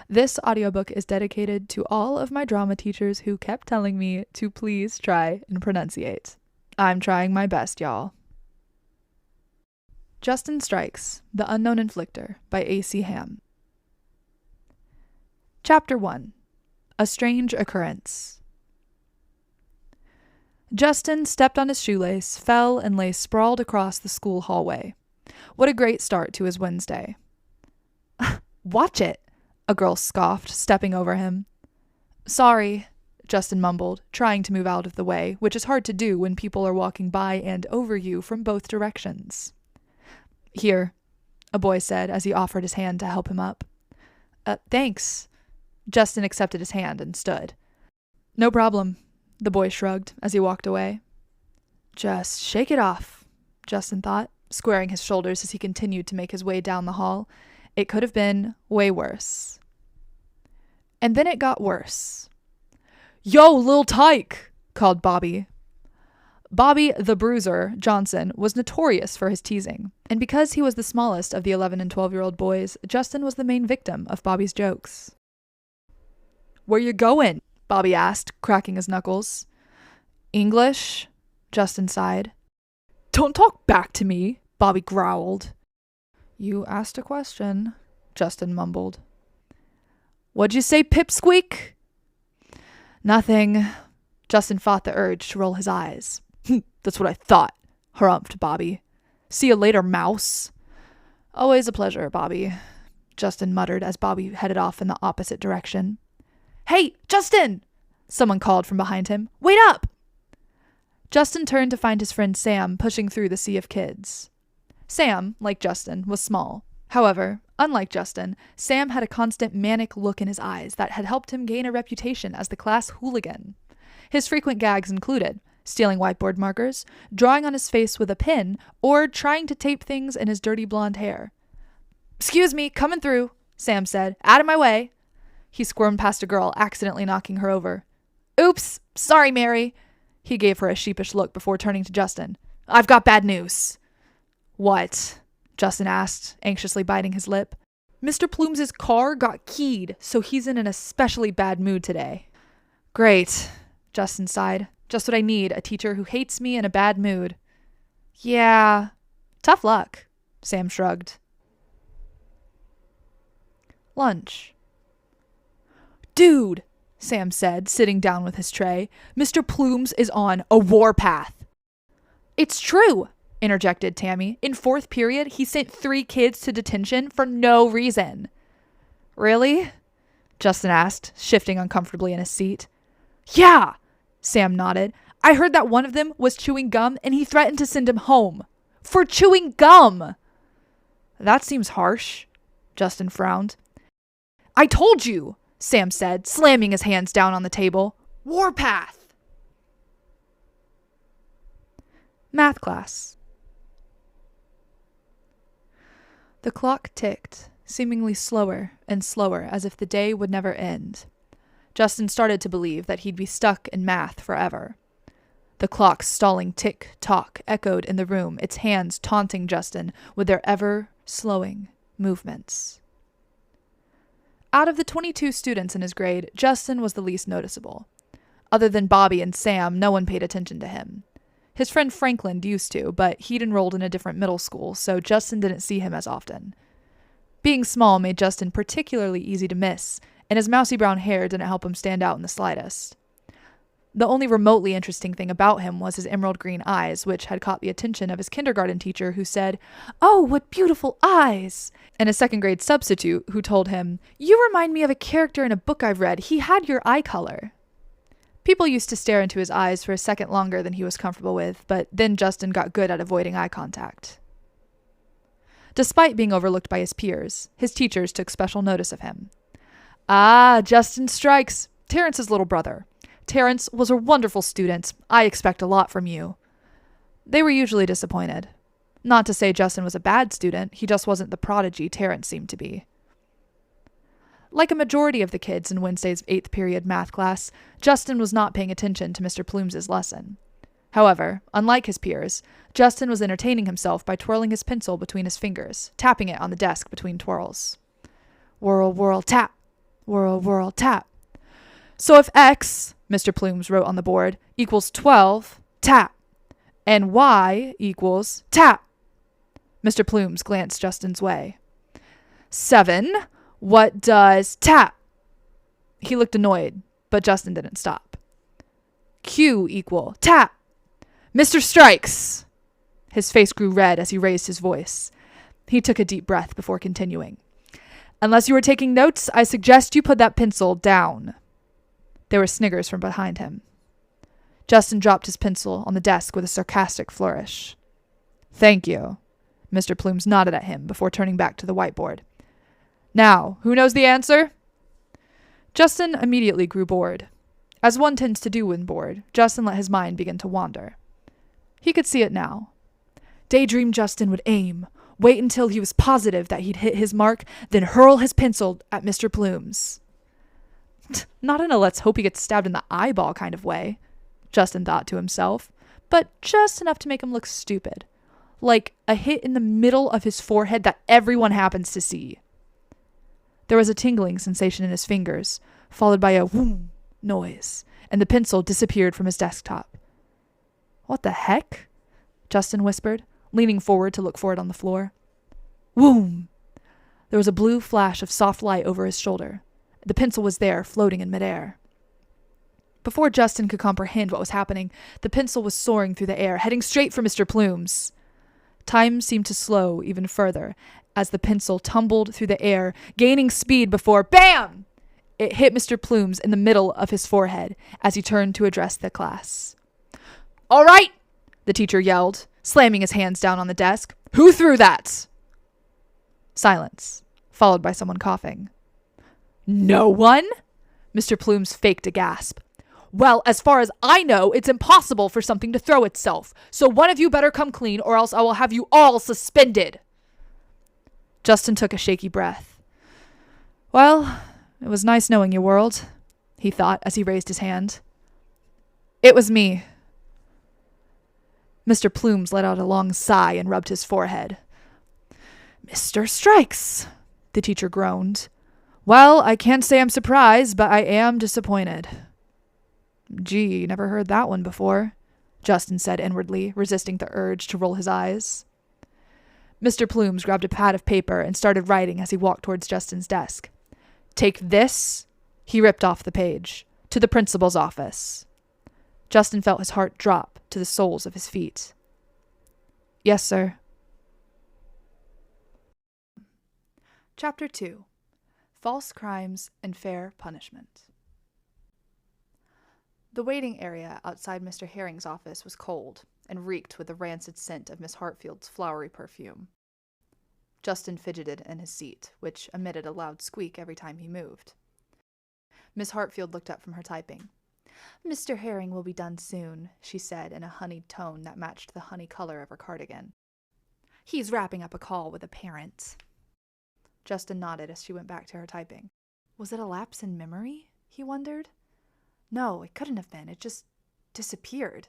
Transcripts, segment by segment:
This audiobook is dedicated to all of my drama teachers who kept telling me to please try and pronunciate. I'm trying my best, y'all. Justin Strikes, The Unknown Inflictor by A.C. Ham. Chapter 1. A Strange Occurrence. Justin stepped on his shoelace, fell, and lay sprawled across the school hallway. What a great start to his Wednesday. "Watch it," a girl scoffed, stepping over him. "Sorry," Justin mumbled, trying to move out of the way, which is hard to do when people are walking by and over you from both directions. "Here," a boy said as he offered his hand to help him up. Thanks." Justin accepted his hand and stood. "No problem," the boy shrugged as he walked away. "Just shake it off," Justin thought, squaring his shoulders as he continued to make his way down the hall. It could have been way worse. And then it got worse. "Yo, Lil Tyke!" called Bobby. Bobby the Bruiser Johnson was notorious for his teasing, and because he was the smallest of the 11 and 12-year-old boys, Justin was the main victim of Bobby's jokes. "Where you going?" Bobby asked, cracking his knuckles. "English?" Justin sighed. "Don't talk back to me," Bobby growled. "You asked a question," Justin mumbled. "What'd you say, pipsqueak?" "Nothing." Justin fought the urge to roll his eyes. "That's what I thought," harumphed Bobby. "See you later, mouse." "Always a pleasure, Bobby," Justin muttered as Bobby headed off in the opposite direction. "Hey, Justin!" someone called from behind him. "Wait up!" Justin turned to find his friend Sam pushing through the sea of kids. Sam, like Justin, was small. However, unlike Justin, Sam had a constant manic look in his eyes that had helped him gain a reputation as the class hooligan. His frequent gags included stealing whiteboard markers, drawing on his face with a pin, or trying to tape things in his dirty blonde hair. "Excuse me, coming through," Sam said. "Out of my way." He squirmed past a girl, accidentally knocking her over. "Oops, sorry, Mary." He gave her a sheepish look before turning to Justin. "I've got bad news." "What?" Justin asked, anxiously biting his lip. "Mr. Plume's car got keyed, so he's in an especially bad mood today." "Great," Justin sighed. "Just what I need, a teacher who hates me in a bad mood." "Yeah, tough luck," Sam shrugged. Lunch. "Dude," Sam said, sitting down with his tray, "Mr. Plume's is on a warpath." "It's true," interjected Tammy. "In 4th period, he sent 3 kids to detention for no reason." "Really?" Justin asked, shifting uncomfortably in his seat. "Yeah," Sam nodded. "I heard that one of them was chewing gum and he threatened to send him home. For chewing gum!" "That seems harsh," Justin frowned. "I told you," Sam said, slamming his hands down on the table. "Warpath!" Math class. The clock ticked, seemingly slower and slower, as if the day would never end. Justin started to believe that he'd be stuck in math forever. The clock's stalling tick-tock echoed in the room, its hands taunting Justin with their ever-slowing movements. Out of the 22 students in his grade, Justin was the least noticeable. Other than Bobby and Sam, no one paid attention to him. His friend Franklin used to, but he'd enrolled in a different middle school, so Justin didn't see him as often. Being small made Justin particularly easy to miss, and his mousy brown hair didn't help him stand out in the slightest. The only remotely interesting thing about him was his emerald green eyes, which had caught the attention of his kindergarten teacher, who said, "Oh, what beautiful eyes!" and a 2nd grade substitute who told him, "You remind me of a character in a book I've read. He had your eye color." People used to stare into his eyes for a second longer than he was comfortable with, but then Justin got good at avoiding eye contact. Despite being overlooked by his peers, his teachers took special notice of him. "Ah, Justin Strikes, Terrence's little brother. Terrence was a wonderful student. I expect a lot from you." They were usually disappointed. Not to say Justin was a bad student, he just wasn't the prodigy Terrence seemed to be. Like a majority of the kids in Wednesday's 8th period math class, Justin was not paying attention to Mr. Plume's lesson. However, unlike his peers, Justin was entertaining himself by twirling his pencil between his fingers, tapping it on the desk between twirls. Whirl, whirl, tap. Whirl, whirl, tap. So if X, Mr. Plumes wrote on the board, equals 12, tap. And Y equals tap. Mr. Plumes glanced Justin's way. 7. What does tap? He looked annoyed, but Justin didn't stop. Q equal tap. Mr. Strikes. His face grew red as he raised his voice. He took a deep breath before continuing. Unless you were taking notes, I suggest you put that pencil down. There were sniggers from behind him. Justin dropped his pencil on the desk with a sarcastic flourish. Thank you. Mr. Plumes nodded at him before turning back to the whiteboard. Now, who knows the answer? Justin immediately grew bored. As one tends to do when bored, Justin let his mind begin to wander. He could see it now. Daydream Justin would aim, wait until he was positive that he'd hit his mark, then hurl his pencil at Mr. Plumes. Not in a let's hope he gets stabbed in the eyeball kind of way, Justin thought to himself, but just enough to make him look stupid. Like a hit in the middle of his forehead that everyone happens to see. There was a tingling sensation in his fingers, followed by a whoom noise, and the pencil disappeared from his desktop. What the heck? Justin whispered, leaning forward to look for it on the floor. Whoom! There was a blue flash of soft light over his shoulder. The pencil was there, floating in midair. Before Justin could comprehend what was happening, the pencil was soaring through the air, heading straight for Mr. Plumes. Time seemed to slow even further as the pencil tumbled through the air, gaining speed before, BAM! It hit Mr. Plumes in the middle of his forehead as he turned to address the class. All right, the teacher yelled, slamming his hands down on the desk. Who threw that? Silence, followed by someone coughing. No one? Mr. Plumes faked a gasp. Well, as far as I know, it's impossible for something to throw itself, so one of you better come clean or else I will have you all suspended. Justin took a shaky breath. Well, it was nice knowing you, world, he thought as he raised his hand. It was me. Mr. Plumes let out a long sigh and rubbed his forehead. Mr. Strikes, the teacher groaned. Well, I can't say I'm surprised, but I am disappointed. Gee, never heard that one before, Justin said inwardly, resisting the urge to roll his eyes. Mr. Plumes grabbed a pad of paper and started writing as he walked towards Justin's desk. Take this, he ripped off the page, to the principal's office. Justin felt his heart drop to the soles of his feet. Yes, sir. Chapter 2. False Crimes and Fair Punishment. The waiting area outside Mr. Herring's office was cold and reeked with the rancid scent of Miss Hartfield's flowery perfume. Justin fidgeted in his seat, which emitted a loud squeak every time he moved. Miss Hartfield looked up from her typing. Mr. Herring will be done soon, she said in a honeyed tone that matched the honey color of her cardigan. He's wrapping up a call with a parent. Justin nodded as she went back to her typing. Was it a lapse in memory? He wondered. No, it couldn't have been. It just disappeared.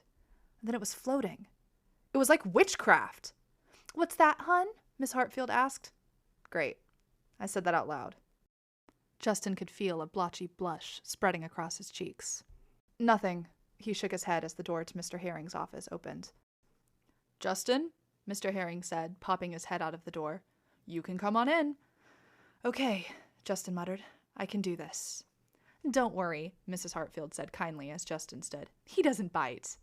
And then it was floating. It was like witchcraft. What's that, hun? Miss Hartfield asked. Great. I said that out loud. Justin could feel a blotchy blush spreading across his cheeks. Nothing. He shook his head as the door to Mr. Herring's office opened. Justin, Mr. Herring said, popping his head out of the door. You can come on in. Okay, Justin muttered. I can do this. Don't worry, Mrs. Hartfield said kindly as Justin stood. He doesn't bite.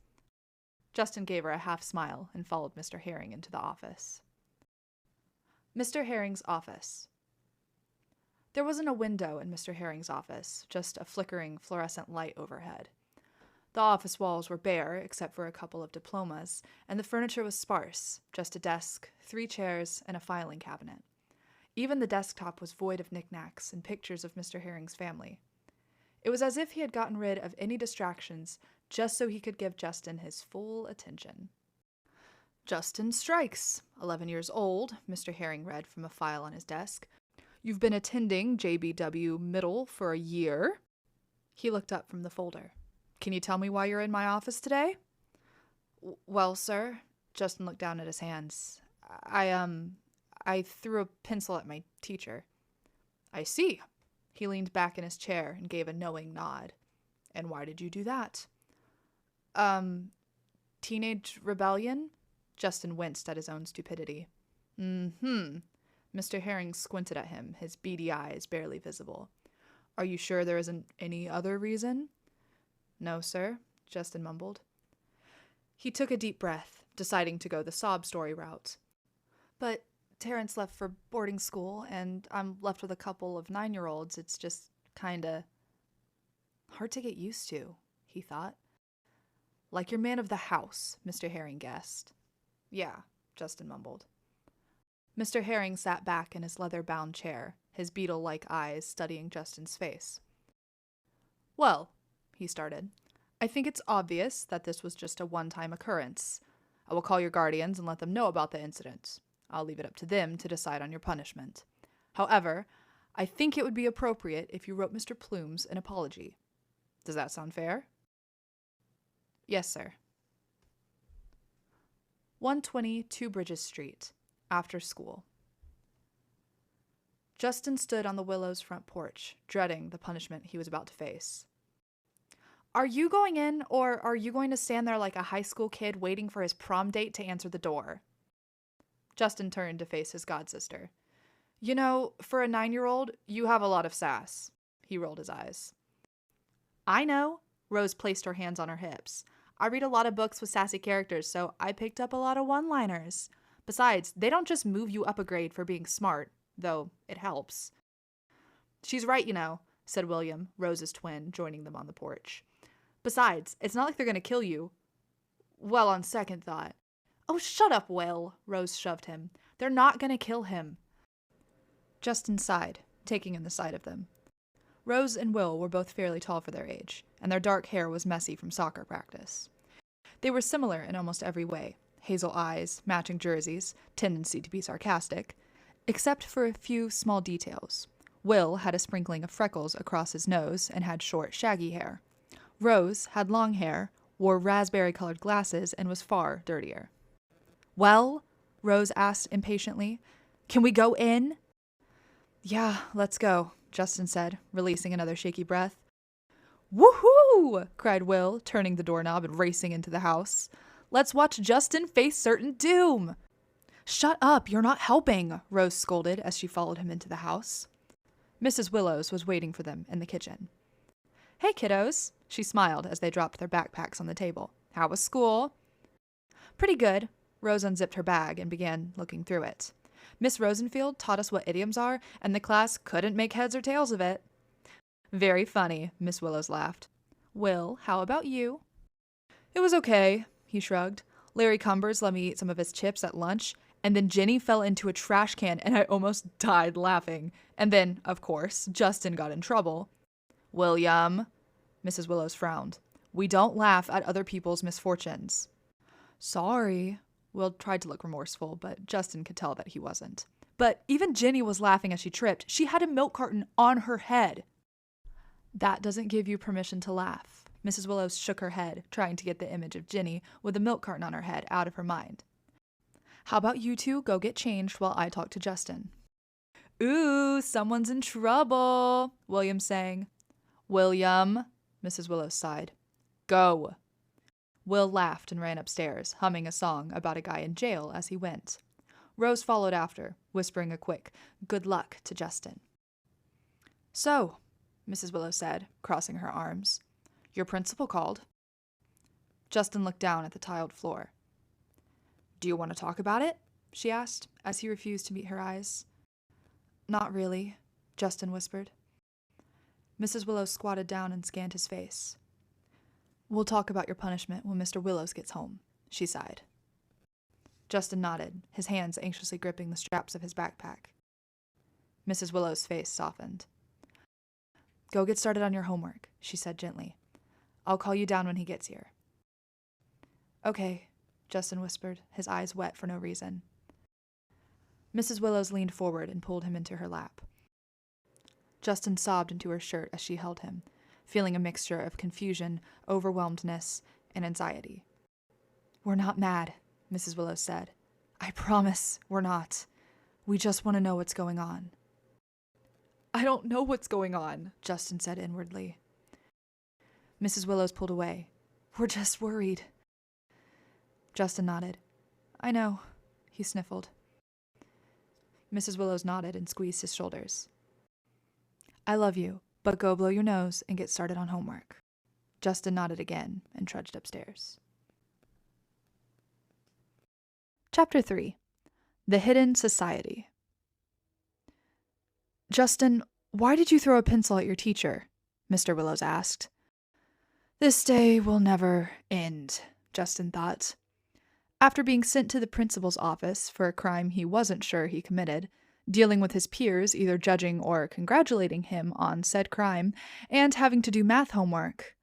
Justin gave her a half smile and followed Mr. Herring into the office. Mr. Herring's office. There wasn't a window in Mr. Herring's office, just a flickering fluorescent light overhead. The office walls were bare, except for a couple of diplomas, and the furniture was sparse, just a desk, 3 chairs, and a filing cabinet. Even the desktop was void of knickknacks and pictures of Mr. Herring's family. It was as if he had gotten rid of any distractions just so he could give Justin his full attention. Justin Strikes, 11 years old, Mr. Herring read from a file on his desk. You've been attending JBW Middle for a year. He looked up from the folder. Can you tell me why you're in my office today? Well, sir, Justin looked down at his hands. I threw a pencil at my teacher. I see. He leaned back in his chair and gave a knowing nod. And why did you do that? Teenage rebellion? Justin winced at his own stupidity. Mm-hmm. Mr. Herring squinted at him, his beady eyes barely visible. Are you sure there isn't any other reason? No, sir, Justin mumbled. He took a deep breath, deciding to go the sob story route. But Terrence left for boarding school, and I'm left with a couple of 9-year-olds. It's just kinda hard to get used to, he thought. Like your man of the house, Mr. Herring guessed. Yeah, Justin mumbled. Mr. Herring sat back in his leather-bound chair, his beetle-like eyes studying Justin's face. Well, he started, I think it's obvious that this was just a one-time occurrence. I will call your guardians and let them know about the incident. I'll leave it up to them to decide on your punishment. However, I think it would be appropriate if you wrote Mr. Plumes an apology. Does that sound fair? Yes, sir. 120 Two Bridges Street, after school. Justin stood on the Willow's front porch, dreading the punishment he was about to face. Are you going in, or are you going to stand there like a high school kid waiting for his prom date to answer the door? Justin turned to face his godsister. You know, for a 9-year-old, you have a lot of sass. He rolled his eyes. I know. Rose placed her hands on her hips. I read a lot of books with sassy characters, so I picked up a lot of one-liners. Besides, they don't just move you up a grade for being smart, though it helps. She's right, you know, said William, Rose's twin, joining them on the porch. Besides, it's not like they're going to kill you. Well, on second thought. Oh, shut up, Will, Rose shoved him. They're not going to kill him. Justin sighed, taking in the sight of them. Rose and Will were both fairly tall for their age, and their dark hair was messy from soccer practice. They were similar in almost every way. Hazel eyes, matching jerseys, tendency to be sarcastic, except for a few small details. Will had a sprinkling of freckles across his nose and had short, shaggy hair. Rose had long hair, wore raspberry-colored glasses, and was far dirtier. Well, Rose asked impatiently, can we go in? Yeah, let's go, Justin said, releasing another shaky breath. Woohoo! Cried Will, turning the doorknob and racing into the house. Let's watch Justin face certain doom. Shut up, you're not helping, Rose scolded as she followed him into the house. Mrs. Willows was waiting for them in the kitchen. Hey, kiddos, she smiled as they dropped their backpacks on the table. How was school? Pretty good. Rose unzipped her bag and began looking through it. Miss Rosenfield taught us what idioms are, and the class couldn't make heads or tails of it. Very funny, Miss Willows laughed. Will, how about you? It was okay, he shrugged. Larry Cumbers let me eat some of his chips at lunch, and then Jenny fell into a trash can and I almost died laughing. And then, of course, Justin got in trouble. William, Mrs. Willows frowned. We don't laugh at other people's misfortunes. Sorry. Will tried to look remorseful, but Justin could tell that he wasn't. But even Jenny was laughing as she tripped. She had a milk carton on her head. That doesn't give you permission to laugh. Mrs. Willows shook her head, trying to get the image of Jenny with a milk carton on her head out of her mind. How about you two go get changed while I talk to Justin? Ooh, someone's in trouble, William sang. William, Mrs. Willows sighed. Go. Will laughed and ran upstairs, humming a song about a guy in jail as he went. Rose followed after, whispering a quick, good luck to Justin. So, Mrs. Willows said, crossing her arms, your principal called. Justin looked down at the tiled floor. Do you want to talk about it? She asked, as he refused to meet her eyes. Not really, Justin whispered. Mrs. Willows squatted down and scanned his face. We'll talk about your punishment when Mr. Willows gets home, she sighed. Justin nodded, his hands anxiously gripping the straps of his backpack. Mrs. Willows' face softened. Go get started on your homework, she said gently. I'll call you down when he gets here. Okay, Justin whispered, his eyes wet for no reason. Mrs. Willows leaned forward and pulled him into her lap. Justin sobbed into her shirt as she held him, feeling a mixture of confusion, overwhelmedness, and anxiety. We're not mad, Mrs. Willows said. I promise we're not. We just want to know what's going on. I don't know what's going on, Justin said inwardly. Mrs. Willows pulled away. We're just worried. Justin nodded. I know, he sniffled. Mrs. Willows nodded and squeezed his shoulders. I love you, but go blow your nose and get started on homework. Justin nodded again and trudged upstairs. Chapter 3. The Hidden Society. Justin, why did you throw a pencil at your teacher? Mr. Willows asked. This day will never end, Justin thought. After being sent to the principal's office for a crime he wasn't sure he committed, dealing with his peers either judging or congratulating him on said crime, and having to do math homework,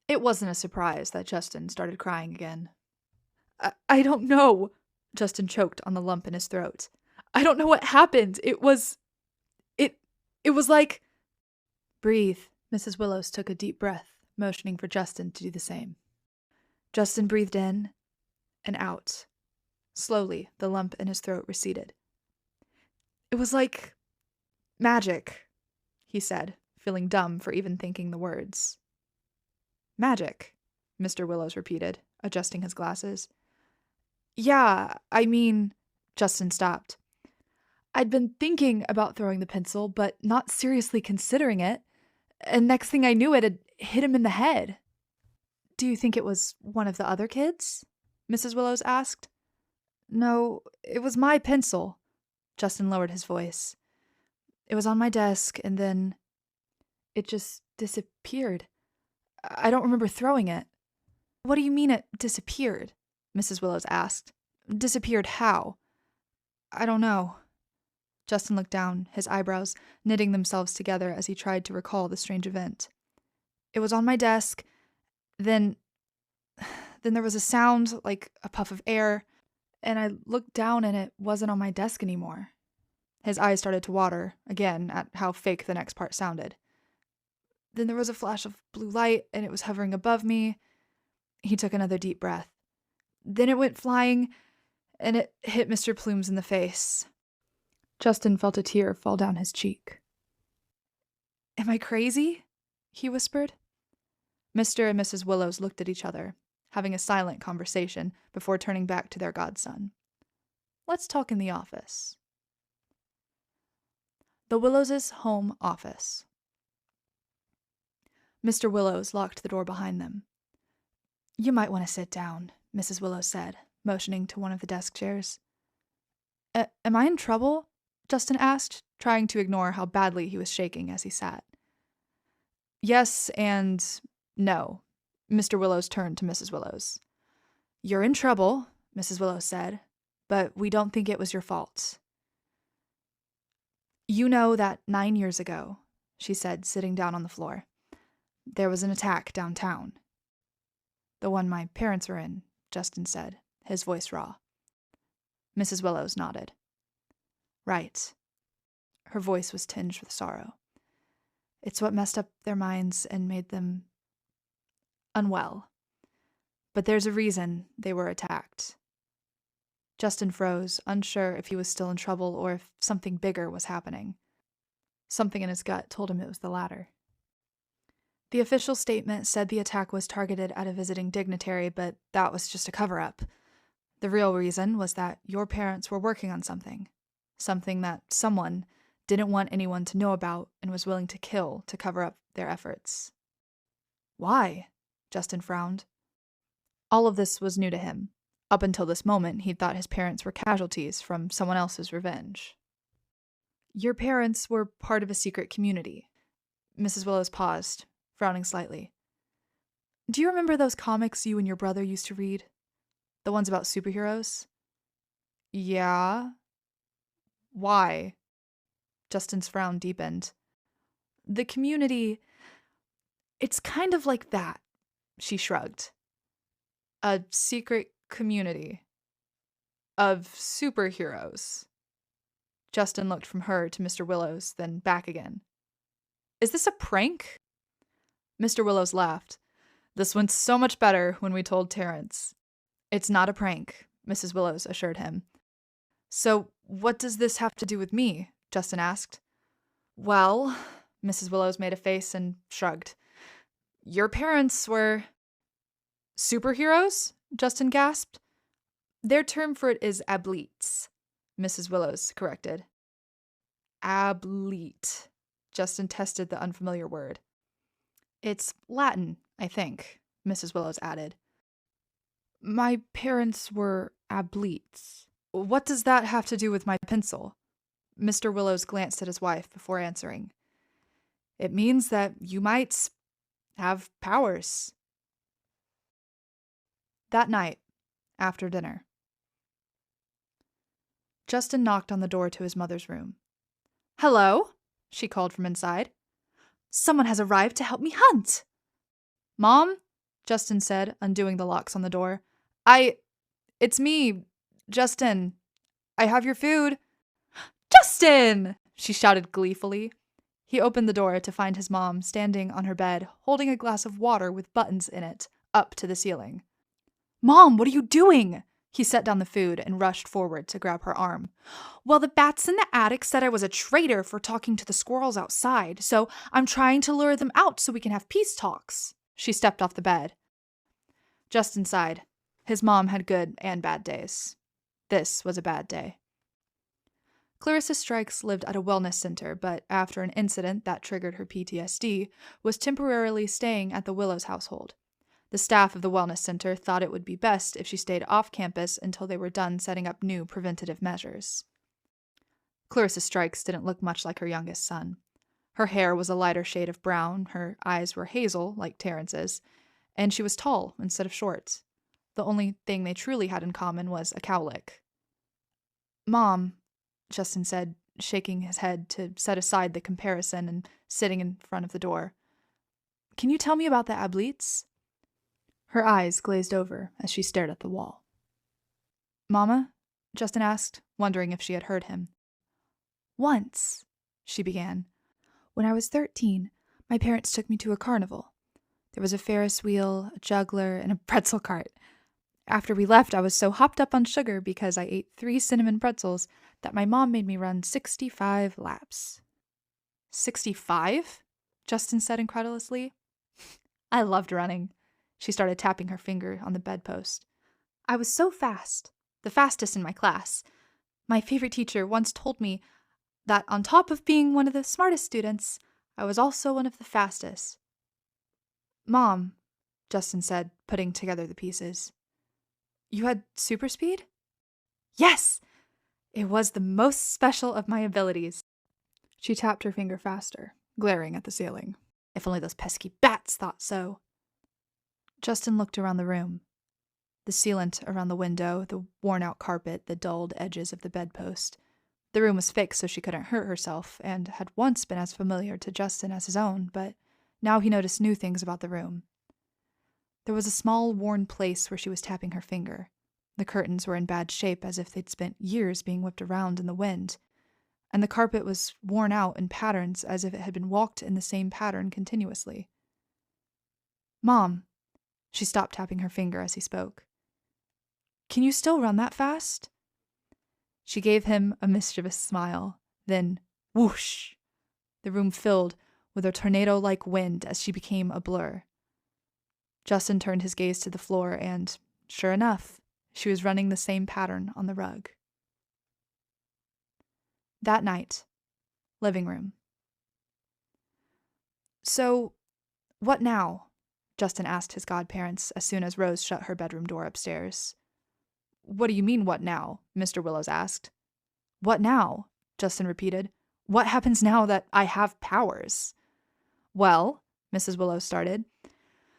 it wasn't a surprise that Justin started crying again. I don't know, Justin choked on the lump in his throat. I don't know what happened. It was like... Breathe. Mrs. Willows took a deep breath, motioning for Justin to do the same. Justin breathed in and out. Slowly, the lump in his throat receded. It was like magic, he said, feeling dumb for even thinking the words. Magic, Mr. Willows repeated, adjusting his glasses. Yeah, I mean, Justin stopped. I'd been thinking about throwing the pencil, but not seriously considering it, and next thing I knew it had hit him in the head. Do you think it was one of the other kids? Mrs. Willows asked. No, it was my pencil. Justin lowered his voice. It was on my desk, and then it just disappeared. I don't remember throwing it. What do you mean it disappeared? Mrs. Willows asked. Disappeared how? I don't know. Justin looked down, his eyebrows knitting themselves together as he tried to recall the strange event. It was on my desk. Then there was a sound like a puff of air, and I looked down and it wasn't on my desk anymore. His eyes started to water, again, at how fake the next part sounded. Then there was a flash of blue light, and it was hovering above me. He took another deep breath. Then it went flying, and it hit Mr. Plumes in the face. Justin felt a tear fall down his cheek. Am I crazy? He whispered. Mr. and Mrs. Willows looked at each other, having a silent conversation before turning back to their godson. Let's talk in the office. The Willows' home office. Mr. Willows locked the door behind them. You might want to sit down, Mrs. Willows said, motioning to one of the desk chairs. Am I in trouble? Justin asked, trying to ignore how badly he was shaking as he sat. Yes and no. Mr. Willows turned to Mrs. Willows. You're in trouble, Mrs. Willows said, but we don't think it was your fault. You know that 9 years ago, she said, sitting down on the floor, there was an attack downtown. The one my parents were in, Justin said, his voice raw. Mrs. Willows nodded. Right. Her voice was tinged with sorrow. It's what messed up their minds and made them unwell. But there's a reason they were attacked. Justin froze, unsure if he was still in trouble or if something bigger was happening. Something in his gut told him it was the latter. The official statement said the attack was targeted at a visiting dignitary, but that was just a cover-up. The real reason was that your parents were working on something that someone didn't want anyone to know about and was willing to kill to cover up their efforts. Why? Justin frowned. All of this was new to him. Up until this moment, he'd thought his parents were casualties from someone else's revenge. Your parents were part of a secret community. Mrs. Willows paused, frowning slightly. Do you remember those comics you and your brother used to read? The ones about superheroes? Yeah. Why? Justin's frown deepened. The community, it's kind of like that, she shrugged. A secret community of superheroes. Justin looked from her to Mr. Willows, then back again. Is this a prank? Mr. Willows laughed. This went so much better when we told Terrence. It's not a prank, Mrs. Willows assured him. So what does this have to do with me? Justin asked. Well, Mrs. Willows made a face and shrugged. Your parents were superheroes? Justin gasped. Their term for it is ableets, Mrs. Willows corrected. Ableet. Justin tested the unfamiliar word. It's Latin, I think, Mrs. Willows added. My parents were ableets. What does that have to do with my pencil? Mr. Willows glanced at his wife before answering. It means that you might have powers. That night, after dinner, Justin knocked on the door to his mother's room. Hello, she called from inside. Someone has arrived to help me hunt. Mom, Justin said, undoing the locks on the door. It's me, Justin. I have your food. Justin! She shouted gleefully. He opened the door to find his mom standing on her bed, holding a glass of water with buttons in it, up to the ceiling. Mom, what are you doing? He set down the food and rushed forward to grab her arm. Well, the bats in the attic said I was a traitor for talking to the squirrels outside, so I'm trying to lure them out so we can have peace talks. She stepped off the bed. Justin sighed. His mom had good and bad days. This was a bad day. Clarissa Strikes lived at a wellness center, but after an incident that triggered her PTSD, was temporarily staying at the Willows household. The staff of the wellness center thought it would be best if she stayed off campus until they were done setting up new preventative measures. Clarissa Strikes didn't look much like her youngest son. Her hair was a lighter shade of brown, her eyes were hazel, like Terrence's, and she was tall instead of short. The only thing they truly had in common was a cowlick. Mom, Justin said, shaking his head to set aside the comparison and sitting in front of the door. Can you tell me about the ableets? Her eyes glazed over as she stared at the wall. Mama? Justin asked, wondering if she had heard him. Once, she began. When I was 13, my parents took me to a carnival. There was a Ferris wheel, a juggler, and a pretzel cart. After we left, I was so hopped up on sugar because I ate 3 cinnamon pretzels that my mom made me run 65 laps. 65? Justin said incredulously. I loved running. She started tapping her finger on the bedpost. I was so fast, the fastest in my class. My favorite teacher once told me that on top of being one of the smartest students, I was also one of the fastest. Mom, Justin said, putting together the pieces. You had super speed? Yes! It was the most special of my abilities. She tapped her finger faster, glaring at the ceiling. If only those pesky bats thought so. Justin looked around the room. The sealant around the window, the worn-out carpet, the dulled edges of the bedpost. The room was fixed so she couldn't hurt herself, and had once been as familiar to Justin as his own, but now he noticed new things about the room. There was a small, worn place where she was tapping her finger. The curtains were in bad shape, as if they'd spent years being whipped around in the wind, and the carpet was worn out in patterns as if it had been walked in the same pattern continuously. Mom, she stopped tapping her finger as he spoke. Can you still run that fast? She gave him a mischievous smile, then whoosh! The room filled with a tornado-like wind as she became a blur. Justin turned his gaze to the floor and, sure enough, she was running the same pattern on the rug. That night, living room. So, what now? Justin asked his godparents as soon as Rose shut her bedroom door upstairs. What do you mean, what now? Mr. Willows asked. What now? Justin repeated. What happens now that I have powers? Well, Mrs. Willows started,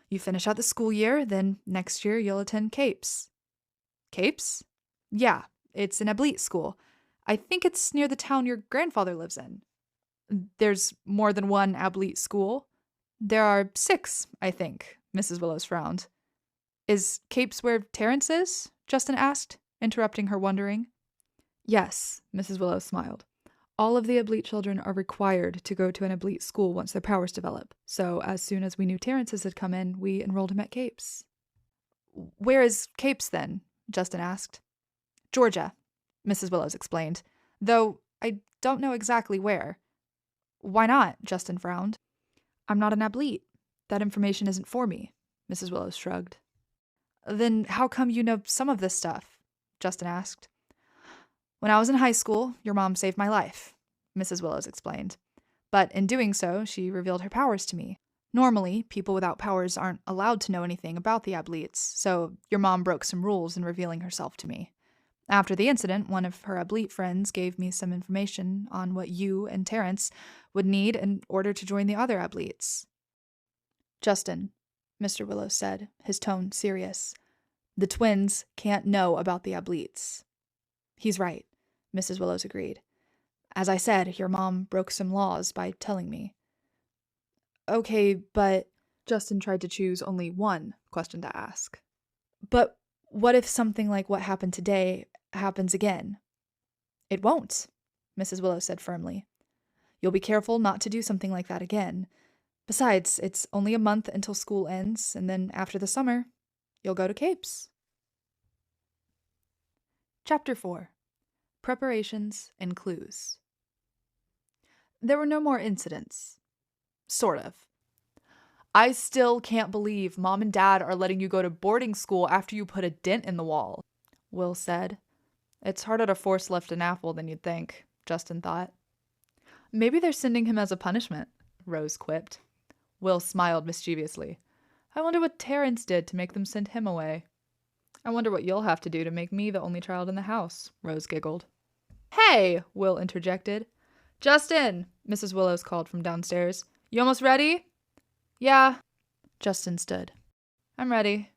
you finish out the school year, then next year you'll attend Capes. Capes? Yeah, it's an ableet school. I think it's near the town your grandfather lives in. There's more than one ableet school. There are 6, I think, Mrs. Willows frowned. Is Capes where Terrence is? Justin asked, interrupting her wondering. Yes, Mrs. Willows smiled. All of the ableet children are required to go to an ableet school once their powers develop, so as soon as we knew Terrence's had come in, we enrolled him at Capes. Where is Capes, then? Justin asked. Georgia, Mrs. Willows explained, though I don't know exactly where. Why not? Justin frowned. I'm not an ablete. That information isn't for me, Mrs. Willows shrugged. Then how come you know some of this stuff? Justin asked. When I was in high school, your mom saved my life, Mrs. Willows explained. But in doing so, she revealed her powers to me. Normally, people without powers aren't allowed to know anything about the Ableets, so your mom broke some rules in revealing herself to me. After the incident, one of her Ableet friends gave me some information on what you and Terrence would need in order to join the other Ableets. Justin, Mr. Willows said, his tone serious. The twins can't know about the Ableets. He's right, Mrs. Willows agreed. As I said, your mom broke some laws by telling me. Okay, but Justin tried to choose only one question to ask. But what if something like what happened today happens again? It won't, Mrs. Willows said firmly. You'll be careful not to do something like that again. Besides, it's only a month until school ends, and then after the summer, you'll go to Capes. Chapter 4. Preparations and Clues. There were no more incidents. Sort of. I still can't believe Mom and Dad are letting you go to boarding school after you put a dent in the wall, Will said. It's harder to force lift an apple than you'd think, Justin thought. Maybe they're sending him as a punishment, Rose quipped. Will smiled mischievously. I wonder what Terrence did to make them send him away. I wonder what you'll have to do to make me the only child in the house, Rose giggled. Hey, Will interjected. Justin, Mrs. Willows called from downstairs. You almost ready? Yeah. Justin stood. I'm ready.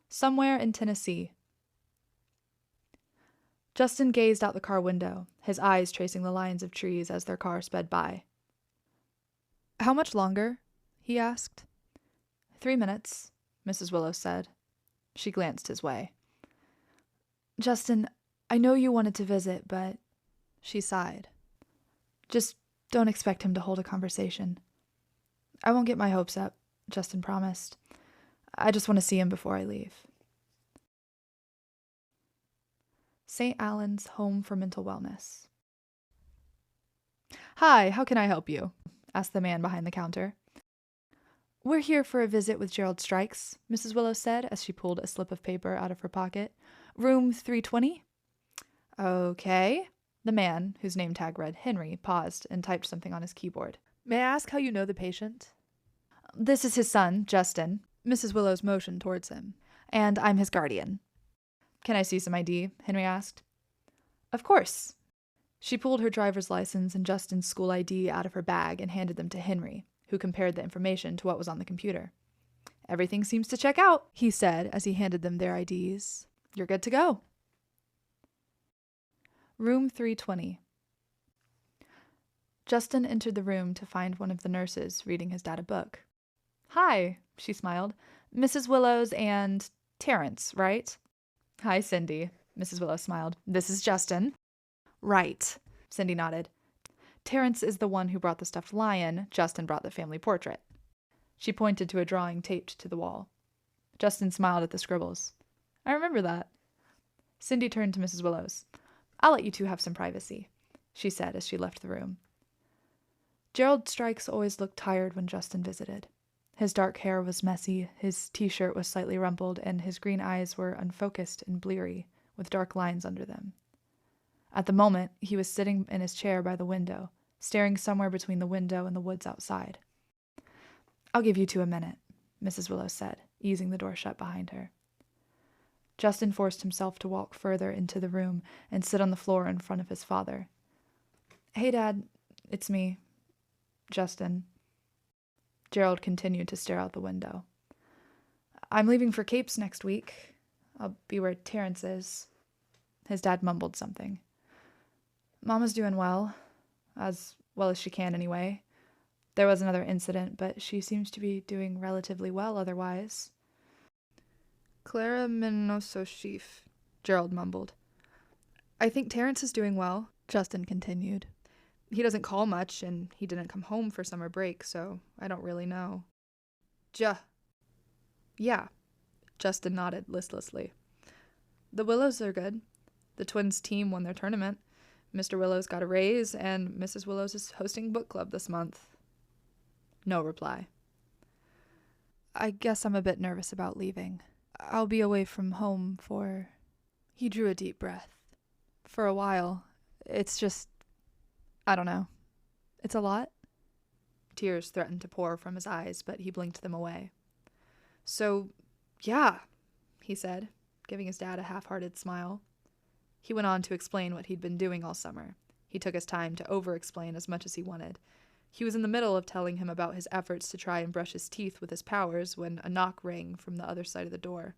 Somewhere in Tennessee. Justin gazed out the car window, his eyes tracing the lines of trees as their car sped by. How much longer? He asked. 3 minutes, Mrs. Willows said. She glanced his way. Justin, I know you wanted to visit, but... She sighed. Just don't expect him to hold a conversation. I won't get my hopes up, Justin promised. I just want to see him before I leave. St. Alan's Home for Mental Wellness. Hi, how can I help you? Asked the man behind the counter. We're here for a visit with Gerald Strikes, Mrs. Willows said as she pulled a slip of paper out of her pocket. Room 320? Okay. The man, whose name tag read Henry, paused and typed something on his keyboard. May I ask how you know the patient? This is his son, Justin. Mrs. Willows motioned towards him. And I'm his guardian. Can I see some ID? Henry asked. Of course. She pulled her driver's license and Justin's school ID out of her bag and handed them to Henry, who compared the information to what was on the computer. Everything seems to check out, he said as he handed them their IDs. You're good to go. Room 320. Justin entered the room to find one of the nurses reading his dad a book. Hi, she smiled. Mrs. Willows and Terrence, right? Hi, Cindy, Mrs. Willows smiled. This is Justin. Right, Cindy nodded. Terrence is the one who brought the stuffed lion. Justin brought the family portrait. She pointed to a drawing taped to the wall. Justin smiled at the scribbles. I remember that. Cindy turned to Mrs. Willows. I'll let you two have some privacy, she said as she left the room. Gerald Strikes always looked tired when Justin visited. His dark hair was messy, his t-shirt was slightly rumpled, and his green eyes were unfocused and bleary, with dark lines under them. At the moment, he was sitting in his chair by the window, staring somewhere between the window and the woods outside. I'll give you two a minute, Mrs. Willows said, easing the door shut behind her. Justin forced himself to walk further into the room and sit on the floor in front of his father. Hey, Dad, it's me, Justin. Gerald continued to stare out the window. I'm leaving for Capes next week. I'll be where Terrence is. His dad mumbled something. Mama's doing well as she can anyway. There was another incident, but she seems to be doing relatively well otherwise. Clara Minoso Sheaf, Gerald mumbled. I think Terrence is doing well, Justin continued. He doesn't call much, and he didn't come home for summer break, so I don't really know. Yeah, Justin nodded listlessly. The Willows are good. The twins' team won their tournament. Mr. Willows got a raise, and Mrs. Willows is hosting book club this month. No reply. I guess I'm a bit nervous about leaving. I'll be away from home for... He drew a deep breath. For a while. It's just... I don't know. It's a lot? Tears threatened to pour from his eyes, but he blinked them away. So, yeah, he said, giving his dad a half-hearted smile. He went on to explain what he'd been doing all summer. He took his time to over-explain as much as he wanted. He was in the middle of telling him about his efforts to try and brush his teeth with his powers when a knock rang from the other side of the door.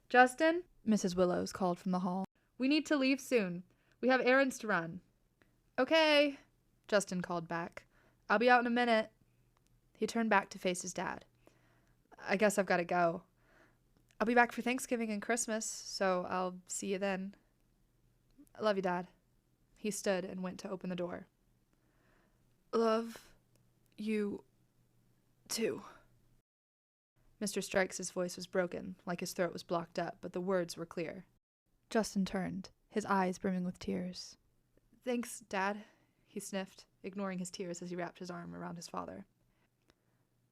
"Justin," Mrs. Willows called from the hall. "We need to leave soon. We have errands to run." "Okay," Justin called back. "I'll be out in a minute." He turned back to face his dad. "I guess I've got to go. I'll be back for Thanksgiving and Christmas, so I'll see you then." "I love you, Dad." He stood and went to open the door. "Love you too." Mr. Strikes' voice was broken, like his throat was blocked up, but the words were clear. Justin turned, his eyes brimming with tears. "Thanks, Dad," he sniffed, ignoring his tears as he wrapped his arm around his father.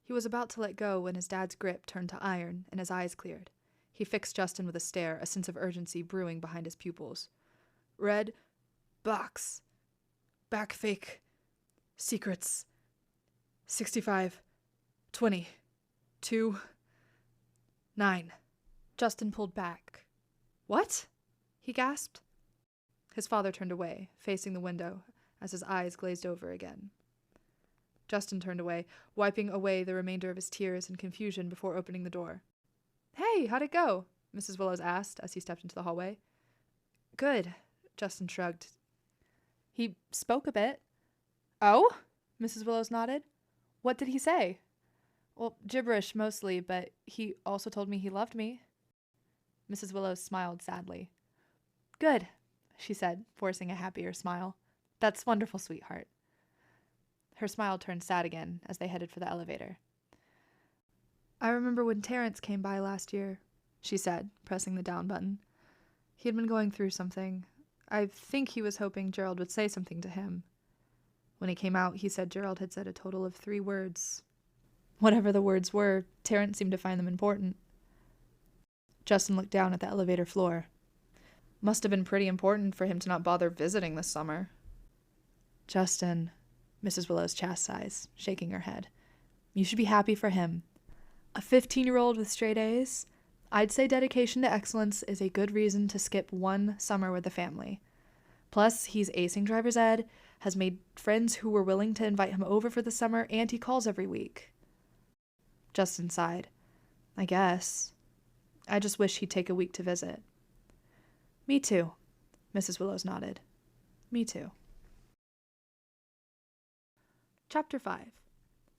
He was about to let go when his dad's grip turned to iron and his eyes cleared. He fixed Justin with a stare, a sense of urgency brewing behind his pupils. "Red box. Back fake. Secrets. 65. 20. 2. 9. Justin pulled back. "What?" he gasped. His father turned away, facing the window, as his eyes glazed over again. Justin turned away, wiping away the remainder of his tears and confusion before opening the door. "Hey, how'd it go?" Mrs. Willows asked as he stepped into the hallway. "Good," Justin shrugged. "He spoke a bit." "Oh?" Mrs. Willows nodded. "What did he say?" "Well, gibberish mostly, but he also told me he loved me." Mrs. Willows smiled sadly. "Good," she said, forcing a happier smile. "That's wonderful, sweetheart." Her smile turned sad again as they headed for the elevator. "I remember when Terrence came by last year," she said, pressing the down button. "He had been going through something. I think he was hoping Gerald would say something to him. When he came out, he said Gerald had said a total of 3 words. Whatever the words were, Terrence seemed to find them important." Justin looked down at the elevator floor. "Must have been pretty important for him to not bother visiting this summer." "Justin," Mrs. Willows chastised, shaking her head. "You should be happy for him. A 15-year-old with straight A's? I'd say dedication to excellence is a good reason to skip 1 summer with the family. Plus, he's acing driver's ed, has made friends who were willing to invite him over for the summer, and he calls every week." Justin sighed. "I guess. I just wish he'd take a week to visit." "Me too," Mrs. Willows nodded. "Me too." Chapter 5.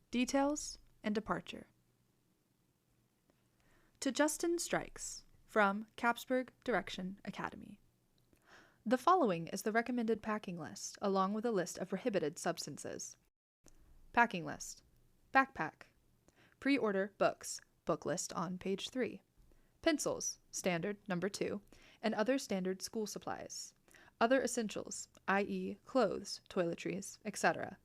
Details and Departure. To Justin Strikes, from Capsburg Direction Academy. The following is the recommended packing list, along with a list of prohibited substances. Packing list. Backpack. Pre-order books. Book list on page 3. Pencils. Standard number 2. And other standard school supplies. Other essentials, i.e. clothes, toiletries, etc.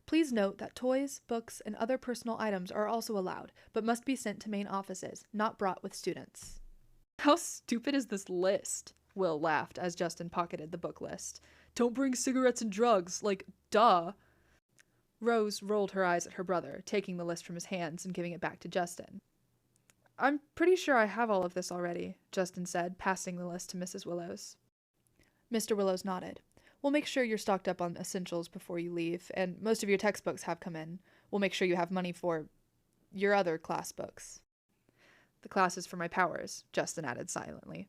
Please note that toys, books, and other personal items are also allowed, but must be sent to main offices, not brought with students. "How stupid is this list?" Will laughed as Justin pocketed the book list. "Don't bring cigarettes and drugs, like, duh." Rose rolled her eyes at her brother, taking the list from his hands and giving it back to Justin. "I'm pretty sure I have all of this already," Justin said, passing the list to Mrs. Willows. Mr. Willows nodded. "We'll make sure you're stocked up on essentials before you leave, and most of your textbooks have come in. We'll make sure you have money for your other class books." "The classes for my powers," Justin added silently.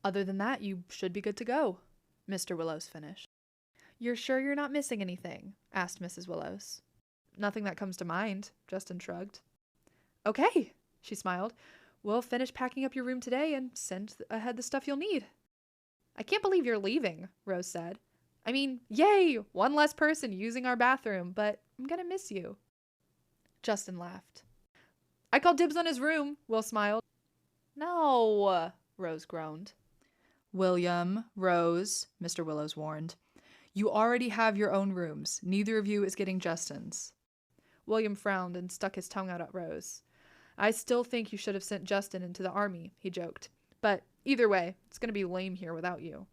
"Other than that, you should be good to go," Mr. Willows finished. "You're sure you're not missing anything?" asked Mrs. Willows. "Nothing that comes to mind," Justin shrugged. "Okay," she smiled. "We'll finish packing up your room today and send ahead the stuff you'll need." "I can't believe you're leaving," Rose said. "I mean, yay, 1 less person using our bathroom, but I'm gonna miss you." Justin laughed. "I called dibs on his room," Will smiled. "No," Rose groaned. William, Rose, Mr. Willows warned. You already have your own rooms. Neither of you is getting Justin's. William frowned and stuck his tongue out at Rose. I still think you should have sent Justin into the army, he joked. But either way, it's going to be lame here without you.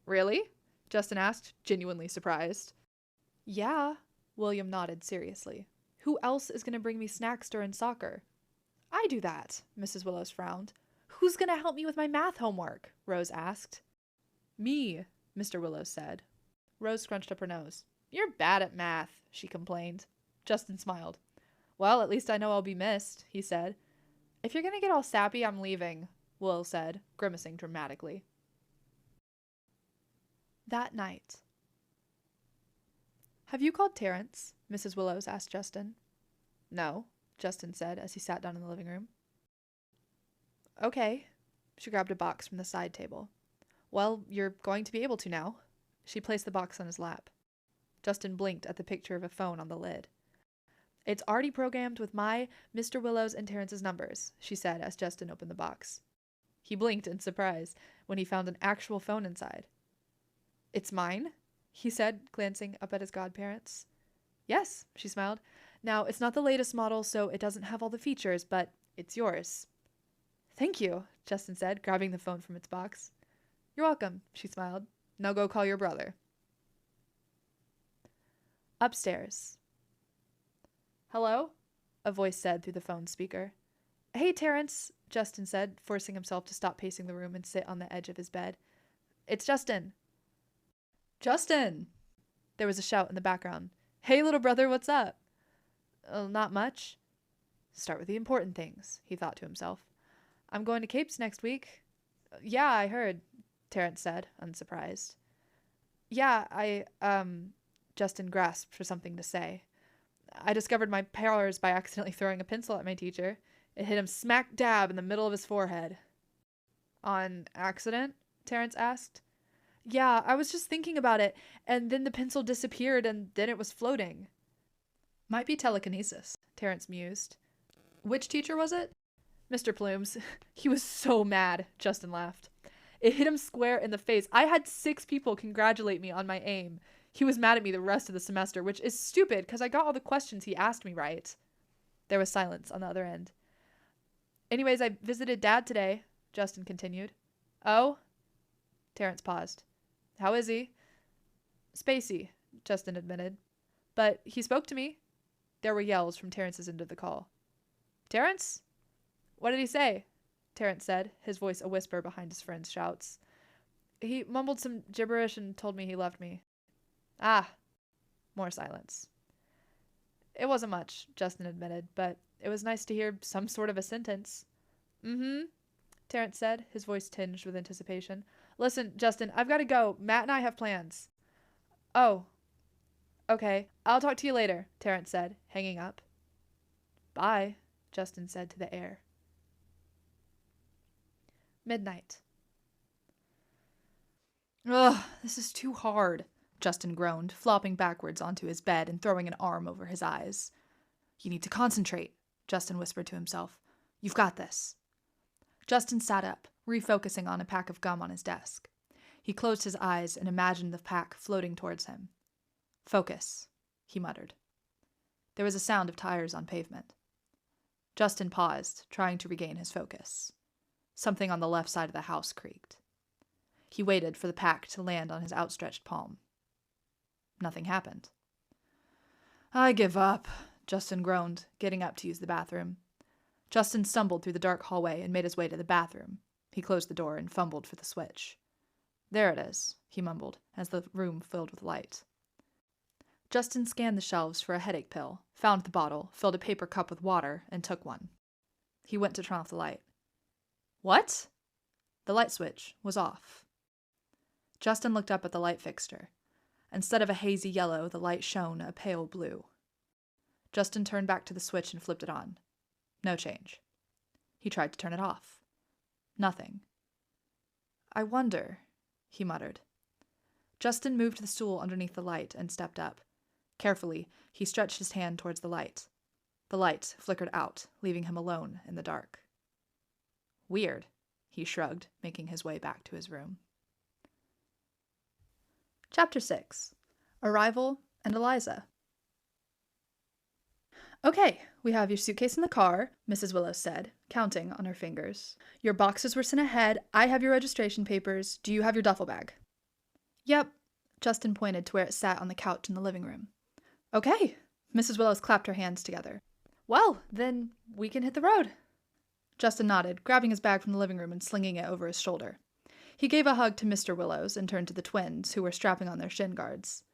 Really? Justin asked, genuinely surprised. Yeah, William nodded seriously. Who else is going to bring me snacks during soccer? I do that, Mrs. Willows frowned. Who's going to help me with my math homework? Rose asked. Me, Mr. Willows said. Rose scrunched up her nose. You're bad at math, she complained. Justin smiled. Well, at least I know I'll be missed, he said. If you're going to get all sappy, I'm leaving, Will said, grimacing dramatically. That night. Have you called Terrence? Mrs. Willows asked Justin. No, Justin said as he sat down in the living room. Okay. She grabbed a box from the side table. Well, you're going to be able to now. She placed the box on his lap. Justin blinked at the picture of a phone on the lid. It's already programmed with my, Mr. Willows, and Terrence's numbers, she said as Justin opened the box. He blinked in surprise when he found an actual phone inside. It's mine? He said, glancing up at his godparents. Yes, she smiled. Now, it's not the latest model, so it doesn't have all the features, but it's yours. Thank you, Justin said, grabbing the phone from its box. You're welcome, she smiled. Now go call your brother. Upstairs. Hello? A voice said through the phone speaker. Hey, Terrence, Justin said, forcing himself to stop pacing the room and sit on the edge of his bed. It's Justin. Justin! There was a shout in the background. Hey, little brother, what's up? Not much. Start with the important things, he thought to himself. I'm going to Capes next week. Yeah, I heard, Terrence said, unsurprised. Yeah, Justin grasped for something to say. I discovered my powers by accidentally throwing a pencil at my teacher. It hit him smack dab in the middle of his forehead. On accident? Terrence asked. Yeah, I was just thinking about it, and then the pencil disappeared, and then it was floating. Might be telekinesis, Terrence mused. Which teacher was it? Mr. Plumes. He was so mad, Justin laughed. It hit him square in the face. I had 6 people congratulate me on my aim. He was mad at me the rest of the semester, which is stupid because I got all the questions he asked me right. There was silence on the other end. Anyways, I visited Dad today, Justin continued. Oh? Terrence paused. How is he? Spacey, Justin admitted. But he spoke to me. There were yells from Terrence's end of the call. Terrence? What did he say? Terrence said, his voice a whisper behind his friend's shouts. He mumbled some gibberish and told me he loved me. Ah. More silence. It wasn't much, Justin admitted, but it was nice to hear some sort of a sentence. Mm-hmm, Terrence said, his voice tinged with anticipation. Listen, Justin, I've got to go. Matt and I have plans. Oh. Okay, I'll talk to you later, Terrence said, hanging up. Bye, Justin said to the air. Midnight. Ugh, this is too hard, Justin groaned, flopping backwards onto his bed and throwing an arm over his eyes. You need to concentrate, Justin whispered to himself. You've got this. Justin sat up, refocusing on a pack of gum on his desk. He closed his eyes and imagined the pack floating towards him. Focus, he muttered. There was a sound of tires on pavement. Justin paused, trying to regain his focus. Something on the left side of the house creaked. He waited for the pack to land on his outstretched palm. Nothing happened. I give up, Justin groaned, getting up to use the bathroom. Justin stumbled through the dark hallway and made his way to the bathroom. He closed the door and fumbled for the switch. There it is, he mumbled, as the room filled with light. Justin scanned the shelves for a headache pill, found the bottle, filled a paper cup with water, and took one. He went to turn off the light. What? The light switch was off. Justin looked up at the light fixture. Instead of a hazy yellow, the light shone a pale blue. Justin turned back to the switch and flipped it on. No change. He tried to turn it off. Nothing. I wonder, he muttered. Justin moved the stool underneath the light and stepped up. Carefully, he stretched his hand towards the light. The light flickered out, leaving him alone in the dark. Weird, he shrugged, making his way back to his room. Chapter 6. Arrival and Eliza. Okay, we have your suitcase in the car, Mrs. Willows said, counting on her fingers. Your boxes were sent ahead. I have your registration papers. Do you have your duffel bag? Yep. Justin pointed to where it sat on the couch in the living room. Okay. Mrs. Willows clapped her hands together. Well, then we can hit the road. Justin nodded, grabbing his bag from the living room and slinging it over his shoulder. He gave a hug to Mr. Willows and turned to the twins, who were strapping on their shin guards.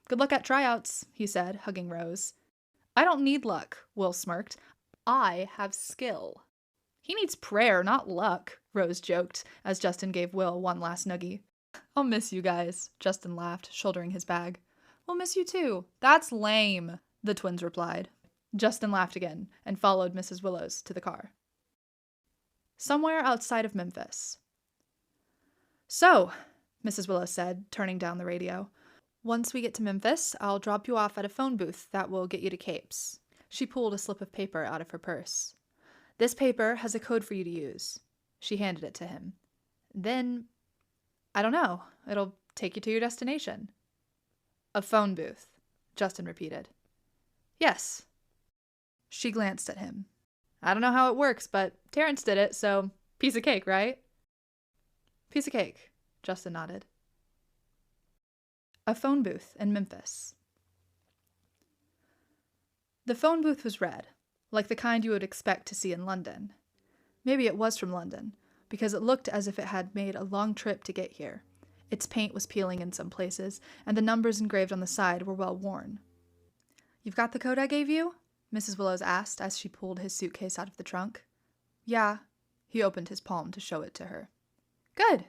Good luck at tryouts, he said, hugging Rose. I don't need luck, Will smirked. I have skill. He needs prayer, not luck, Rose joked, as Justin gave Will one last nuggie. I'll miss you guys, Justin laughed, shouldering his bag. We'll miss you too. That's lame, the twins replied. Justin laughed again and followed Mrs. Willows to the car. Somewhere outside of Memphis. So, Mrs. Willows said, turning down the radio, once we get to Memphis, I'll drop you off at a phone booth that will get you to Capes. She pulled a slip of paper out of her purse. This paper has a code for you to use. She handed it to him. Then, I don't know, it'll take you to your destination. A phone booth, Justin repeated. Yes. She glanced at him. I don't know how it works, but Terrence did it, so piece of cake, right? Piece of cake, Justin nodded. A phone booth in Memphis. The phone booth was red, like the kind you would expect to see in London. Maybe it was from London, because it looked as if it had made a long trip to get here. Its paint was peeling in some places, and the numbers engraved on the side were well worn. You've got the code I gave you? Mrs. Willows asked as she pulled his suitcase out of the trunk. Yeah. He opened his palm to show it to her. Good.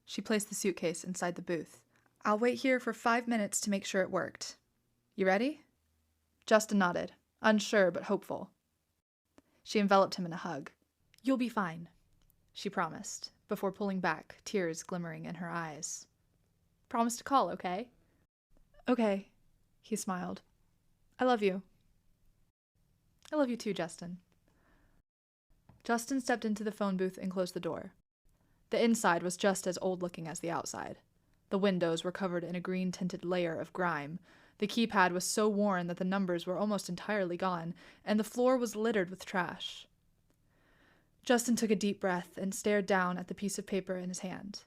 She placed the suitcase inside the booth. I'll wait here for 5 minutes to make sure it worked. You ready? Justin nodded, unsure but hopeful. She enveloped him in a hug. You'll be fine, she promised, before pulling back, tears glimmering in her eyes. Promise to call, okay? Okay, he smiled. I love you. I love you too, Justin. Justin stepped into the phone booth and closed the door. The inside was just as old-looking as the outside. The windows were covered in a green-tinted layer of grime. The keypad was so worn that the numbers were almost entirely gone, and the floor was littered with trash. Justin took a deep breath and stared down at the piece of paper in his hand.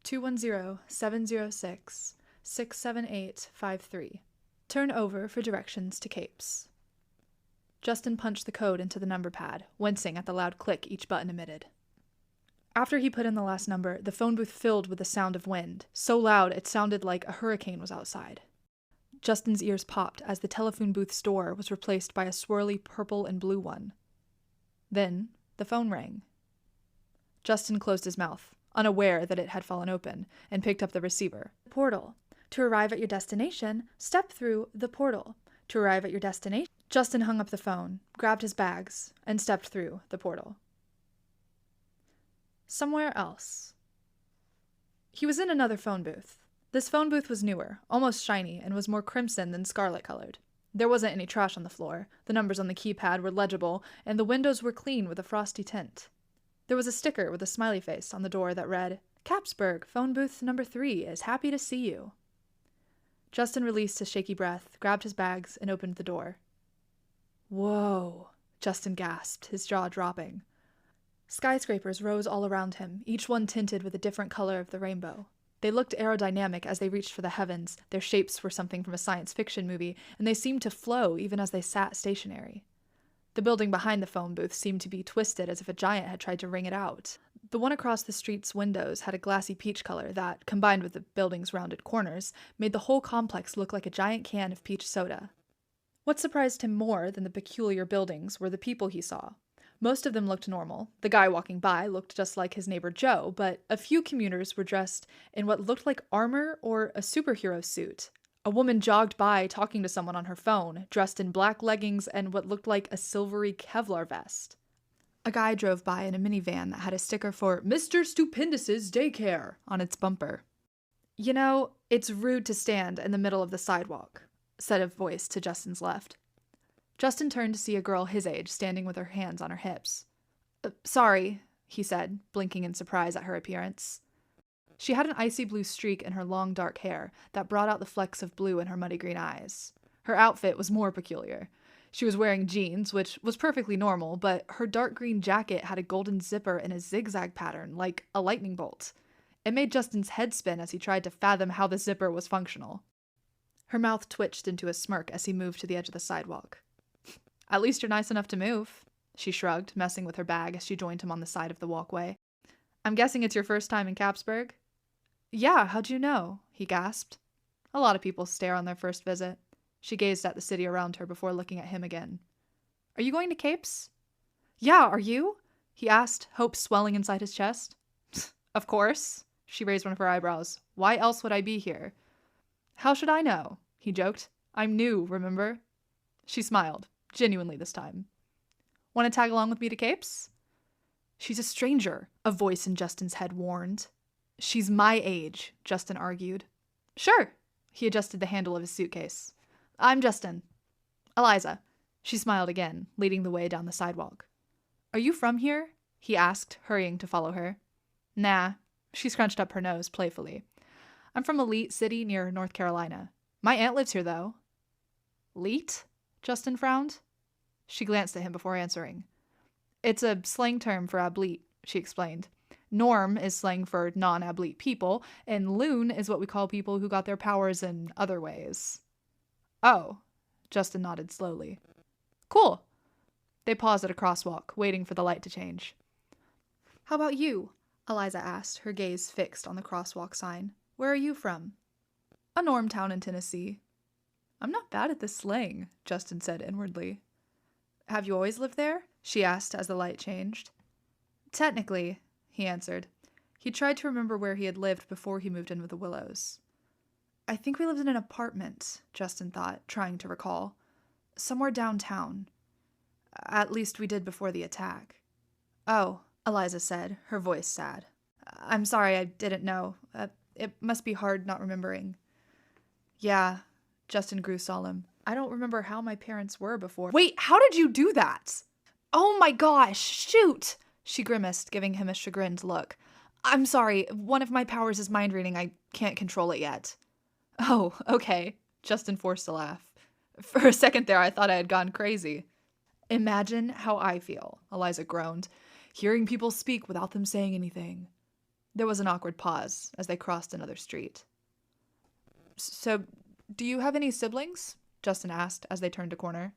210-706-67853. Turn over for directions to Capes. Justin punched the code into the number pad, wincing at the loud click each button emitted. After he put in the last number, the phone booth filled with the sound of wind, so loud it sounded like a hurricane was outside. Justin's ears popped as the telephone booth's door was replaced by a swirly purple and blue one. Then, the phone rang. Justin closed his mouth, unaware that it had fallen open, and picked up the receiver. Portal. To arrive at your destination, step through the portal. To arrive at your destination... Justin hung up the phone, grabbed his bags, and stepped through the portal. Somewhere else. He was in another phone booth. This phone booth was newer, almost shiny, and was more crimson than scarlet-colored. There wasn't any trash on the floor, the numbers on the keypad were legible, and the windows were clean with a frosty tint. There was a sticker with a smiley face on the door that read, Capsburg, phone booth number 3 is happy to see you. Justin released a shaky breath, grabbed his bags, and opened the door. Whoa, Justin gasped, his jaw dropping. Skyscrapers rose all around him, each one tinted with a different color of the rainbow. They looked aerodynamic as they reached for the heavens. Their shapes were something from a science fiction movie, and they seemed to flow even as they sat stationary. The building behind the phone booth seemed to be twisted as if a giant had tried to wring it out. The one across the street's windows had a glassy peach color that, combined with the building's rounded corners, made the whole complex look like a giant can of peach soda. What surprised him more than the peculiar buildings were the people he saw. Most of them looked normal. The guy walking by looked just like his neighbor Joe, but a few commuters were dressed in what looked like armor or a superhero suit. A woman jogged by talking to someone on her phone, dressed in black leggings and what looked like a silvery Kevlar vest. A guy drove by in a minivan that had a sticker for Mr. Stupendous' Daycare on its bumper. You know, it's rude to stand in the middle of the sidewalk, said a voice to Justin's left. Justin turned to see a girl his age standing with her hands on her hips. Sorry, he said, blinking in surprise at her appearance. She had an icy blue streak in her long dark hair that brought out the flecks of blue in her muddy green eyes. Her outfit was more peculiar. She was wearing jeans, which was perfectly normal, but her dark green jacket had a golden zipper in a zigzag pattern, like a lightning bolt. It made Justin's head spin as he tried to fathom how the zipper was functional. Her mouth twitched into a smirk as he moved to the edge of the sidewalk. "At least you're nice enough to move," she shrugged, messing with her bag as she joined him on the side of the walkway. "I'm guessing it's your first time in Capsburg?" "Yeah, how'd you know?" he gasped. A lot of people stare on their first visit. She gazed at the city around her before looking at him again. "Are you going to Capes?" "Yeah, are you?" he asked, hope swelling inside his chest. "Of course." She raised one of her eyebrows. "Why else would I be here?" "How should I know?" he joked. "I'm new, remember?" She smiled, genuinely this time. "Want to tag along with me to Capes?" "She's a stranger," a voice in Justin's head warned. "She's my age," Justin argued. "Sure." He adjusted the handle of his suitcase. "I'm Justin." "Eliza." She smiled again, leading the way down the sidewalk. "Are you from here?" he asked, hurrying to follow her. "Nah." She scrunched up her nose playfully. "I'm from a Leet city near North Carolina. My aunt lives here, though." "Leet?" Justin frowned. She glanced at him before answering. "It's a slang term for ablete," she explained. "Norm is slang for non-ablete people, and loon is what we call people who got their powers in other ways." "Oh." Justin nodded slowly. "Cool." They paused at a crosswalk, waiting for the light to change. "How about you?" Eliza asked, her gaze fixed on the crosswalk sign. "Where are you from?" "A Norm town in Tennessee." "I'm not bad at this slang," Justin said inwardly. "Have you always lived there?" she asked as the light changed. "Technically," he answered. He tried to remember where he had lived before he moved in with the Willows. "I think we lived in an apartment," Justin thought, trying to recall. "Somewhere downtown. At least we did before the attack." "Oh," Eliza said, her voice sad. "I'm sorry, I didn't know. It must be hard not remembering." "Yeah," Justin grew solemn. "I don't remember how my parents were before." "Wait, how did you do that?" "Oh my gosh, shoot!" She grimaced, giving him a chagrined look. "I'm sorry, one of my powers is mind reading. I can't control it yet." "Oh, okay." Justin forced a laugh. "For a second there, I thought I had gone crazy." "Imagine how I feel," Eliza groaned, "hearing people speak without them saying anything." There was an awkward pause as they crossed another street. "So, do you have any siblings?" Justin asked as they turned a corner.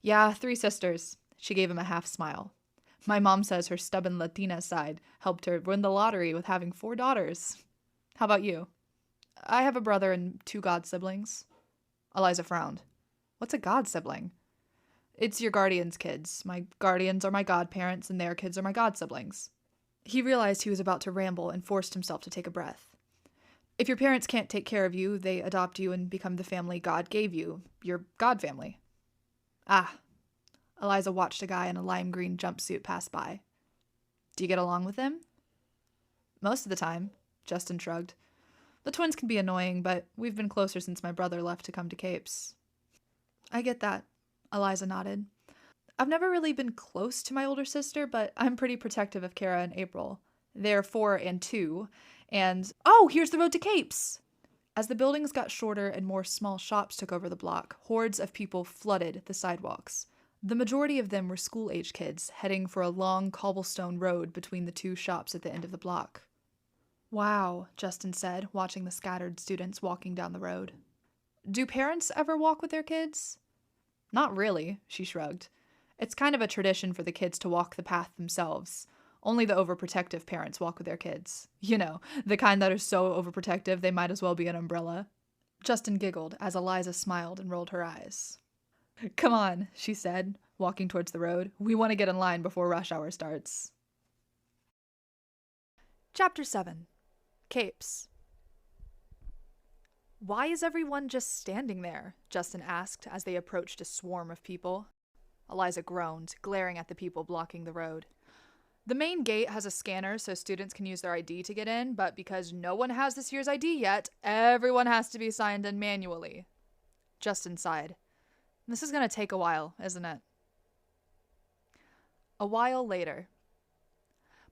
"Yeah, 3 sisters." She gave him a half smile. "My mom says her stubborn Latina side helped her win the lottery with having 4 daughters. How about you?" "I have a brother and 2 god siblings." Eliza frowned. "What's a god sibling?" "It's your guardian's kids. My guardians are my godparents, and their kids are my god siblings." He realized he was about to ramble and forced himself to take a breath. "If your parents can't take care of you, they adopt you and become the family God gave you, your god family." "Ah." Eliza watched a guy in a lime green jumpsuit pass by. "Do you get along with him?" "Most of the time," Justin shrugged. "The twins can be annoying, but we've been closer since my brother left to come to Capes." "I get that," Eliza nodded. "I've never really been close to my older sister, but I'm pretty protective of Kara and April. They're 4 and 2, and oh, here's the road to Capes!" As the buildings got shorter and more small shops took over the block, hordes of people flooded the sidewalks. The majority of them were school-age kids, heading for a long cobblestone road between the 2 shops at the end of the block. "Wow," Justin said, watching the scattered students walking down the road. "Do parents ever walk with their kids?" "Not really," she shrugged. "It's kind of a tradition for the kids to walk the path themselves. Only the overprotective parents walk with their kids. You know, the kind that are so overprotective they might as well be an umbrella." Justin giggled as Eliza smiled and rolled her eyes. "Come on," she said, walking towards the road. "We want to get in line before rush hour starts." Chapter 7. Capes. "Why is everyone just standing there?" Justin asked as they approached a swarm of people. Eliza groaned, glaring at the people blocking the road. "The main gate has a scanner so students can use their ID to get in, but because no one has this year's ID yet, everyone has to be signed in manually." Justin sighed. "This is going to take a while, isn't it?" A while later.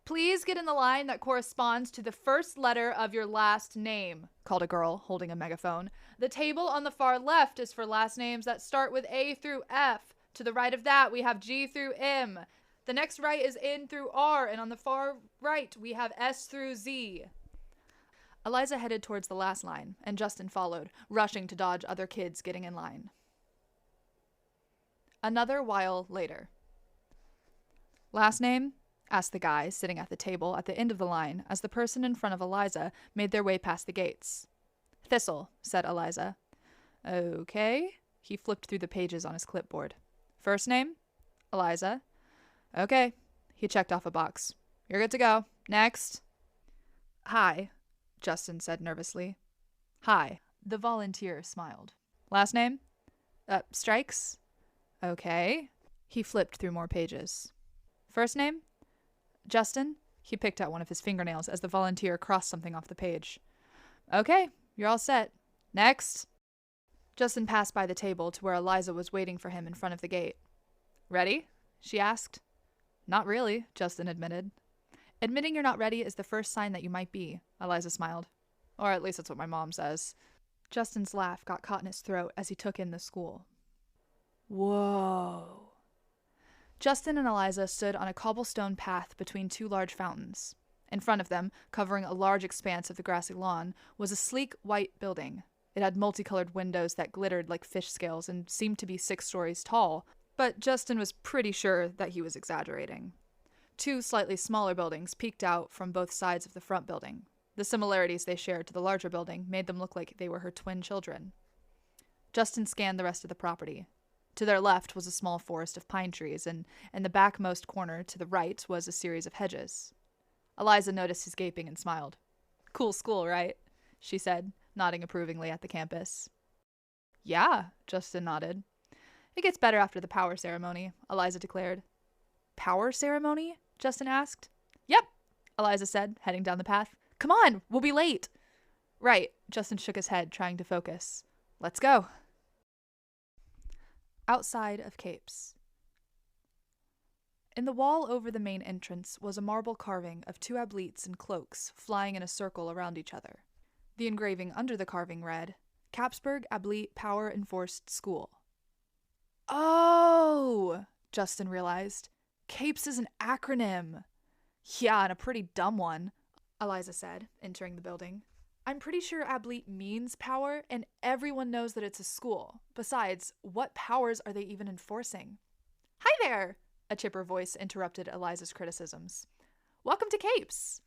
Please get in the line that corresponds to the first letter of your last name, called a girl holding a megaphone. The table on the far left is for last names that start with A through F. To the right of that, we have G through M. The next right is N through R, and on the far right, we have S through Z. Eliza headed towards the last line, and Justin followed, rushing to dodge other kids getting in line. Another while later. Last name? Asked the guy sitting at the table at the end of the line as the person in front of Eliza made their way past the gates. Thistle, said Eliza. Okay. He flipped through the pages on his clipboard. First name? Eliza. Okay. He checked off a box. You're good to go. Next. Hi, Justin said nervously. Hi. The volunteer smiled. Last name? Strikes. Okay. He flipped through more pages. First name? Justin? He picked out one of his fingernails as the volunteer crossed something off the page. Okay, you're all set. Next. Justin passed by the table to where Eliza was waiting for him in front of the gate. Ready? She asked. Not really, Justin admitted. Admitting you're not ready is the first sign that you might be, Eliza smiled. Or at least that's what my mom says. Justin's laugh got caught in his throat as he took in the school. Whoa. Justin and Eliza stood on a cobblestone path between two large fountains. In front of them, covering a large expanse of the grassy lawn, was a sleek white building. It had multicolored windows that glittered like fish scales and seemed to be 6 stories tall, but Justin was pretty sure that he was exaggerating. 2 slightly smaller buildings peeked out from both sides of the front building. The similarities they shared to the larger building made them look like they were her twin children. Justin scanned the rest of the property. To their left was a small forest of pine trees, and in the backmost corner to the right was a series of hedges. Eliza noticed his gaping and smiled. Cool school, right? She said, nodding approvingly at the campus. Yeah, Justin nodded. It gets better after the power ceremony, Eliza declared. Power ceremony? Justin asked. Yep, Eliza said, heading down the path. Come on, we'll be late. Right, Justin shook his head, trying to focus. Let's go. Outside of Capes. In the wall over the main entrance was a marble carving of 2 ableets in cloaks flying in a circle around each other. The engraving under the carving read, Capsburg Ableet Power Enforced School. Oh, Justin realized. CAPES is an acronym. Yeah, and a pretty dumb one, Eliza said, entering the building. I'm pretty sure Ableet means power, and everyone knows that it's a school. Besides, what powers are they even enforcing? Hi there, a chipper voice interrupted Eliza's criticisms. Welcome to Capes.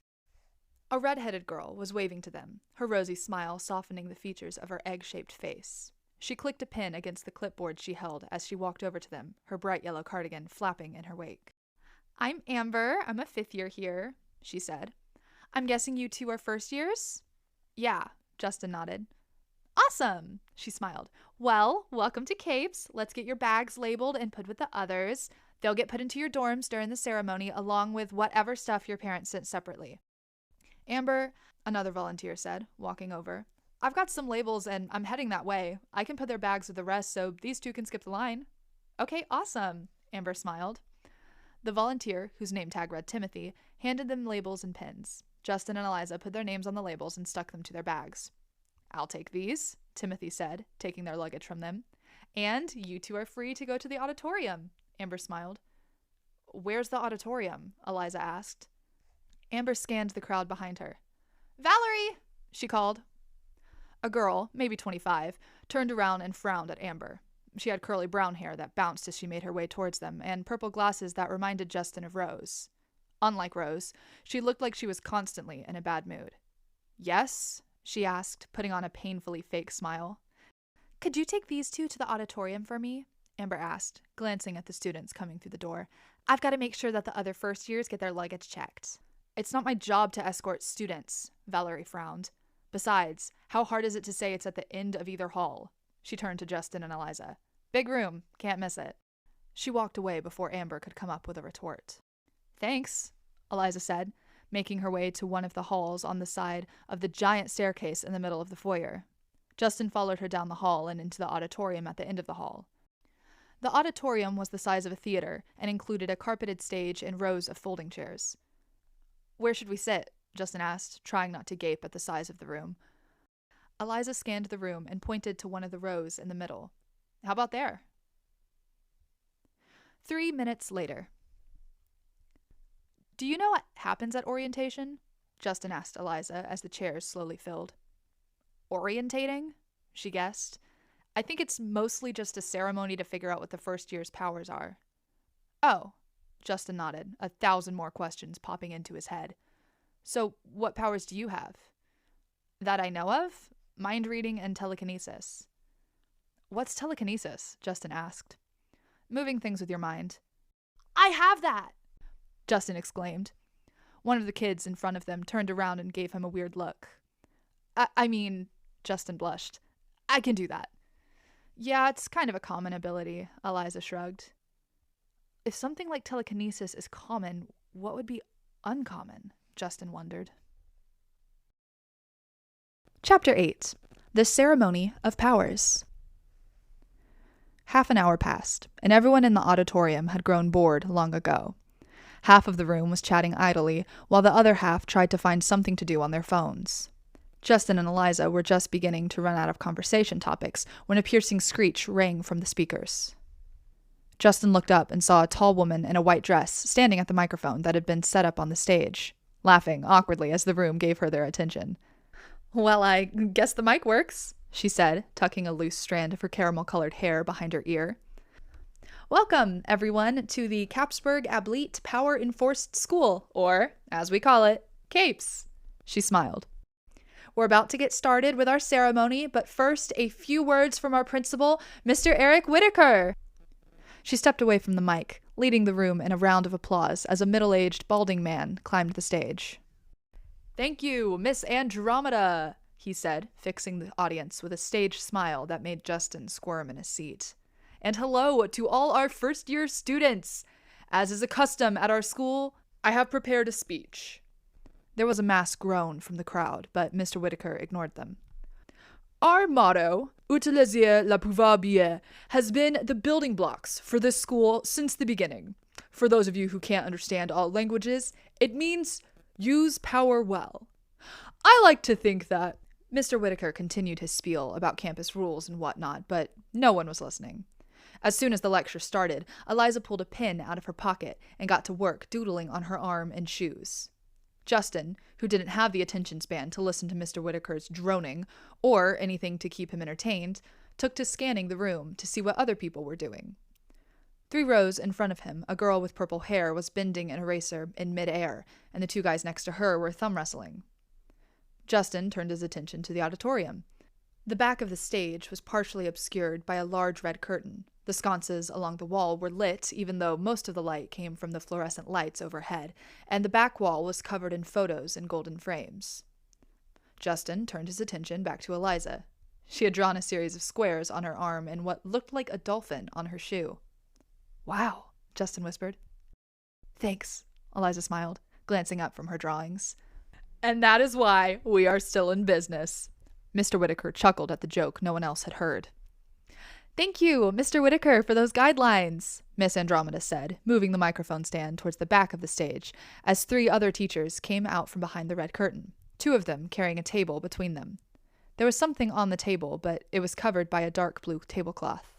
A red-headed girl was waving to them, her rosy smile softening the features of her egg-shaped face. She clicked a pin against the clipboard she held as she walked over to them, her bright yellow cardigan flapping in her wake. I'm Amber. I'm a 5th year here, she said. I'm guessing you 2 are first years? Yeah, Justin nodded. Awesome, she smiled. Well, welcome to Capes. Let's get your bags labeled and put with the others. They'll get put into your dorms during the ceremony along with whatever stuff your parents sent separately. Amber, another volunteer said, walking over. I've got some labels and I'm heading that way. I can put their bags with the rest so these 2 can skip the line. Okay, awesome, Amber smiled. The volunteer, whose name tag read Timothy, handed them labels and pins. Justin and Eliza put their names on the labels and stuck them to their bags. I'll take these, Timothy said, taking their luggage from them. And you 2 are free to go to the auditorium, Amber smiled. Where's the auditorium? Eliza asked. Amber scanned the crowd behind her. Valerie, she called. A girl, maybe 25, turned around and frowned at Amber. She had curly brown hair that bounced as she made her way towards them, and purple glasses that reminded Justin of Rose. Unlike Rose, she looked like she was constantly in a bad mood. Yes? She asked, putting on a painfully fake smile. Could you take these 2 to the auditorium for me? Amber asked, glancing at the students coming through the door. I've got to make sure that the other first years get their luggage checked. It's not my job to escort students, Valerie frowned. Besides, how hard is it to say it's at the end of either hall? She turned to Justin and Eliza. Big room, can't miss it. She walked away before Amber could come up with a retort. Thanks, Eliza said, making her way to one of the halls on the side of the giant staircase in the middle of the foyer. Justin followed her down the hall and into the auditorium at the end of the hall. The auditorium was the size of a theater and included a carpeted stage and rows of folding chairs. Where should we sit? Justin asked, trying not to gape at the size of the room. Eliza scanned the room and pointed to one of the rows in the middle. How about there? 3 minutes later. Do you know what happens at orientation? Justin asked Eliza as the chairs slowly filled. Orientating? She guessed. I think it's mostly just a ceremony to figure out what the first year's powers are. Oh, Justin nodded, 1,000 more questions popping into his head. So, what powers do you have? That I know of? Mind reading and telekinesis. What's telekinesis? Justin asked. Moving things with your mind. I have that! Justin exclaimed. One of the kids in front of them turned around and gave him a weird look. I mean, Justin blushed. I can do that. Yeah, it's kind of a common ability, Eliza shrugged. If something like telekinesis is common, what would be uncommon? Justin wondered. Chapter 8. The Ceremony of Powers. Half an hour passed, and everyone in the auditorium had grown bored long ago. Half of the room was chatting idly, while the other half tried to find something to do on their phones. Justin and Eliza were just beginning to run out of conversation topics when a piercing screech rang from the speakers. Justin looked up and saw a tall woman in a white dress standing at the microphone that had been set up on the stage, laughing awkwardly as the room gave her their attention. Well, I guess the mic works, she said, tucking a loose strand of her caramel-colored hair behind her ear. Welcome, everyone, to the Capsburg Ablete Power Enforced School, or, as we call it, CAPES. She smiled. We're about to get started with our ceremony, but first, a few words from our principal, Mr. Eric Whitaker. She stepped away from the mic, leading the room in a round of applause as a middle-aged, balding man climbed the stage. Thank you, Miss Andromeda, he said, fixing the audience with a stage smile that made Justin squirm in his seat. And hello to all our first-year students. As is a custom at our school, I have prepared a speech. There was a mass groan from the crowd, but Mr. Whitaker ignored them. Our motto, Utiliser le pouvoir bien, has been the building blocks for this school since the beginning. For those of you who can't understand all languages, it means use power well. I like to think that Mr. Whitaker continued his spiel about campus rules and whatnot, but no one was listening. As soon as the lecture started, Eliza pulled a pen out of her pocket and got to work doodling on her arm and shoes. Justin, who didn't have the attention span to listen to Mr. Whitaker's droning or anything to keep him entertained, took to scanning the room to see what other people were doing. 3 rows in front of him, a girl with purple hair was bending an eraser in midair, and the 2 guys next to her were thumb wrestling. Justin turned his attention to the auditorium. The back of the stage was partially obscured by a large red curtain. The sconces along the wall were lit, even though most of the light came from the fluorescent lights overhead, and the back wall was covered in photos in golden frames. Justin turned his attention back to Eliza. She had drawn a series of squares on her arm and what looked like a dolphin on her shoe. Wow, Justin whispered. Thanks, Eliza smiled, glancing up from her drawings. And that is why we are still in business. Mr. Whitaker chuckled at the joke no one else had heard. Thank you, Mr. Whitaker, for those guidelines, Miss Andromeda said, moving the microphone stand towards the back of the stage, as 3 other teachers came out from behind the red curtain, 2 of them carrying a table between them. There was something on the table, but it was covered by a dark blue tablecloth.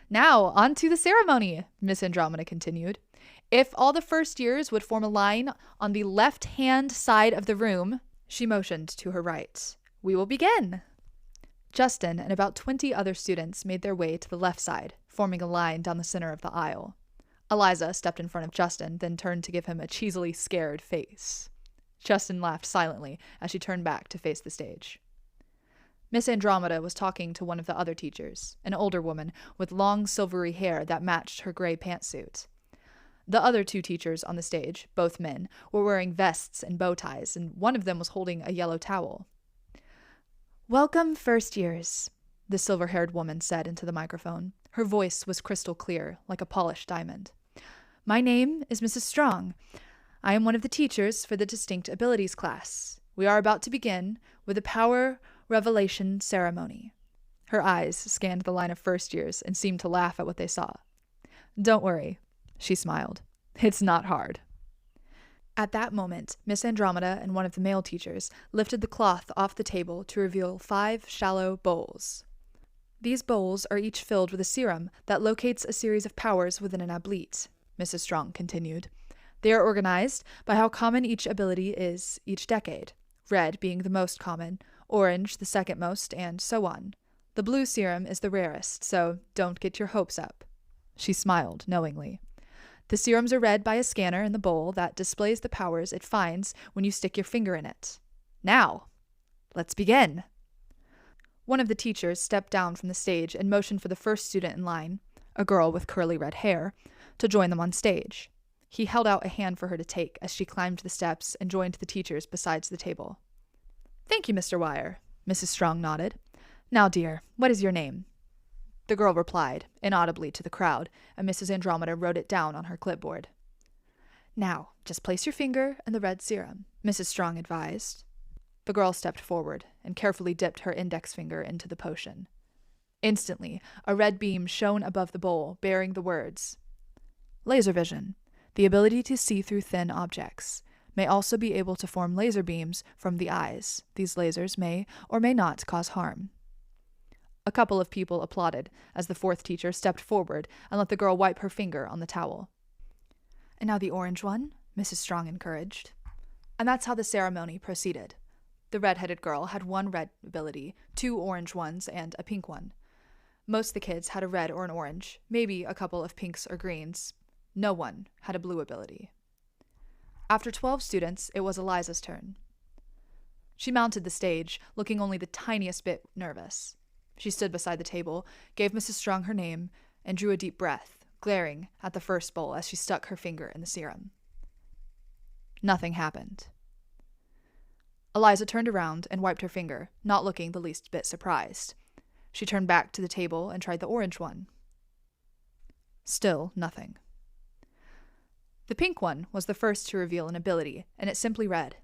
Now, on to the ceremony, Miss Andromeda continued. If all the first years would form a line on the left-hand side of the room, she motioned to her right, we will begin. Justin and about 20 other students made their way to the left side, forming a line down the center of the aisle. Eliza stepped in front of Justin, then turned to give him a cheesily scared face. Justin laughed silently as she turned back to face the stage. Miss Andromeda was talking to one of the other teachers, an older woman with long silvery hair that matched her gray pantsuit. The other 2 teachers on the stage, both men, were wearing vests and bow ties, and one of them was holding a yellow towel. Welcome, first years, the silver-haired woman said into the microphone. Her voice was crystal clear, like a polished diamond. My name is Mrs. Strong. I am one of the teachers for the Distinct Abilities class. We are about to begin with the Power Revelation Ceremony. Her eyes scanned the line of first years and seemed to laugh at what they saw. Don't worry, she smiled. It's not hard. At that moment, Miss Andromeda and one of the male teachers lifted the cloth off the table to reveal 5 shallow bowls. These bowls are each filled with a serum that locates a series of powers within an ablete, Mrs. Strong continued. They are organized by how common each ability is each decade, red being the most common, orange the second most, and so on. The blue serum is the rarest, so don't get your hopes up. She smiled knowingly. The serums are read by a scanner in the bowl that displays the powers it finds when you stick your finger in it. Now, let's begin. One of the teachers stepped down from the stage and motioned for the first student in line, a girl with curly red hair, to join them on stage. He held out a hand for her to take as she climbed the steps and joined the teachers beside the table. "Thank you, Mr. Wire," Mrs. Strong nodded. "Now, dear, what is your name?" The girl replied, inaudibly to the crowd, and Mrs. Andromeda wrote it down on her clipboard. "Now, just place your finger in the red serum," Mrs. Strong advised. The girl stepped forward and carefully dipped her index finger into the potion. Instantly, a red beam shone above the bowl, bearing the words, "Laser vision, the ability to see through thin objects. May also be able to form laser beams from the eyes. These lasers may or may not cause harm." A couple of people applauded as the 4th teacher stepped forward and let the girl wipe her finger on the towel. "And now the orange one," Mrs. Strong encouraged. And that's how the ceremony proceeded. The red-headed girl had 1 red ability, 2 orange ones, and a pink one. Most of the kids had a red or an orange, maybe a couple of pinks or greens. No one had a blue ability. After 12 students, it was Eliza's turn. She mounted the stage, looking only the tiniest bit nervous. She stood beside the table, gave Mrs. Strong her name, and drew a deep breath, glaring at the first bowl as she stuck her finger in the serum. Nothing happened. Eliza turned around and wiped her finger, not looking the least bit surprised. She turned back to the table and tried the orange one. Still nothing. The pink one was the first to reveal an ability, and it simply read,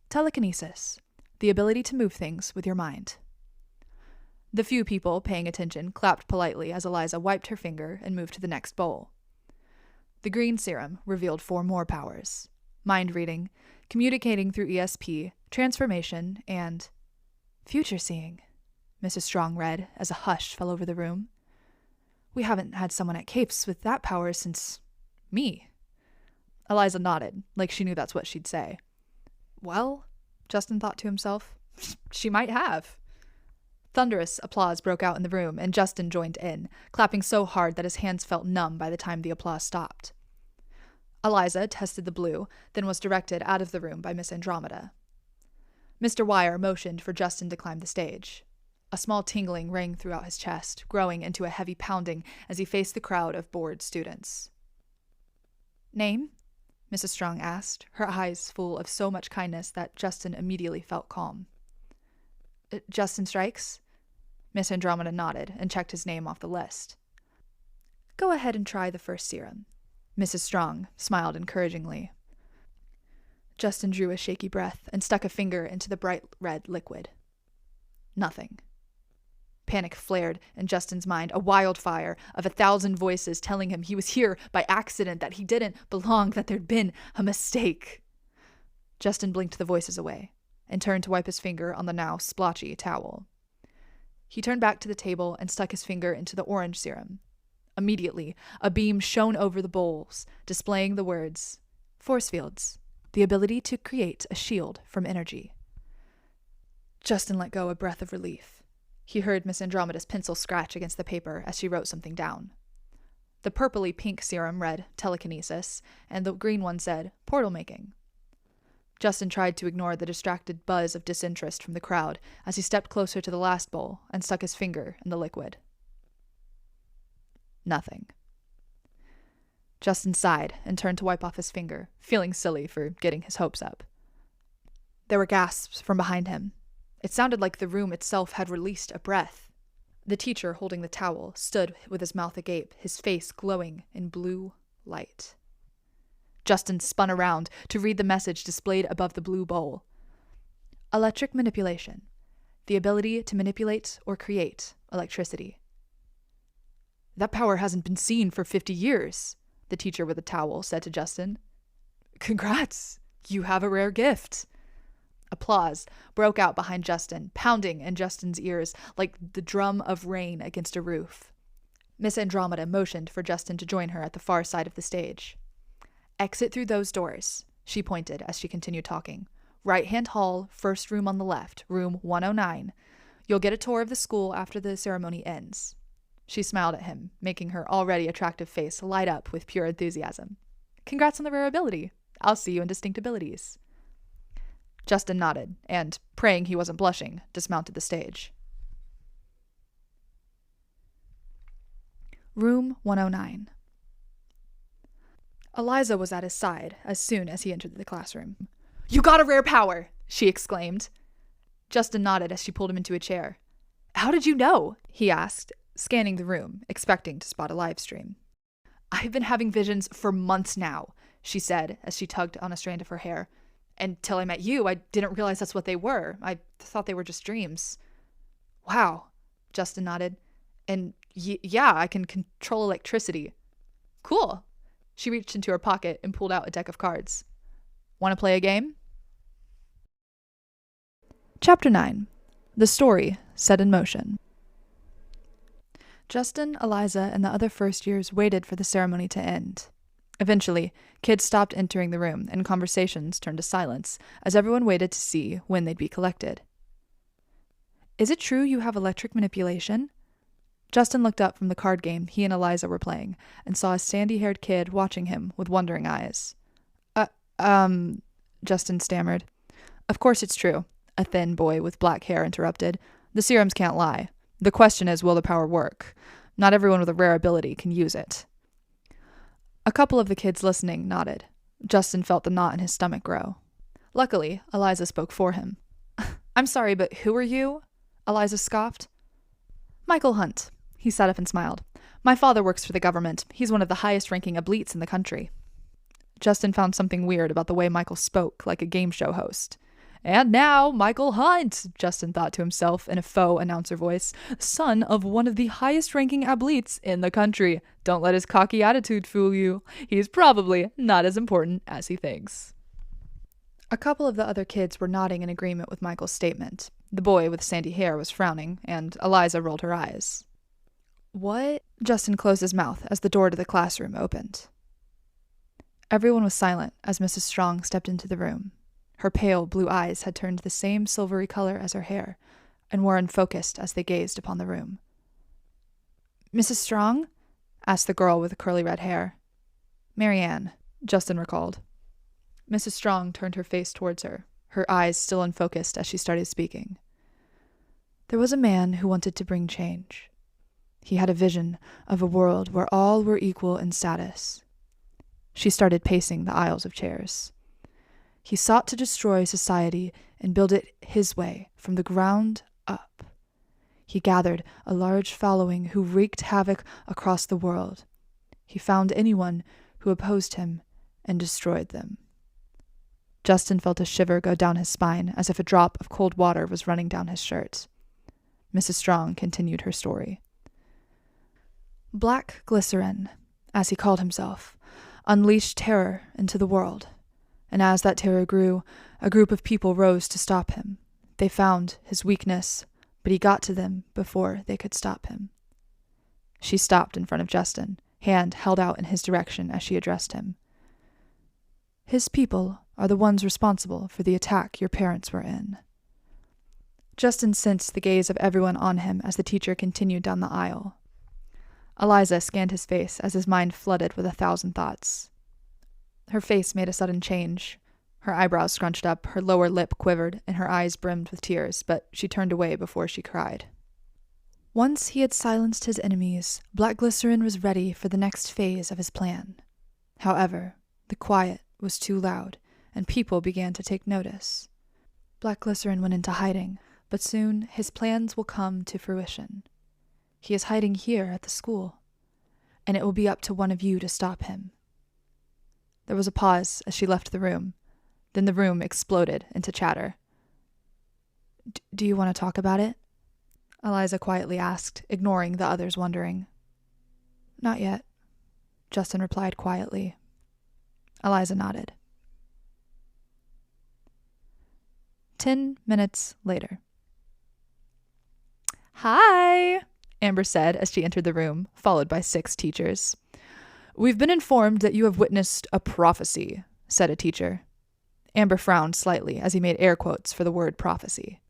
"Telekinesis, the ability to move things with your mind." The few people paying attention clapped politely as Eliza wiped her finger and moved to the next bowl. The green serum revealed 4 more powers: mind reading, communicating through ESP, transformation, and future seeing, Mrs. Strong read as a hush fell over the room. "We haven't had someone at Capes with that power since me." Eliza nodded, like she knew that's what she'd say. Well, Justin thought to himself, she might have. Thunderous applause broke out in the room, and Justin joined in, clapping so hard that his hands felt numb by the time the applause stopped. Eliza tested the blue, then was directed out of the room by Miss Andromeda. Mr. Wire motioned for Justin to climb the stage. A small tingling rang throughout his chest, growing into a heavy pounding as he faced the crowd of bored students. "Name?" Mrs. Strong asked, her eyes full of so much kindness that Justin immediately felt calm. "Justin Strikes?" Miss Andromeda nodded and checked his name off the list. "Go ahead and try the first serum." Mrs. Strong smiled encouragingly. Justin drew a shaky breath and stuck a finger into the bright red liquid. Nothing. Panic flared in Justin's mind, a wildfire of 1,000 voices telling him he was here by accident, that he didn't belong, that there'd been a mistake. Justin blinked the voices away and turned to wipe his finger on the now splotchy towel. He turned back to the table and stuck his finger into the orange serum. Immediately, a beam shone over the bowls, displaying the words, "Force fields, the ability to create a shield from energy." Justin let go a breath of relief. He heard Miss Andromeda's pencil scratch against the paper as she wrote something down. The purpley pink serum read telekinesis, and the green one said portal making. Justin tried to ignore the distracted buzz of disinterest from the crowd as he stepped closer to the last bowl and stuck his finger in the liquid. Nothing. Justin sighed and turned to wipe off his finger, feeling silly for getting his hopes up. There were gasps from behind him. It sounded like the room itself had released a breath. The teacher, holding the towel, stood with his mouth agape, his face glowing in blue light. Justin spun around to read the message displayed above the blue bowl. Electric manipulation. The ability to manipulate or create electricity. That power hasn't been seen for 50 years, the teacher with the towel said to Justin. Congrats, You have a rare gift. Applause broke out behind Justin, pounding in Justin's ears like the drum of rain against a roof. Miss Andromeda motioned for Justin to join her at the far side of the stage. Exit through those doors, she pointed as she continued talking. Right-hand hall, first room on the left, room 109. You'll get a tour of the school after the ceremony ends. She smiled at him, making her already attractive face light up with pure enthusiasm. Congrats on the rare ability. I'll see you in distinct abilities. Justin nodded, and, praying he wasn't blushing, dismounted the stage. Room 109. Eliza was at his side as soon as he entered the classroom. You got a rare power, she exclaimed. Justin nodded as she pulled him into a chair. How did you know? He asked, scanning the room, expecting to spot a live stream. I've been having visions for months now, she said as she tugged on a strand of her hair. Until I met you, I didn't realize that's what they were. I thought they were just dreams. Wow, Justin nodded. And yeah, I can control electricity. Cool. She reached into her pocket and pulled out a deck of cards. Want to play a game? Chapter 9. The Story Set in Motion. Justin, Eliza, and the other first years waited for the ceremony to end. Eventually, kids stopped entering the room, and conversations turned to silence as everyone waited to see when they'd be collected. Is it true you have electric manipulation? Justin looked up from the card game he and Eliza were playing and saw a sandy-haired kid watching him with wondering eyes. Justin stammered. Of course it's true, a thin boy with black hair interrupted. The serums can't lie. The question is, will the power work? Not everyone with a rare ability can use it. A couple of the kids listening nodded. Justin felt the knot in his stomach grow. Luckily, Eliza spoke for him. I'm sorry, but who are you? Eliza scoffed. Michael Hunt. He sat up and smiled. My father works for the government. He's one of the highest-ranking obleets in the country. Justin found something weird about the way Michael spoke, like a game show host. And now, Michael Hunt, Justin thought to himself in a faux announcer voice, son of one of the highest-ranking obleets in the country. Don't let his cocky attitude fool you. He's probably not as important as he thinks. A couple of the other kids were nodding in agreement with Michael's statement. The boy with sandy hair was frowning, and Eliza rolled her eyes. What? Justin closed his mouth as the door to the classroom opened. Everyone was silent as Mrs. Strong stepped into the room. Her pale blue eyes had turned the same silvery color as her hair, and were unfocused as they gazed upon the room. Mrs. Strong? Asked the girl with the curly red hair. Marianne, Justin recalled. Mrs. Strong turned her face towards her, her eyes still unfocused as she started speaking. There was a man who wanted to bring change. He had a vision of a world where all were equal in status. She started pacing the aisles of chairs. He sought to destroy society and build it his way, from the ground up. He gathered a large following who wreaked havoc across the world. He found anyone who opposed him and destroyed them. Justin felt a shiver go down his spine, as if a drop of cold water was running down his shirt. Mrs. Strong continued her story. Black Glycerin, as he called himself, unleashed terror into the world. And as that terror grew, a group of people rose to stop him. They found his weakness, but he got to them before they could stop him. She stopped in front of Justin, hand held out in his direction as she addressed him. His people are the ones responsible for the attack your parents were in. Justin sensed the gaze of everyone on him as the teacher continued down the aisle. Eliza scanned his face as his mind flooded with 1,000 thoughts. Her face made a sudden change. Her eyebrows scrunched up, her lower lip quivered, and her eyes brimmed with tears, but she turned away before she cried. Once he had silenced his enemies, Black Glycerin was ready for the next phase of his plan. However, the quiet was too loud, and people began to take notice. Black Glycerin went into hiding, but soon his plans will come to fruition. He is hiding here at the school, and it will be up to one of you to stop him. There was a pause as she left the room. Then the room exploded into chatter. Do you want to talk about it? Eliza quietly asked, ignoring the others wondering. Not yet, Justin replied quietly. Eliza nodded. 10 minutes later. "Hi," Amber said as she entered the room, followed by 6 teachers. "We've been informed that you have witnessed a prophecy," said a teacher. Amber frowned slightly as he made air quotes for the word prophecy.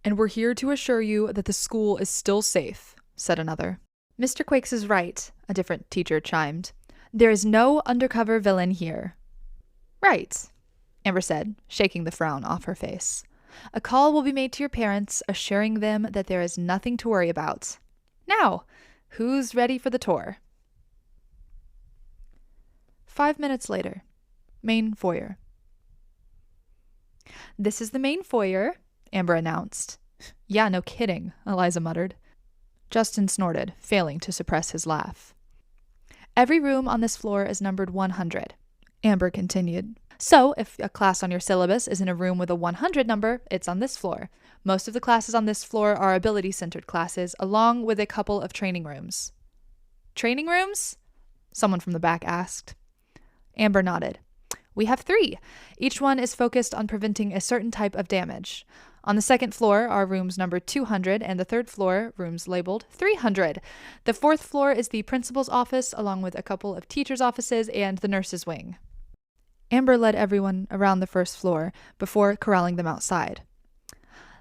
"And we're here to assure you that the school is still safe," said another. "Mr. Quakes is right," a different teacher chimed. "There is no undercover villain here." "Right," Amber said, shaking the frown off her face. "A call will be made to your parents, assuring them that there is nothing to worry about. Now, who's ready for the tour?" 5 minutes later. Main foyer. "This is the main foyer," Amber announced. "Yeah, no kidding," Eliza muttered. Justin snorted, failing to suppress his laugh. "Every room on this floor is numbered 100, Amber continued. "So, if a class on your syllabus is in a room with a 100 number, it's on this floor. Most of the classes on this floor are ability-centered classes, along with a couple of training rooms." "Training rooms?" someone from the back asked. Amber nodded. "We have 3. Each one is focused on preventing a certain type of damage. On the second floor are rooms numbered 200, and the third floor, rooms labeled 300. The fourth floor is the principal's office, along with a couple of teachers' offices and the nurse's wing." Amber led everyone around the first floor before corralling them outside.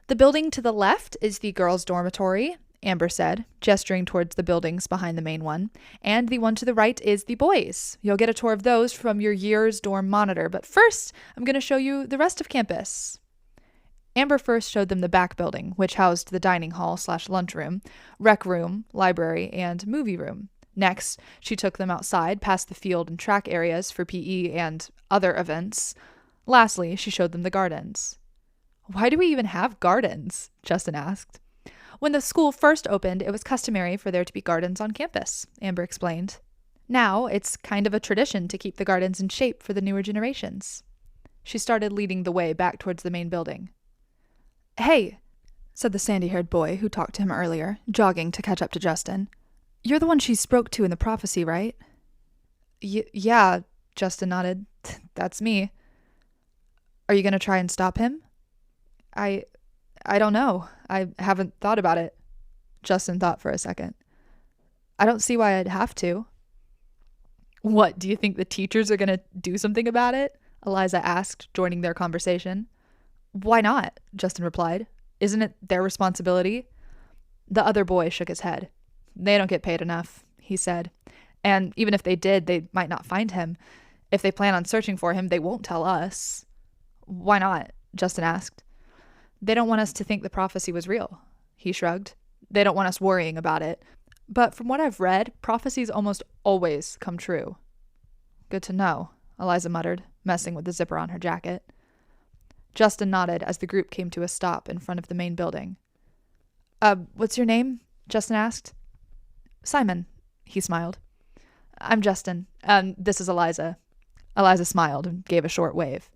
"The building to the left is the girls' dormitory," Amber said, gesturing towards the buildings behind the main one, "and the one to the right is the boys. You'll get a tour of those from your year's dorm monitor, but first I'm going to show you the rest of campus." Amber first showed them the back building, which housed the dining hall/lunchroom, rec room, library, and movie room. Next, she took them outside past the field and track areas for PE and other events. Lastly, she showed them the gardens. "Why do we even have gardens?" Justin asked. "When the school first opened, it was customary for there to be gardens on campus," Amber explained. "Now, it's kind of a tradition to keep the gardens in shape for the newer generations." She started leading the way back towards the main building. "Hey," said the sandy-haired boy who talked to him earlier, jogging to catch up to Justin. "You're the one she spoke to in the prophecy, right?" Yeah, Justin nodded. "That's me." "Are you going to try and stop him?" I don't know. I haven't thought about it." Justin thought for a second. "I don't see why I'd have to." "What, do you think the teachers are going to do something about it?" Eliza asked, joining their conversation. "Why not?" Justin replied. "Isn't it their responsibility?" The other boy shook his head. "They don't get paid enough," he said. "And even if they did, they might not find him. If they plan on searching for him, they won't tell us." "Why not?" Justin asked. "They don't want us to think the prophecy was real," he shrugged. "They don't want us worrying about it. But from what I've read, prophecies almost always come true." "Good to know," Eliza muttered, messing with the zipper on her jacket. Justin nodded as the group came to a stop in front of the main building. What's your name?" Justin asked. "Simon," he smiled. "I'm Justin. This is Eliza." Eliza smiled and gave a short wave.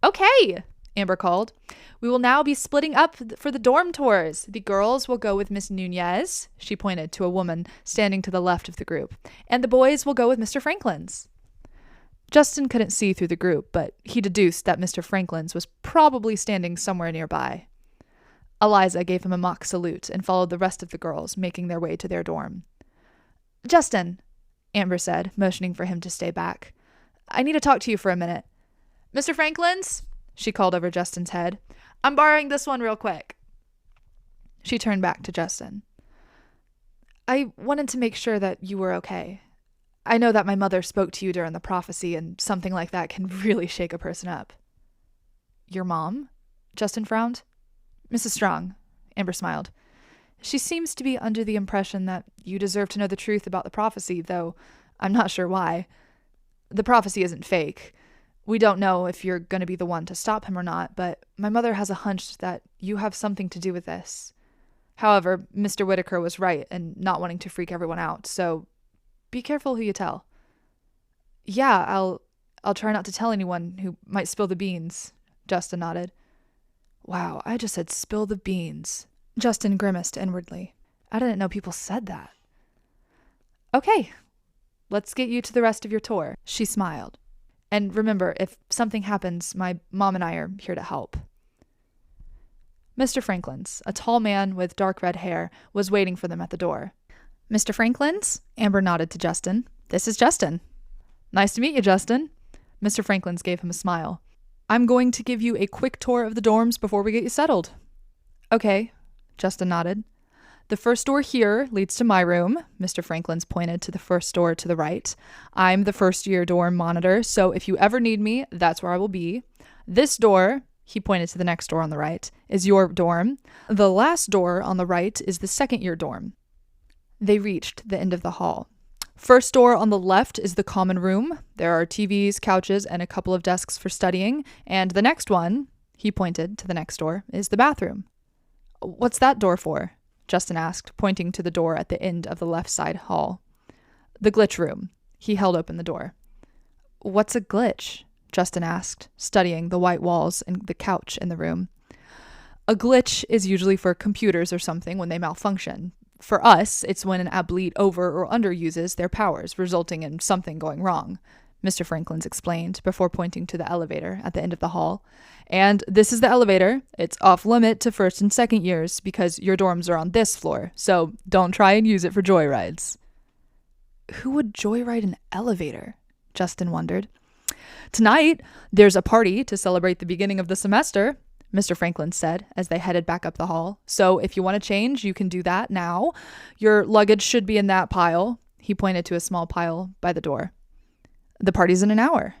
"Okay," Amber called. "We will now be splitting up for the dorm tours. The girls will go with Miss Nunez," she pointed to a woman standing to the left of the group, "and the boys will go with Mr. Franklin's." Justin couldn't see through the group, but he deduced that Mr. Franklin's was probably standing somewhere nearby. Eliza gave him a mock salute and followed the rest of the girls, making their way to their dorm. "Justin," Amber said, motioning for him to stay back. "I need to talk to you for a minute." "Mr. Franklin's?" she called over Justin's head. "I'm borrowing this one real quick." She turned back to Justin. "I wanted to make sure that you were okay. I know that my mother spoke to you during the prophecy, and something like that can really shake a person up." "Your mom?" Justin frowned. "Mrs. Strong," Amber smiled. "She seems to be under the impression that you deserve to know the truth about the prophecy, though I'm not sure why. The prophecy isn't fake. We don't know if you're going to be the one to stop him or not, but my mother has a hunch that you have something to do with this. However, Mr. Whitaker was right in not wanting to freak everyone out, so be careful who you tell." "Yeah, I'll try not to tell anyone who might spill the beans," Justin nodded. "Wow, I just said spill the beans." Justin grimaced inwardly. I didn't know people said that. "Okay, let's get you to the rest of your tour," she smiled. "And remember, if something happens, my mom and I are here to help." Mr. Franklin's, a tall man with dark red hair, was waiting for them at the door. Mr. Franklin's? Amber nodded to Justin. This is Justin. Nice to meet you, Justin. Mr. Franklin's gave him a smile. I'm going to give you a quick tour of the dorms before we get you settled. Okay, Justin nodded. The first door here leads to my room. Mr. Franklin's pointed to the first door to the right. I'm the first-year dorm monitor, so if you ever need me, that's where I will be. This door, he pointed to the next door on the right, is your dorm. The last door on the right is the second-year dorm. They reached the end of the hall. First door on the left is the common room. There are TVs, couches, and a couple of desks for studying. And the next one, he pointed to the next door, is the bathroom. What's that door for? Justin asked, pointing to the door at the end of the left side hall. The glitch room. He held open the door. What's a glitch? Justin asked, studying the white walls and the couch in the room. A glitch is usually for computers or something when they malfunction. For us, it's when an ablete over or underuses their powers, resulting in something going wrong, Mr. Franklin's explained before pointing to the elevator at the end of the hall. And this is the elevator. It's off limit to first and second years because your dorms are on this floor, so don't try and use it for joyrides. Who would joyride an elevator? Justin wondered. Tonight, there's a party to celebrate the beginning of the semester, Mr. Franklin said as they headed back up the hall. So if you want to change, you can do that now. Your luggage should be in that pile. He pointed to a small pile by the door. The party's in an hour.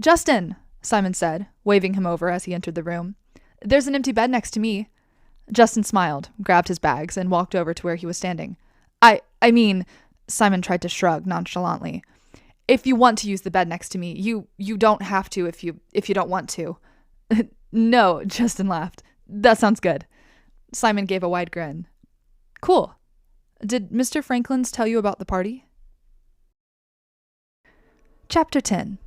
Justin, Simon said, waving him over as he entered the room. There's an empty bed next to me. Justin smiled, grabbed his bags, and walked over to where he was standing. I mean, Simon tried to shrug nonchalantly. If you want to use the bed next to me, you don't have to if you don't want to. No, Justin laughed. That sounds good. Simon gave a wide grin. Cool. Did Mr. Franklin's tell you about the party? Chapter 10.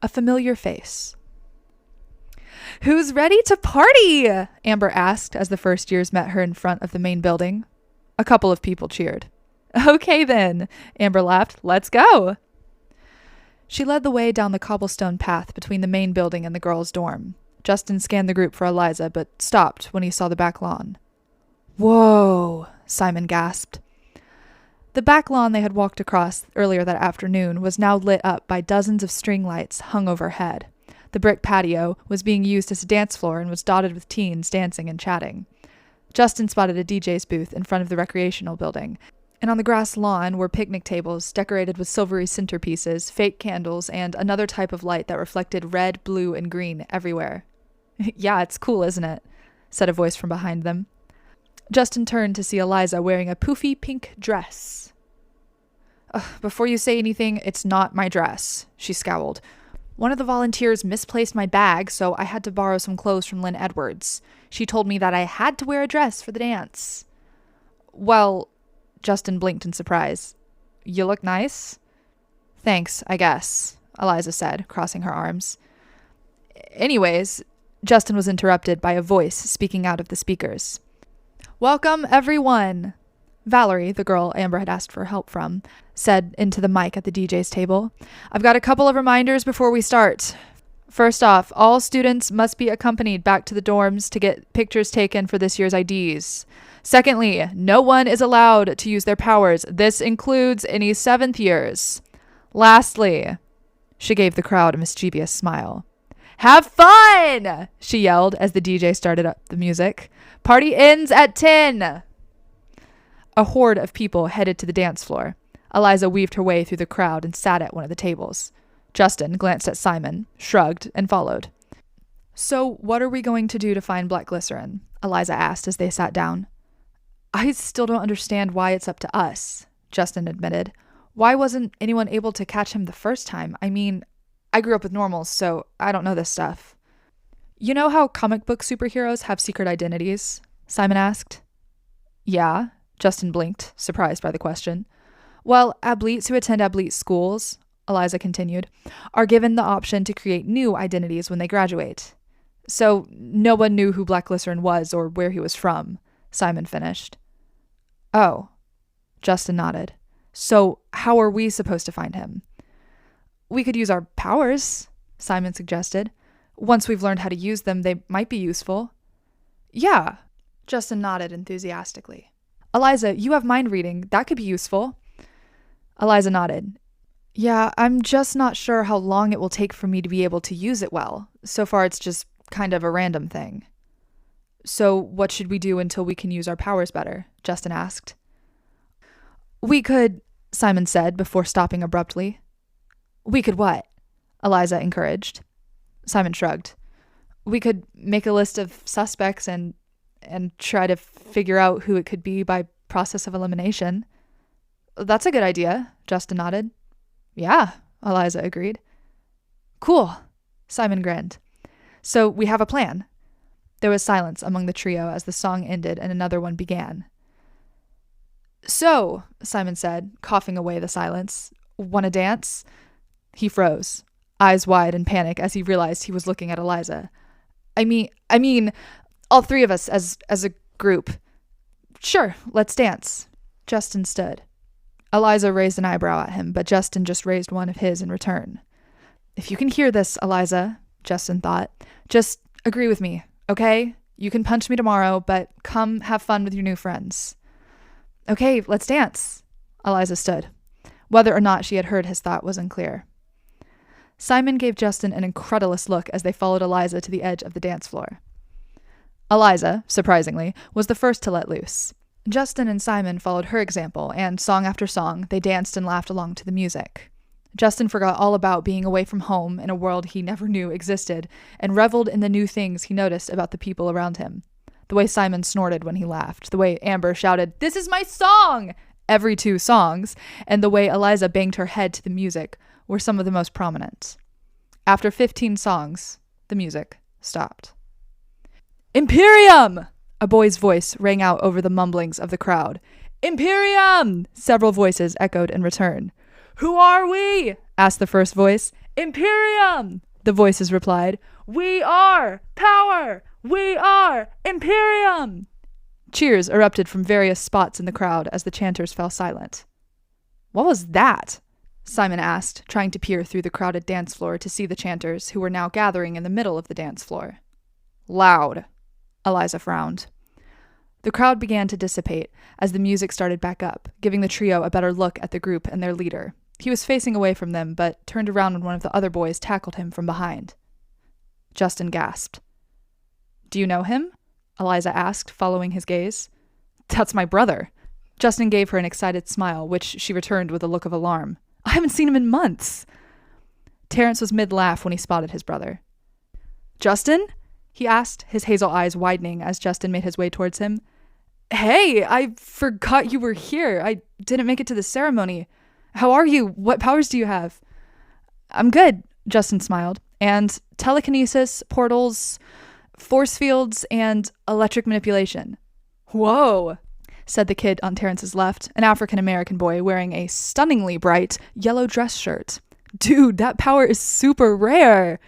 A Familiar Face. Who's ready to party? Amber asked as the first years met her in front of the main building. A couple of people cheered. Okay then, Amber laughed. Let's go. She led the way down the cobblestone path between the main building and the girls' dorm. Justin scanned the group for Eliza, but stopped when he saw the back lawn. Whoa, Simon gasped. The back lawn they had walked across earlier that afternoon was now lit up by dozens of string lights hung overhead. The brick patio was being used as a dance floor and was dotted with teens dancing and chatting. Justin spotted a DJ's booth in front of the recreational building, and on the grass lawn were picnic tables decorated with silvery centerpieces, fake candles, and another type of light that reflected red, blue, and green everywhere. Yeah, it's cool, isn't it? Said a voice from behind them. Justin turned to see Eliza wearing a poofy pink dress. Before you say anything, it's not my dress, she scowled. One of the volunteers misplaced my bag, so I had to borrow some clothes from Lynn Edwards. She told me that I had to wear a dress for the dance. Well, Justin blinked in surprise. You look nice? Thanks, I guess, Eliza said, crossing her arms. Anyways, Justin was interrupted by a voice speaking out of the speakers. Welcome, everyone, Valerie, the girl Amber had asked for help from, said into the mic at the DJ's table. I've got a couple of reminders before we start. First off, all students must be accompanied back to the dorms to get pictures taken for this year's IDs. Secondly, no one is allowed to use their powers. This includes any 7th years. Lastly, she gave the crowd a mischievous smile. Have fun! She yelled as the DJ started up the music. Party ends at 10. A horde of people headed to the dance floor. Eliza weaved her way through the crowd and sat at one of the tables. Justin glanced at Simon, shrugged, and followed. So what are we going to do to find black glycerin? Eliza asked as they sat down. I still don't understand why it's up to us, Justin admitted. Why wasn't anyone able to catch him the first time? I mean, I grew up with normals, so I don't know this stuff. You know how comic book superheroes have secret identities? Simon asked. Yeah, Justin blinked, surprised by the question. Well, athletes who attend athlete schools, Eliza continued, are given the option to create new identities when they graduate. So no one knew who Black Glycerin was or where he was from, Simon finished. Oh, Justin nodded. So how are we supposed to find him? We could use our powers, Simon suggested. Once we've learned how to use them, they might be useful. Yeah, Justin nodded enthusiastically. Eliza, you have mind reading. That could be useful. Eliza nodded. Yeah, I'm just not sure how long it will take for me to be able to use it well. So far, it's just kind of a random thing. So what should we do until we can use our powers better? Justin asked. We could, Simon said before stopping abruptly. We could what? Eliza encouraged. Simon shrugged. We could make a list of suspects and try to figure out who it could be by process of elimination. That's a good idea, Justin nodded. Yeah, Eliza agreed. Cool, Simon grinned. So we have a plan. There was silence among the trio as the song ended and another one began. So, Simon said, coughing away the silence, wanna dance? He froze, eyes wide in panic as he realized he was looking at Eliza. I mean, all three of us as a group. Sure, let's dance. Justin stood. Eliza raised an eyebrow at him, but Justin just raised one of his in return. If you can hear this, Eliza, Justin thought, just agree with me, okay? You can punch me tomorrow, but come have fun with your new friends. Okay, let's dance. Eliza stood. Whether or not she had heard his thought was unclear. Simon gave Justin an incredulous look as they followed Eliza to the edge of the dance floor. Eliza, surprisingly, was the first to let loose. Justin and Simon followed her example, and song after song, they danced and laughed along to the music. Justin forgot all about being away from home in a world he never knew existed, and reveled in the new things he noticed about the people around him. The way Simon snorted when he laughed, the way Amber shouted, "This is my song!" every 2 songs, and the way Eliza banged her head to the music were some of the most prominent. After 15 songs, the music stopped. Imperium! A boy's voice rang out over the mumblings of the crowd. Imperium! Several voices echoed in return. Who are we? Asked the first voice. Imperium! The voices replied. We are power! We are Imperium! Cheers erupted from various spots in the crowd as the chanters fell silent. What was that? Simon asked, trying to peer through the crowded dance floor to see the chanters, who were now gathering in the middle of the dance floor. Loud. Eliza frowned. The crowd began to dissipate as the music started back up, giving the trio a better look at the group and their leader. He was facing away from them, but turned around when one of the other boys tackled him from behind. Justin gasped. Do you know him? Eliza asked, following his gaze. That's my brother. Justin gave her an excited smile, which she returned with a look of alarm. I haven't seen him in months. Terrence was mid-laugh when he spotted his brother. Justin? He asked, his hazel eyes widening as Justin made his way towards him. Hey, I forgot you were here. I didn't make it to the ceremony. How are you? What powers do you have? I'm good, Justin smiled. And telekinesis, portals, force fields, and electric manipulation. Whoa, said the kid on Terrence's left, an African-American boy wearing a stunningly bright yellow dress shirt. Dude, that power is super rare.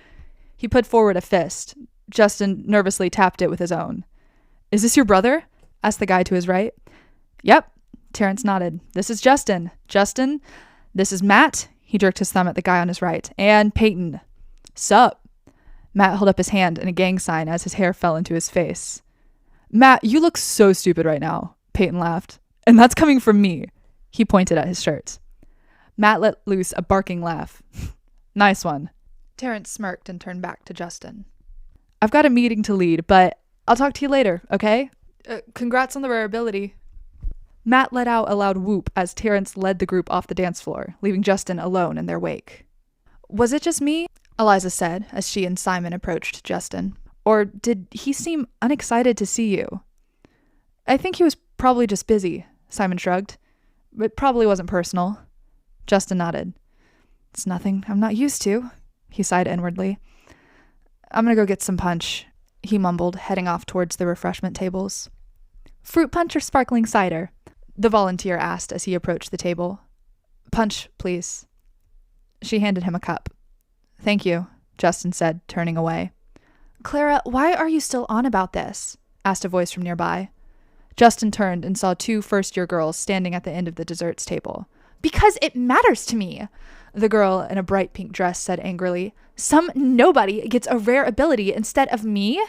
He put forward a fist. Justin nervously tapped it with his own. Is this your brother? Asked the guy to his right. Yep, Terrence nodded. This is Justin. Justin, this is Matt. He jerked his thumb at the guy on his right. And Peyton. Sup? Matt held up his hand in a gang sign as his hair fell into his face. Matt, you look so stupid right now, Peyton laughed. And that's coming from me. He pointed at his shirt. Matt let loose a barking laugh. Nice one. Terrence smirked and turned back to Justin. I've got a meeting to lead, but I'll talk to you later, okay? Congrats on the rare ability. Matt let out a loud whoop as Terrence led the group off the dance floor, leaving Justin alone in their wake. Was it just me? Eliza said as she and Simon approached Justin. Or did he seem unexcited to see you? I think he was probably just busy, Simon shrugged. It probably wasn't personal. Justin nodded. It's nothing I'm not used to, he sighed inwardly. I'm gonna go get some punch, he mumbled, heading off towards the refreshment tables. Fruit punch or sparkling cider? The volunteer asked as he approached the table. Punch, please. She handed him a cup. Thank you, Justin said, turning away. Clara, why are you still on about this? Asked a voice from nearby. Justin turned and saw 2 first-year girls standing at the end of the desserts table. Because it matters to me, the girl in a bright pink dress said angrily. Some nobody gets a rare ability instead of me?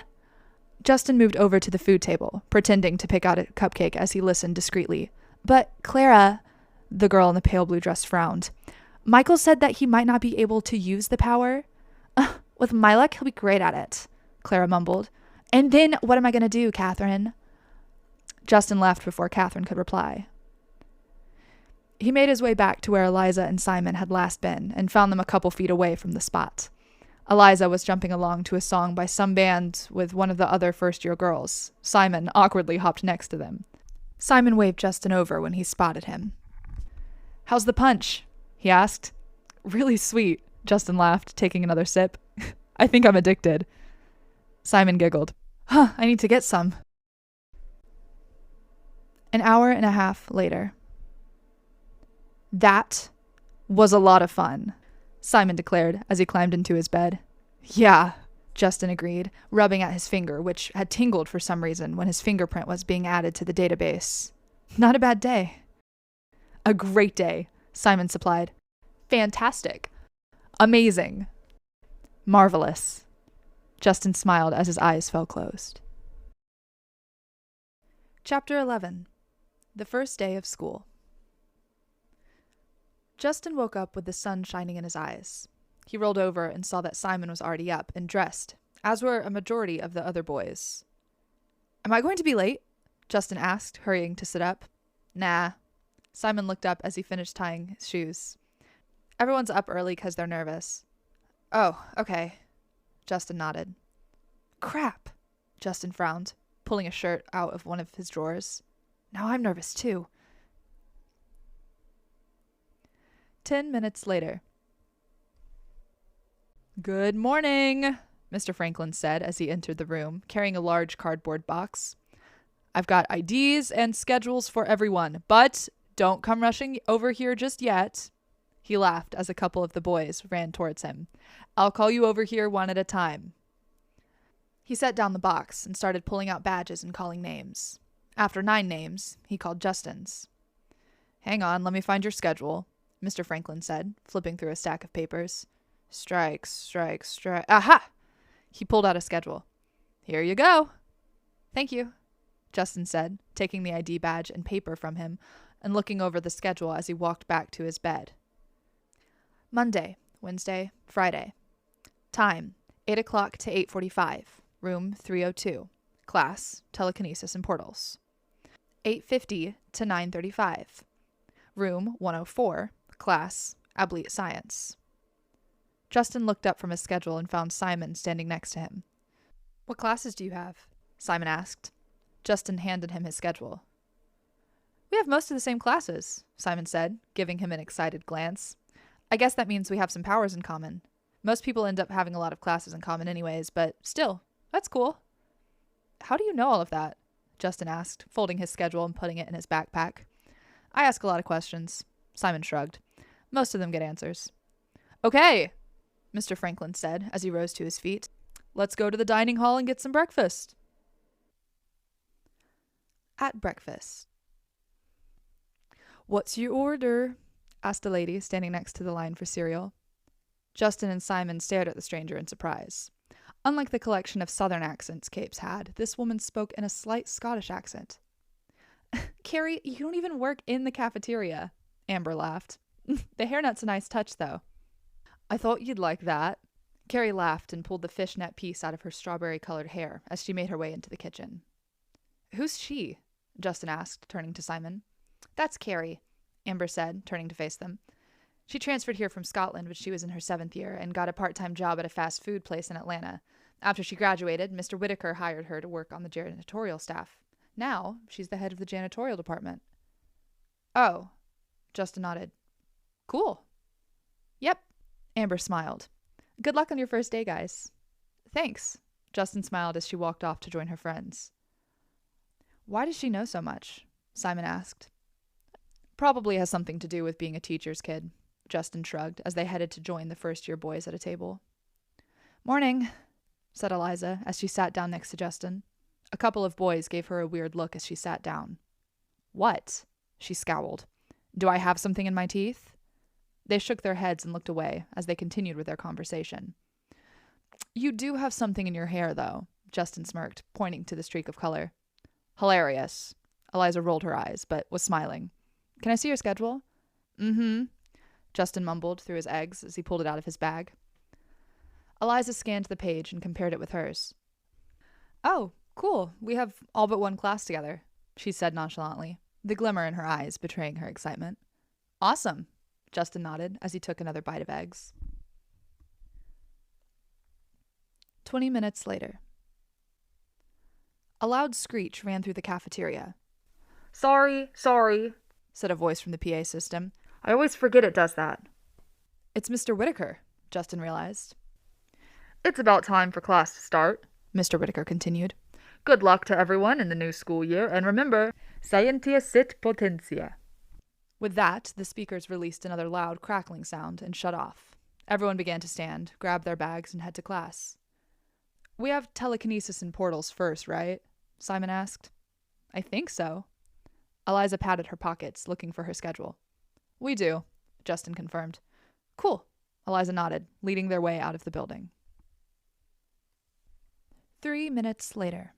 Justin moved over to the food table, pretending to pick out a cupcake as he listened discreetly. But Clara, the girl in the pale blue dress frowned. Michael said that he might not be able to use the power. With my luck, he'll be great at it, Clara mumbled. And then what am I going to do, Catherine? Justin left before Catherine could reply. He made his way back to where Eliza and Simon had last been and found them a couple feet away from the spot. Eliza was jumping along to a song by some band with one of the other first-year girls. Simon awkwardly hopped next to them. Simon waved Justin over when he spotted him. "How's the punch?" he asked. "Really sweet," Justin laughed, taking another sip. "I think I'm addicted." Simon giggled. "I need to get some." An hour and a half later. "That was a lot of fun," Simon declared as he climbed into his bed. "Yeah," Justin agreed, rubbing at his finger, which had tingled for some reason when his fingerprint was being added to the database. "Not a bad day." "A great day," Simon supplied. "Fantastic. Amazing. Marvelous." Justin smiled as his eyes fell closed. Chapter 11. The First Day of School. Justin woke up with the sun shining in his eyes. He rolled over and saw that Simon was already up and dressed, as were a majority of the other boys. "Am I going to be late?" Justin asked, hurrying to sit up. "Nah." Simon looked up as he finished tying his shoes. "Everyone's up early because they're nervous." "Oh, okay." Justin nodded. "Crap," Justin frowned, pulling a shirt out of one of his drawers. "Now I'm nervous too." 10 minutes later. "Good morning," Mr. Franklin said as he entered the room, carrying a large cardboard box. "I've got IDs and schedules for everyone, but don't come rushing over here just yet." He laughed as a couple of the boys ran towards him. "I'll call you over here one at a time." He set down the box and started pulling out badges and calling names. After 9 names, he called Justin's. "Hang on, let me find your schedule," Mr. Franklin said, flipping through a stack of papers. Strike. Aha! He pulled out a schedule. "Here you go." "Thank you," Justin said, taking the ID badge and paper from him and looking over the schedule as he walked back to his bed. Monday, Wednesday, Friday. Time, 8 o'clock to 8:45. Room 302. Class, Telekinesis and Portals. 8:50 to 9:35. Room 104. Class, Abby Science. Justin looked up from his schedule and found Simon standing next to him. "What classes do you have?" Simon asked. Justin handed him his schedule. "We have most of the same classes," Simon said, giving him an excited glance. "I guess that means we have some powers in common. Most people end up having a lot of classes in common anyways, but still, that's cool." "How do you know all of that?" Justin asked, folding his schedule and putting it in his backpack. "I ask a lot of questions," Simon shrugged. "Most of them get answers." "Okay," Mr. Franklin said as he rose to his feet. "Let's go to the dining hall and get some breakfast." At breakfast. "What's your order?" asked a lady standing next to the line for cereal. Justin and Simon stared at the stranger in surprise. Unlike the collection of southern accents Capes had, this woman spoke in a slight Scottish accent. "Carrie, you don't even work in the cafeteria," Amber laughed. "The hairnet's a nice touch, though." "I thought you'd like that." Carrie laughed and pulled the fishnet piece out of her strawberry-colored hair as she made her way into the kitchen. "Who's she?" Justin asked, turning to Simon. "That's Carrie," Amber said, turning to face them. "She transferred here from Scotland when she was in her 7th year and got a part-time job at a fast food place in Atlanta. After she graduated, Mr. Whitaker hired her to work on the janitorial staff. Now, she's the head of the janitorial department." "Oh," Justin nodded. "Cool." "Yep," Amber smiled. "Good luck on your first day, guys." "Thanks," Justin smiled as she walked off to join her friends. "Why does she know so much?" Simon asked. "Probably has something to do with being a teacher's kid," Justin shrugged as they headed to join the first-year boys at a table. "Morning," said Eliza as she sat down next to Justin. A couple of boys gave her a weird look as she sat down. "What?" she scowled. "Do I have something in my teeth?" They shook their heads and looked away as they continued with their conversation. "You do have something in your hair, though," Justin smirked, pointing to the streak of color. Hilarious. Eliza rolled her eyes, but was smiling. Can I see your schedule? Mm-hmm. Justin mumbled through his eggs as he pulled it out of his bag. Eliza scanned the page and compared it with hers. Oh, cool. We have all but one class together, she said nonchalantly, the glimmer in her eyes betraying her excitement. Awesome, Justin nodded as he took another bite of eggs. 20 minutes later. A loud screech ran through the cafeteria. Sorry, said a voice from the PA system. I always forget it does that. It's Mr. Whitaker, Justin realized. It's about time for class to start, Mr. Whitaker continued. Good luck to everyone in the new school year, and remember, scientia sit potentia. With that, the speakers released another loud crackling sound and shut off. Everyone began to stand, grab their bags, and head to class. We have telekinesis and portals first, right? Simon asked. I think so. Eliza patted her pockets, looking for her schedule. We do, Justin confirmed. Cool, Eliza nodded, leading their way out of the building. 3 minutes later.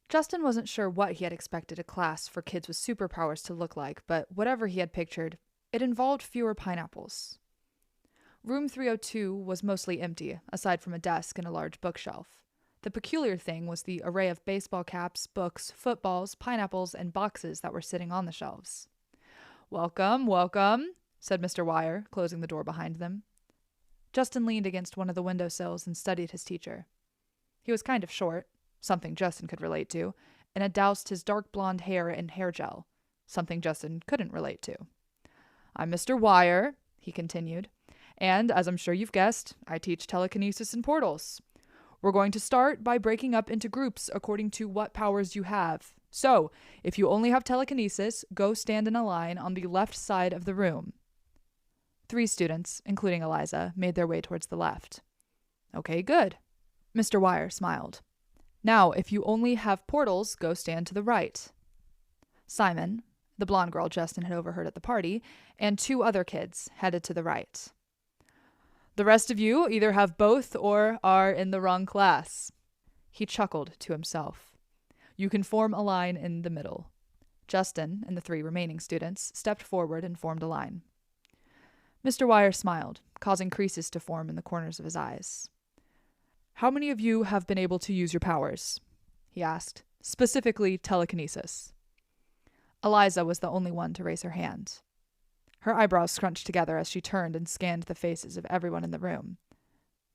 Justin wasn't sure what he had expected a class for kids with superpowers to look like, but whatever he had pictured, it involved fewer pineapples. Room 302 was mostly empty, aside from a desk and a large bookshelf. The peculiar thing was the array of baseball caps, books, footballs, pineapples, and boxes that were sitting on the shelves. Welcome, welcome, said Mr. Wire, closing the door behind them. Justin leaned against one of the windowsills and studied his teacher. He was kind of short, something Justin could relate to, and had doused his dark blonde hair in hair gel, something Justin couldn't relate to. I'm Mr. Wire, he continued, and, as I'm sure you've guessed, I teach telekinesis and portals. We're going to start by breaking up into groups according to what powers you have. So, if you only have telekinesis, go stand in a line on the left side of the room. 3 students, including Eliza, made their way towards the left. Okay, good. Mr. Wire smiled. Now, if you only have portals, go stand to the right. Simon, the blonde girl Justin had overheard at the party, and 2 other kids headed to the right. The rest of you either have both or are in the wrong class. He chuckled to himself. You can form a line in the middle. Justin and the 3 remaining students stepped forward and formed a line. Mr. Wire smiled, causing creases to form in the corners of his eyes. How many of you have been able to use your powers? He asked, specifically telekinesis. Eliza was the only one to raise her hand. Her eyebrows scrunched together as she turned and scanned the faces of everyone in the room.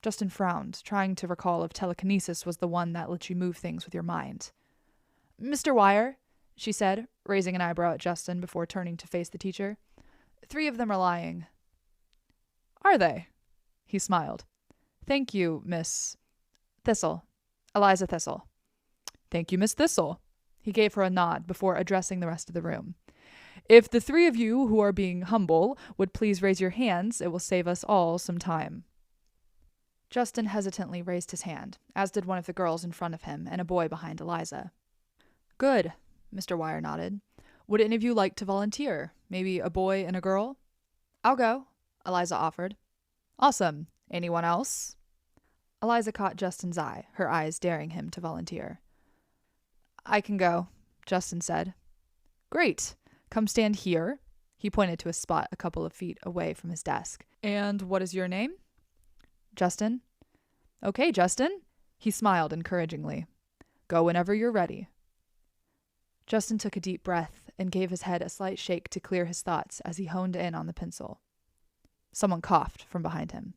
Justin frowned, trying to recall if telekinesis was the one that lets you move things with your mind. Mr. Wire, she said, raising an eyebrow at Justin before turning to face the teacher. 3 of them are lying. Are they? He smiled. Thank you, Miss Thistle. Eliza Thistle. Thank you, Miss Thistle. He gave her a nod before addressing the rest of the room. If the 3 of you who are being humble would please raise your hands, it will save us all some time. Justin hesitantly raised his hand, as did one of the girls in front of him and a boy behind Eliza. Good, Mr. Wire nodded. Would any of you like to volunteer? Maybe a boy and a girl? I'll go, Eliza offered. Awesome. Anyone else? Eliza caught Justin's eye, her eyes daring him to volunteer. I can go, Justin said. Great. Come stand here. He pointed to a spot a couple of feet away from his desk. And what is your name? Justin. Okay, Justin. He smiled encouragingly. Go whenever you're ready. Justin took a deep breath and gave his head a slight shake to clear his thoughts as he honed in on the pencil. Someone coughed from behind him.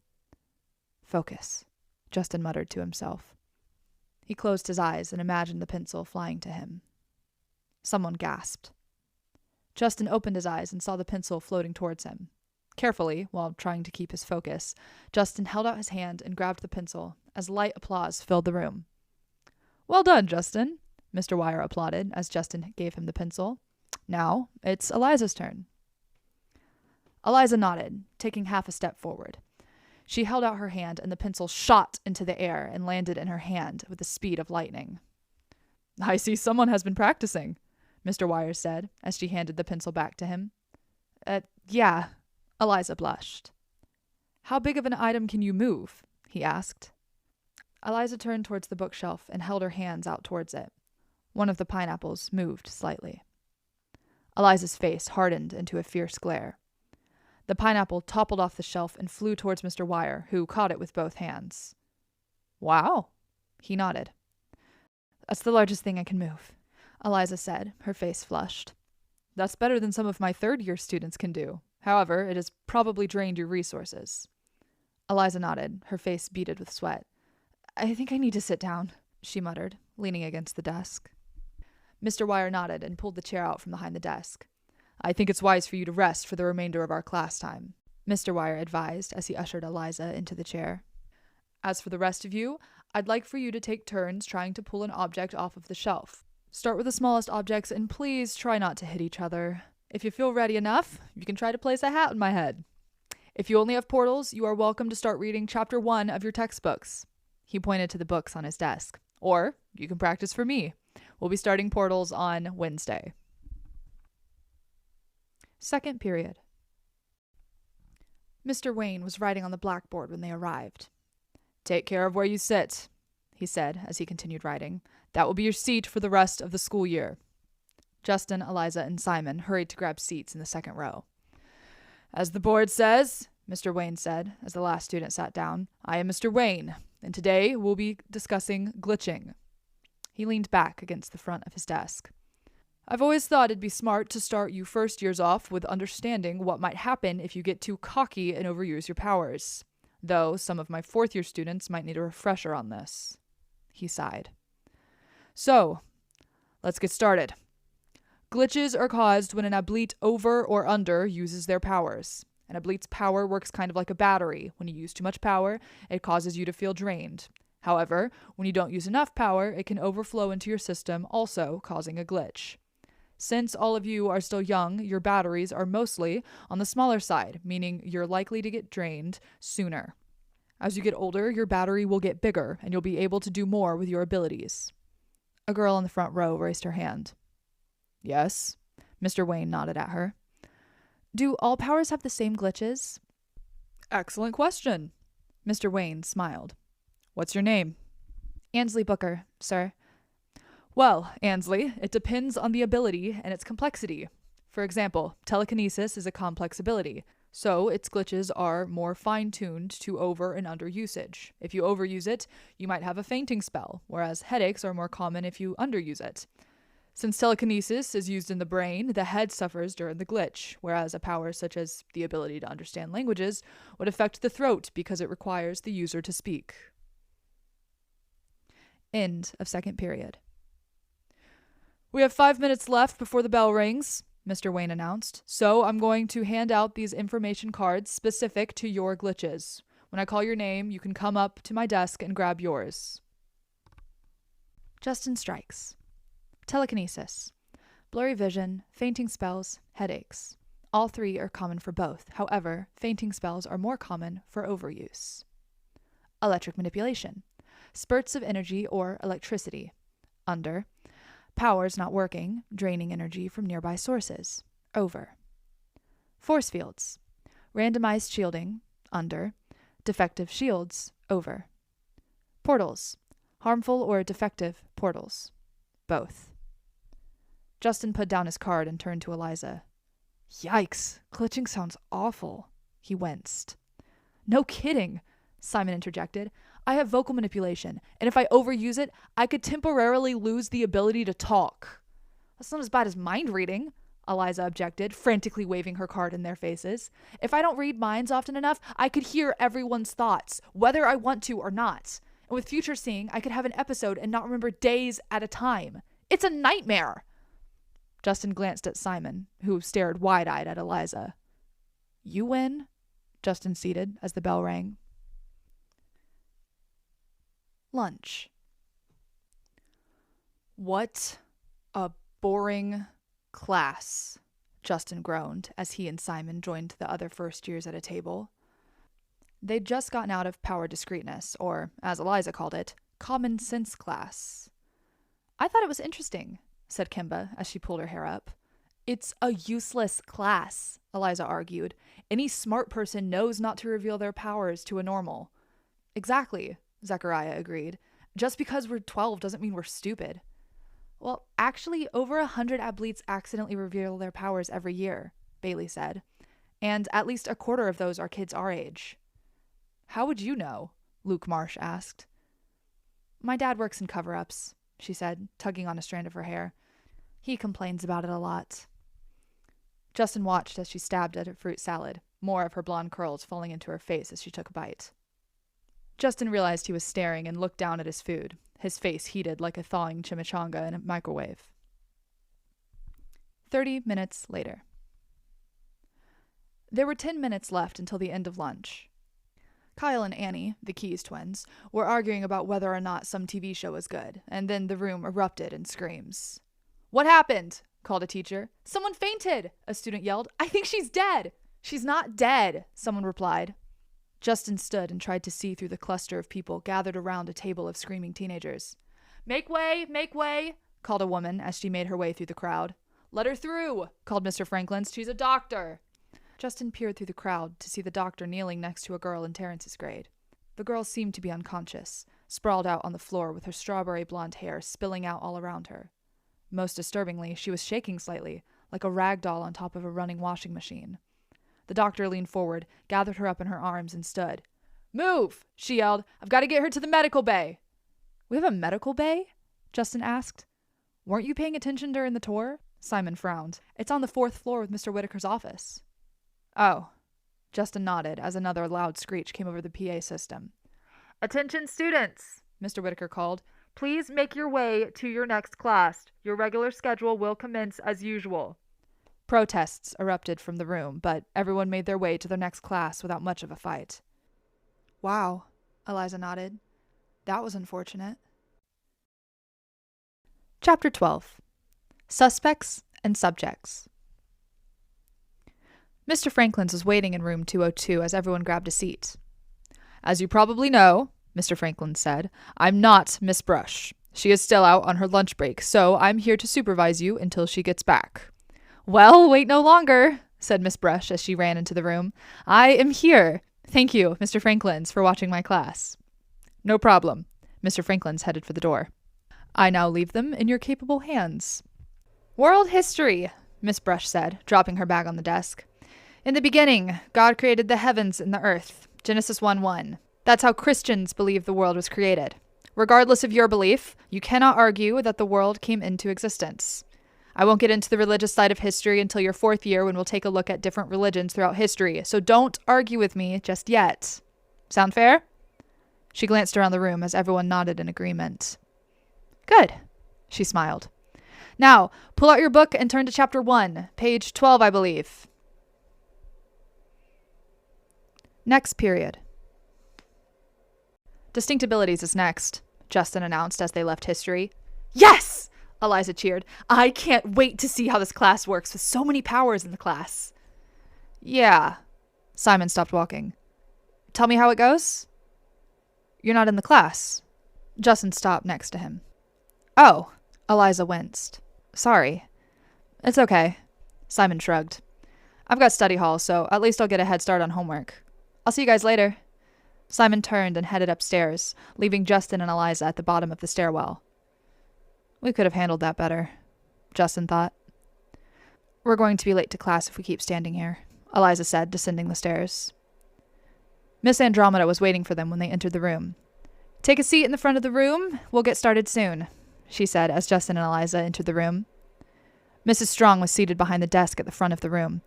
Focus, Justin muttered to himself. He closed his eyes and imagined the pencil flying to him. Someone gasped. Justin opened his eyes and saw the pencil floating towards him. Carefully, while trying to keep his focus, Justin held out his hand and grabbed the pencil as light applause filled the room. Well done, Justin, Mr. Wire applauded as Justin gave him the pencil. Now, it's Eliza's turn. Eliza nodded, taking half a step forward. She held out her hand and the pencil shot into the air and landed in her hand with the speed of lightning. I see someone has been practicing, Mr. Wire said as she handed the pencil back to him. Yeah, Eliza blushed. How big of an item can you move? He asked. Eliza turned towards the bookshelf and held her hands out towards it. One of the pineapples moved slightly. Eliza's face hardened into a fierce glare. The pineapple toppled off the shelf and flew towards Mr. Wire, who caught it with both hands. Wow, he nodded. That's the largest thing I can move, Eliza said, her face flushed. That's better than some of my third-year students can do. However, it has probably drained your resources. Eliza nodded, her face beaded with sweat. I think I need to sit down, she muttered, leaning against the desk. Mr. Wire nodded and pulled the chair out from behind the desk. I think it's wise for you to rest for the remainder of our class time, Mr. Wire advised as he ushered Eliza into the chair. As for the rest of you, I'd like for you to take turns trying to pull an object off of the shelf. Start with the smallest objects and please try not to hit each other. If you feel ready enough, you can try to place a hat on my head. If you only have portals, you are welcome to start reading chapter 1 of your textbooks. He pointed to the books on his desk. Or you can practice for me. We'll be starting portals on Wednesday. Second period. Mr. Wayne was writing on the blackboard when they arrived. Take care of where you sit, he said as he continued writing. That will be your seat for the rest of the school year. Justin, Eliza, and Simon hurried to grab seats in the second row. As the board says, Mr. Wayne said, as the last student sat down, I am Mr. Wayne, and today we'll be discussing glitching. He leaned back against the front of his desk. I've always thought it'd be smart to start you first years off with understanding what might happen if you get too cocky and overuse your powers. Though some of my fourth-year students might need a refresher on this. He sighed. So, let's get started. Glitches are caused when an ablete over or under uses their powers. An ablete's power works kind of like a battery. When you use too much power, it causes you to feel drained. However, when you don't use enough power, it can overflow into your system, also causing a glitch. Since all of you are still young, your batteries are mostly on the smaller side, meaning you're likely to get drained sooner. As you get older, your battery will get bigger, and you'll be able to do more with your abilities. A girl in the front row raised her hand. Yes, Mr. Wayne nodded at her. Do all powers have the same glitches? Excellent question. Mr. Wayne smiled. What's your name? Ansley Booker, sir. Well, Ansley, it depends on the ability and its complexity. For example, telekinesis is a complex ability, so its glitches are more fine-tuned to over and under usage. If you overuse it, you might have a fainting spell, whereas headaches are more common if you underuse it. Since telekinesis is used in the brain, the head suffers during the glitch, whereas a power such as the ability to understand languages would affect the throat because it requires the user to speak. End of second period. We have 5 minutes left before the bell rings, Mr. Wayne announced, so I'm going to hand out these information cards specific to your glitches. When I call your name, you can come up to my desk and grab yours. Justin strikes. Telekinesis. Blurry vision, fainting spells, headaches. All three are common for both. However, fainting spells are more common for overuse. Electric manipulation. Spurts of energy or electricity. Under. Powers not working, draining energy from nearby sources. Over. Force fields. Randomized shielding. Under. Defective shields. Over. Portals. Harmful or defective portals. Both. Justin put down his card and turned to Eliza. Yikes, glitching sounds awful. He winced. No kidding, Simon interjected. I have vocal manipulation, and if I overuse it, I could temporarily lose the ability to talk. That's not as bad as mind reading, Eliza objected, frantically waving her card in their faces. If I don't read minds often enough, I could hear everyone's thoughts, whether I want to or not. And with future seeing, I could have an episode and not remember days at a time. It's a nightmare. Justin glanced at Simon, who stared wide-eyed at Eliza. You win, Justin ceded as the bell rang. Lunch. What a boring class, Justin groaned as he and Simon joined the other first years at a table. They'd just gotten out of power discreteness, or, as Eliza called it, common sense class. I thought it was interesting, said Kimba as she pulled her hair up. It's a useless class, Eliza argued. Any smart person knows not to reveal their powers to a normal. Exactly, Zechariah agreed. Just because we're 12 doesn't mean we're stupid. Well, actually, over 100 athletes accidentally reveal their powers every year, Bailey said. And at least a quarter of those are kids our age. How would you know? Luke Marsh asked. My dad works in cover-ups, she said, tugging on a strand of her hair. He complains about it a lot. Justin watched as she stabbed at her fruit salad, more of her blonde curls falling into her face as she took a bite. Justin realized he was staring and looked down at his food, his face heated like a thawing chimichanga in a microwave. 30 minutes later. There were 10 minutes left until the end of lunch. Kyle and Annie, the Keys twins, were arguing about whether or not some TV show was good, and then the room erupted in screams. What happened? Called a teacher. Someone fainted, a student yelled. I think she's dead. She's not dead, someone replied. Justin stood and tried to see through the cluster of people gathered around a table of screaming teenagers. Make way, called a woman as she made her way through the crowd. Let her through, called Mr. Franklin. She's a doctor. Justin peered through the crowd to see the doctor kneeling next to a girl in Terrence's grade. The girl seemed to be unconscious, sprawled out on the floor with her strawberry blonde hair spilling out all around her. Most disturbingly, she was shaking slightly, like a rag doll on top of a running washing machine. The doctor leaned forward, gathered her up in her arms, and stood. Move, she yelled. I've got to get her to the medical bay. We have a medical bay? Justin asked. Weren't you paying attention during the tour? Simon frowned. It's on the 4th floor with Mr. Whitaker's office. Oh. Justin nodded as another loud screech came over the PA system. Attention students, Mr. Whitaker called. Please make your way to your next class. Your regular schedule will commence as usual. Protests erupted from the room, but everyone made their way to their next class without much of a fight. Wow, Eliza nodded. That was unfortunate. Chapter 12. Suspects and Subjects. Mr. Franklin's was waiting in room 202 as everyone grabbed a seat. As you probably know, Mr. Franklin said, I'm not Miss Brush. She is still out on her lunch break, so I'm here to supervise you until she gets back. Well, wait no longer, said Miss Brush as she ran into the room. I am here. Thank you, Mr. Franklins, for watching my class. No problem. Mr. Franklins headed for the door. I now leave them in your capable hands. World history, Miss Brush said, dropping her bag on the desk. In the beginning, God created the heavens and the earth. Genesis 1:1. That's how Christians believe the world was created. Regardless of your belief, you cannot argue that the world came into existence. I won't get into the religious side of history until your 4th year when we'll take a look at different religions throughout history, so don't argue with me just yet. Sound fair? She glanced around the room as everyone nodded in agreement. Good, she smiled. Now, pull out your book and turn to chapter 1, page 12, I believe. Next period. Distinct abilities is next, Justin announced as they left history. Yes! Eliza cheered. I can't wait to see how this class works with so many powers in the class. Yeah. Simon stopped walking. Tell me how it goes? You're not in the class. Justin stopped next to him. Oh, Eliza winced. Sorry. It's okay. Simon shrugged. I've got study hall, so at least I'll get a head start on homework. I'll see you guys later. Simon turned and headed upstairs, leaving Justin and Eliza at the bottom of the stairwell. We could have handled that better, Justin thought. We're going to be late to class if we keep standing here, Eliza said, descending the stairs. Miss Andromeda was waiting for them when they entered the room. Take a seat in the front of the room. We'll get started soon, she said as Justin and Eliza entered the room. Mrs. Strong was seated behind the desk at the front of the room.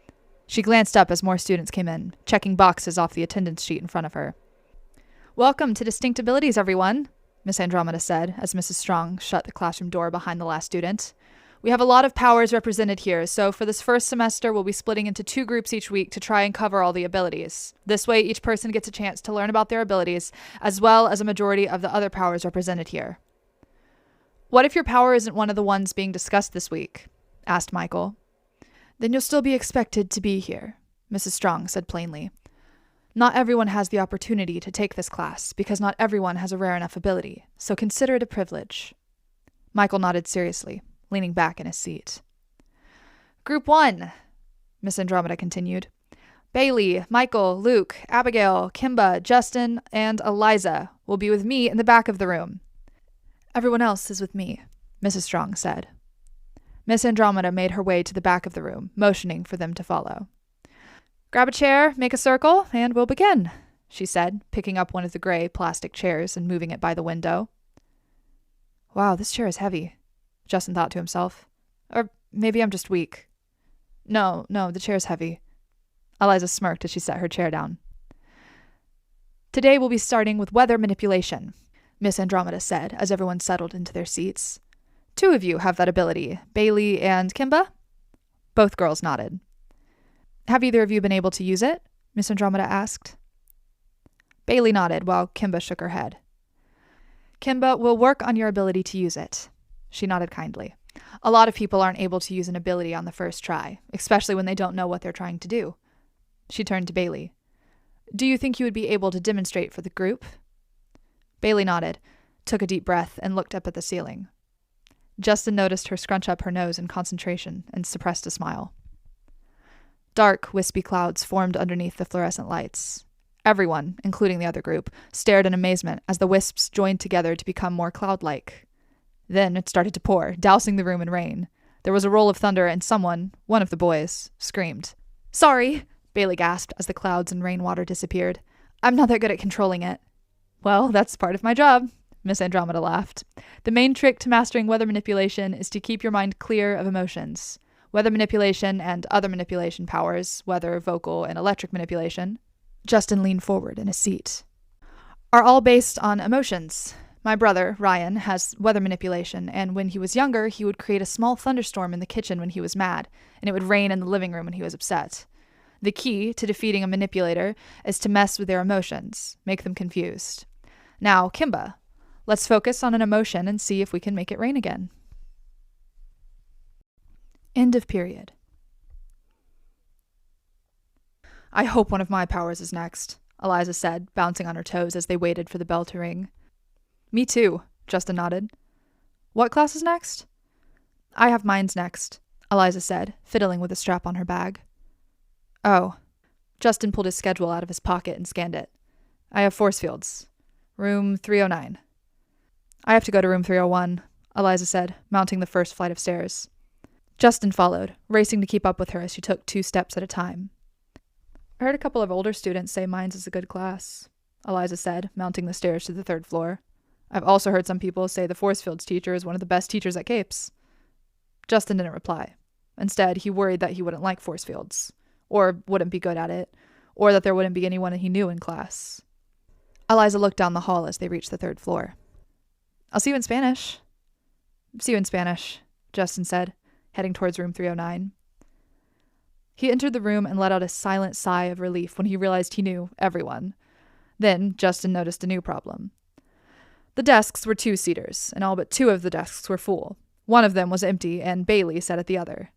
She glanced up as more students came in, checking boxes off the attendance sheet in front of her. Welcome to Distinct Abilities, everyone, Miss Andromeda said as Mrs. Strong shut the classroom door behind the last student. We have a lot of powers represented here, so for this first semester we'll be splitting into 2 groups each week to try and cover all the abilities. This way each person gets a chance to learn about their abilities, as well as a majority of the other powers represented here. What if your power isn't one of the ones being discussed this week? Asked Michael. Then you'll still be expected to be here, Mrs. Strong said plainly. Not everyone has the opportunity to take this class, because not everyone has a rare enough ability, so consider it a privilege. Michael nodded seriously, leaning back in his seat. Group 1, Miss Andromeda continued. Bailey, Michael, Luke, Abigail, Kimba, Justin, and Eliza will be with me in the back of the room. Everyone else is with me, Mrs. Strong said. Miss Andromeda made her way to the back of the room, motioning for them to follow. Grab a chair, make a circle, and we'll begin, she said, picking up one of the gray plastic chairs and moving it by the window. Wow, this chair is heavy, Justin thought to himself. Or maybe I'm just weak. No, the chair's heavy. Eliza smirked as she set her chair down. Today we'll be starting with weather manipulation, Miss Andromeda said as everyone settled into their seats. 2 of you have that ability, Bailey and Kimba? Both girls nodded. Have either of you been able to use it? Miss Andromeda asked. Bailey nodded while Kimba shook her head. Kimba, we'll work on your ability to use it. She nodded kindly. A lot of people aren't able to use an ability on the first try, especially when they don't know what they're trying to do. She turned to Bailey. Do you think you would be able to demonstrate for the group? Bailey nodded, took a deep breath, and looked up at the ceiling. Justin noticed her scrunch up her nose in concentration and suppressed a smile. Dark, wispy clouds formed underneath the fluorescent lights. Everyone, including the other group, stared in amazement as the wisps joined together to become more cloud-like. Then it started to pour, dousing the room in rain. There was a roll of thunder and someone, one of the boys, screamed. Sorry, Bailey gasped as the clouds and rainwater disappeared. I'm not that good at controlling it. Well, that's part of my job, Miss Andromeda laughed. The main trick to mastering weather manipulation is to keep your mind clear of emotions. Weather manipulation and other manipulation powers, whether vocal and electric manipulation, Justin leaned forward in his seat, are all based on emotions. My brother, Ryan, has weather manipulation, and when he was younger, he would create a small thunderstorm in the kitchen when he was mad, and it would rain in the living room when he was upset. The key to defeating a manipulator is to mess with their emotions, make them confused. Now, Kimba, let's focus on an emotion and see if we can make it rain again. End of period. I hope one of my powers is next, Eliza said, bouncing on her toes as they waited for the bell to ring. Me too, Justin nodded. What class is next? I have mine's next, Eliza said, fiddling with a strap on her bag. Oh. Justin pulled his schedule out of his pocket and scanned it. I have force fields. Room 309. I have to go to room 301, Eliza said, mounting the first flight of stairs. Justin followed, racing to keep up with her as she took 2 steps at a time. I heard a couple of older students say mine's is a good class, Eliza said, mounting the stairs to the 3rd floor. I've also heard some people say the force fields teacher is one of the best teachers at Capes. Justin didn't reply. Instead, he worried that he wouldn't like force fields, or wouldn't be good at it, or that there wouldn't be anyone he knew in class. Eliza looked down the hall as they reached the 3rd floor. I'll see you in Spanish. See you in Spanish, Justin said, heading towards room 309. He entered the room and let out a silent sigh of relief when he realized he knew everyone. Then Justin noticed a new problem. The desks were 2-seaters, and all but 2 of the desks were full. One of them was empty, and Bailey sat at the other.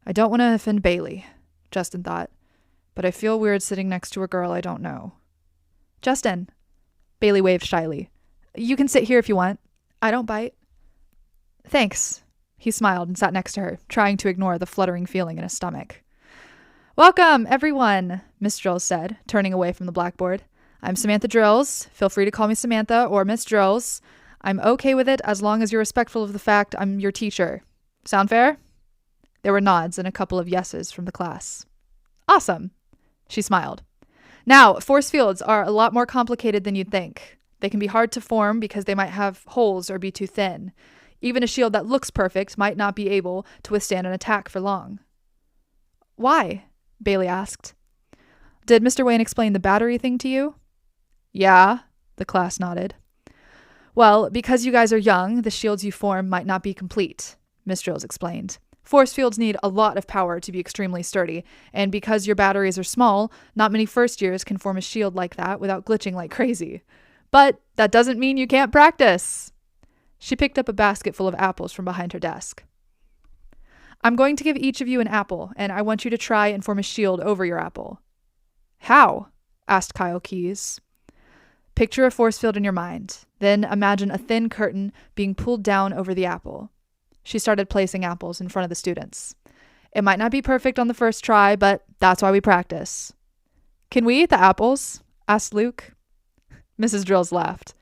I don't want to offend Bailey, Justin thought, but I feel weird sitting next to a girl I don't know. Justin, Bailey waved shyly. You can sit here if you want. I don't bite. Thanks. He smiled and sat next to her, trying to ignore the fluttering feeling in his stomach. Welcome, everyone, Miss Drills said, turning away from the blackboard. I'm Samantha Drills. Feel free to call me Samantha or Miss Drills. I'm okay with it as long as you're respectful of the fact I'm your teacher. Sound fair? There were nods and a couple of yeses from the class. Awesome. She smiled. Now, force fields are a lot more complicated than you'd think. They can be hard to form because they might have holes or be too thin. Even a shield that looks perfect might not be able to withstand an attack for long. Why? Bailey asked. Did Mr. Wayne explain the battery thing to you? Yeah, the class nodded. Well, because you guys are young, the shields you form might not be complete, Miss Drills explained. Force fields need a lot of power to be extremely sturdy, and because your batteries are small, not many first years can form a shield like that without glitching like crazy. But that doesn't mean you can't practice. She picked up a basket full of apples from behind her desk. I'm going to give each of you an apple, and I want you to try and form a shield over your apple. How? Asked Kyle Keyes. Picture a force field in your mind. Then imagine a thin curtain being pulled down over the apple. She started placing apples in front of the students. It might not be perfect on the first try, but that's why we practice. Can we eat the apples? Asked Luke. Mrs. Drills laughed.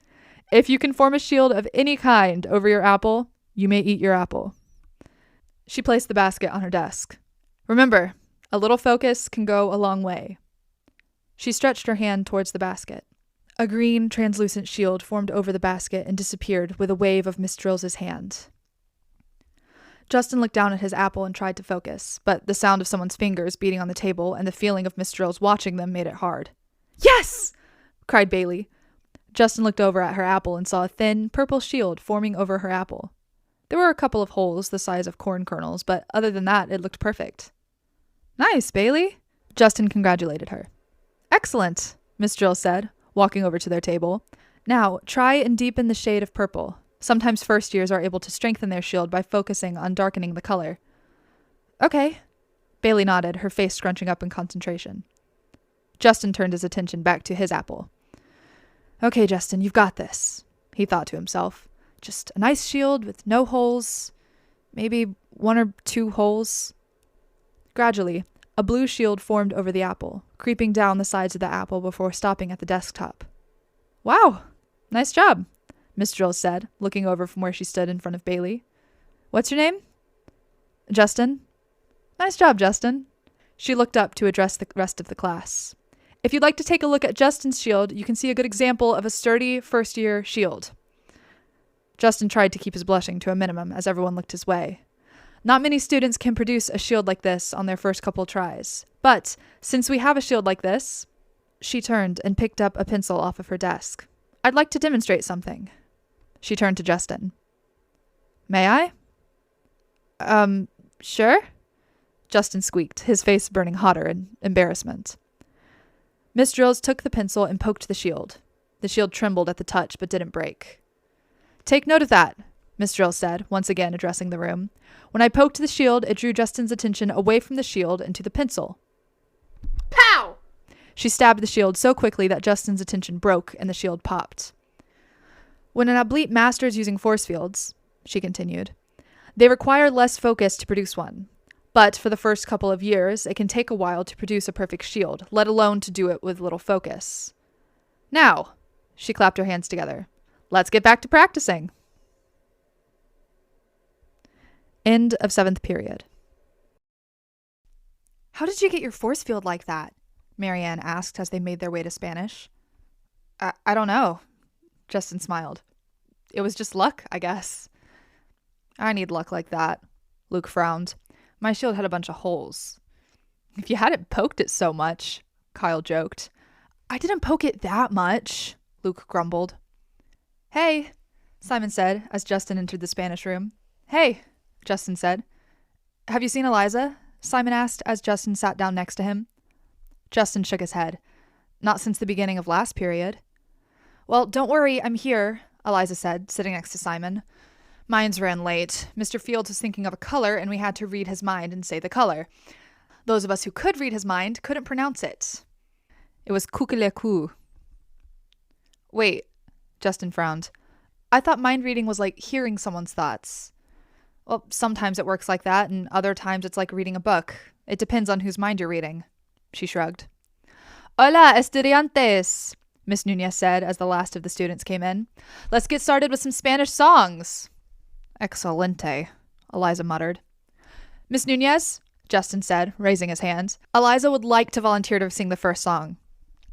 If you can form a shield of any kind over your apple, you may eat your apple. She placed the basket on her desk. Remember, a little focus can go a long way. She stretched her hand towards the basket. A green, translucent shield formed over the basket and disappeared with a wave of Miss Drills' hand. Justin looked down at his apple and tried to focus, but the sound of someone's fingers beating on the table and the feeling of Miss Drills watching them made it hard. Yes! Cried Bailey. Justin looked over at her apple and saw a thin, purple shield forming over her apple. There were a couple of holes the size of corn kernels, but other than that, it looked perfect. Nice, Bailey. Justin congratulated her. Excellent, Miss Drills said, walking over to their table. Now, try and deepen the shade of purple. Sometimes first years are able to strengthen their shield by focusing on darkening the color. Okay. Bailey nodded, her face scrunching up in concentration. Justin turned his attention back to his apple. Okay, Justin, you've got this, he thought to himself. Just a nice shield with no holes, maybe 1 or 2 holes. Gradually, a blue shield formed over the apple, creeping down the sides of the apple before stopping at the desktop. Wow, nice job, Miss Drills said, looking over from where she stood in front of Bailey. What's your name? Justin. Nice job, Justin. She looked up to address the rest of the class. If you'd like to take a look at Justin's shield, you can see a good example of a sturdy first-year shield. Justin tried to keep his blushing to a minimum as everyone looked his way. Not many students can produce a shield like this on their first couple tries. But since we have a shield like this, she turned and picked up a pencil off of her desk. I'd like to demonstrate something. She turned to Justin. May I? Sure? Justin squeaked, his face burning hotter in embarrassment. Miss Drills took the pencil and poked the shield. The shield trembled at the touch, but didn't break. Take note of that, Miss Drills said, once again addressing the room. When I poked the shield, it drew Justin's attention away from the shield and to the pencil. Pow! She stabbed the shield so quickly that Justin's attention broke and the shield popped. When an oblate masters using force fields, she continued, they require less focus to produce one. But for the first couple of years, it can take a while to produce a perfect shield, let alone to do it with little focus. Now, she clapped her hands together. Let's get back to practicing. End of 7th period. How did you get your force field like that? Marianne asked as they made their way to Spanish. I don't know. Justin smiled. It was just luck, I guess. I need luck like that. Luke frowned. My shield had a bunch of holes. If you hadn't poked it so much, Kyle joked. I didn't poke it that much, Luke grumbled. Hey, Simon said as Justin entered the Spanish room. Hey, Justin said. Have you seen Eliza? Simon asked as Justin sat down next to him. Justin shook his head. Not since the beginning of last period. Well, don't worry, I'm here, Eliza said, sitting next to Simon. Minds ran late. Mr. Fields was thinking of a color, and we had to read his mind and say the color. Those of us who could read his mind couldn't pronounce it. It was kukeleku. Wait, Justin frowned. I thought mind reading was like hearing someone's thoughts. Well, sometimes it works like that, and other times it's like reading a book. It depends on whose mind you're reading. She shrugged. Hola, estudiantes, Miss Nunez said as the last of the students came in. Let's get started with some Spanish songs. Excelente, Eliza muttered. Miss Nunez, Justin said, raising his hand. Eliza would like to volunteer to sing the first song.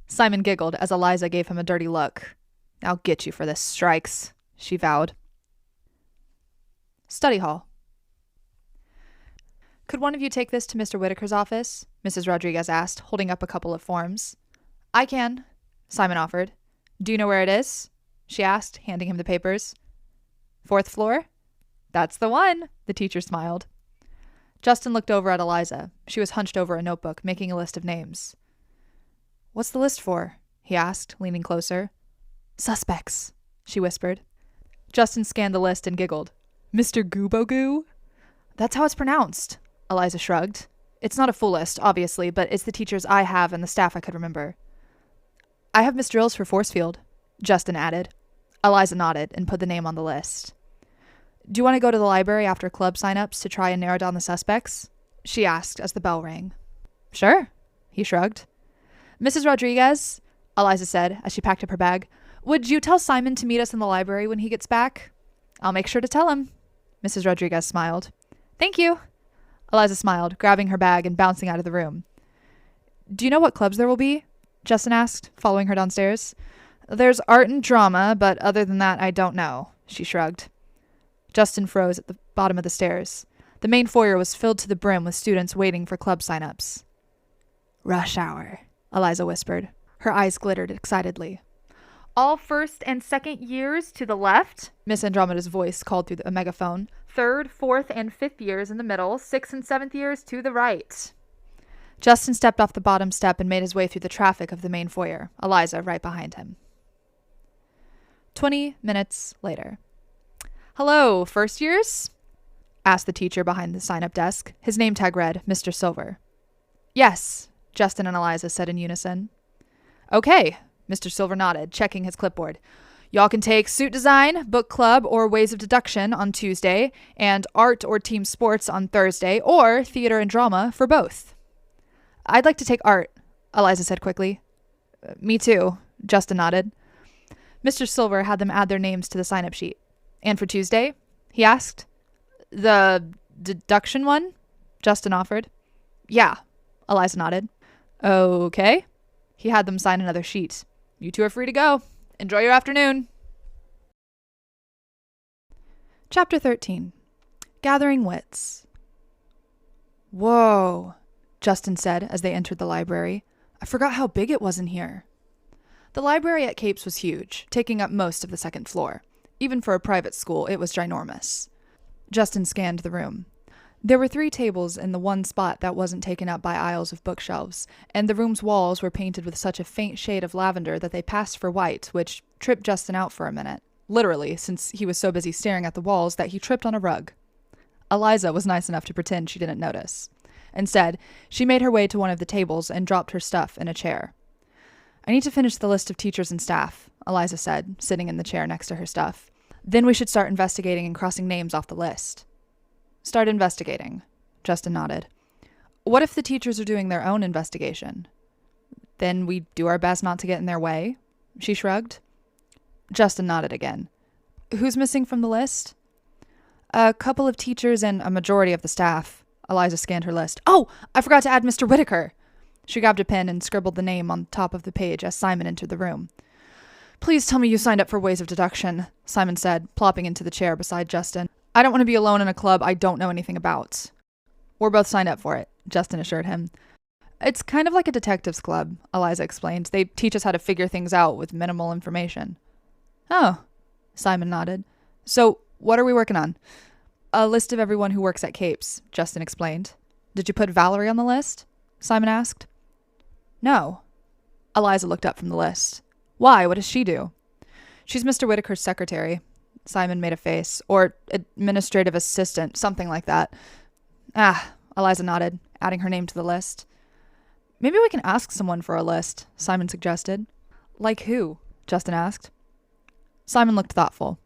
Simon giggled as Eliza gave him a dirty look. I'll get you for this, Strikes, she vowed. Study hall. Could one of you take this to Mr. Whitaker's office? Mrs. Rodriguez asked, holding up a couple of forms. I can, Simon offered. Do you know where it is? She asked, handing him the papers. 4th floor? That's the one, the teacher smiled. Justin looked over at Eliza. She was hunched over a notebook, making a list of names. What's the list for? He asked, leaning closer. Suspects, she whispered. Justin scanned the list and giggled. Mr. Goobogoo? That's how it's pronounced, Eliza shrugged. It's not a full list, obviously, but it's the teachers I have and the staff I could remember. I have Miss Drills for force field, Justin added. Eliza nodded and put the name on the list. Do you want to go to the library after club sign-ups to try and narrow down the suspects? She asked as the bell rang. Sure, he shrugged. Mrs. Rodriguez, Eliza said as she packed up her bag, Would you tell Simon to meet us in the library when he gets back? I'll make sure to tell him. Mrs. Rodriguez smiled. Thank you. Eliza smiled, grabbing her bag and bouncing out of the room. Do you know what clubs there will be? Justin asked, following her downstairs. There's art and drama, but other than that, I don't know, she shrugged. Justin froze at the bottom of the stairs. The main foyer was filled to the brim with students waiting for club sign-ups. Rush hour, Eliza whispered. Her eyes glittered excitedly. All first and second years to the left, Miss Andromeda's voice called through a megaphone. Third, fourth, and fifth years in the middle. Sixth and seventh years to the right. Justin stepped off the bottom step and made his way through the traffic of the main foyer, Eliza right behind him. 20 minutes later. Hello, first years? Asked the teacher behind the sign-up desk. His name tag read, Mr. Silver. Yes, Justin and Eliza said in unison. Okay, Mr. Silver nodded, checking his clipboard. Y'all can take suit design, book club, or ways of deduction on Tuesday, and art or team sports on Thursday, or theater and drama for both. I'd like to take art, Eliza said quickly. Me too, Justin nodded. Mr. Silver had them add their names to the sign-up sheet. And for Tuesday? He asked. The deduction one? Justin offered. Yeah, Eliza nodded. Okay. He had them sign another sheet. You two are free to go. Enjoy your afternoon. Chapter 13. Gathering Wits. Whoa, Justin said as they entered the library. I forgot how big it was in here. The library at Capes was huge, taking up most of the second floor. Even for a private school, it was ginormous. Justin scanned the room. There were 3 tables in the one spot that wasn't taken up by aisles of bookshelves, and the room's walls were painted with such a faint shade of lavender that they passed for white, which tripped Justin out for a minute. Literally, since he was so busy staring at the walls that he tripped on a rug. Eliza was nice enough to pretend she didn't notice. Instead, she made her way to one of the tables and dropped her stuff in a chair. I need to finish the list of teachers and staff, Eliza said, sitting in the chair next to her stuff. Then we should start investigating and crossing names off the list. Start investigating, Justin nodded. What if the teachers are doing their own investigation? Then we do our best not to get in their way, she shrugged. Justin nodded again. Who's missing from the list? A couple of teachers and a majority of the staff. Eliza scanned her list. Oh, I forgot to add Mr. Whitaker. She grabbed a pen and scribbled the name on top of the page as Simon entered the room. Please tell me you signed up for Ways of Deduction, Simon said, plopping into the chair beside Justin. I don't want to be alone in a club I don't know anything about. We're both signed up for it, Justin assured him. It's kind of like a detectives club, Eliza explained. They teach us how to figure things out with minimal information. Oh, Simon nodded. So, what are we working on? A list of everyone who works at Capes, Justin explained. Did you put Valerie on the list? Simon asked. No. Eliza looked up from the list. Why? What does she do? She's Mr. Whitaker's secretary. Simon made a face. Or administrative assistant, something like that. Ah, Eliza nodded, adding her name to the list. Maybe we can ask someone for a list, Simon suggested. Like who? Justin asked. Simon looked thoughtful.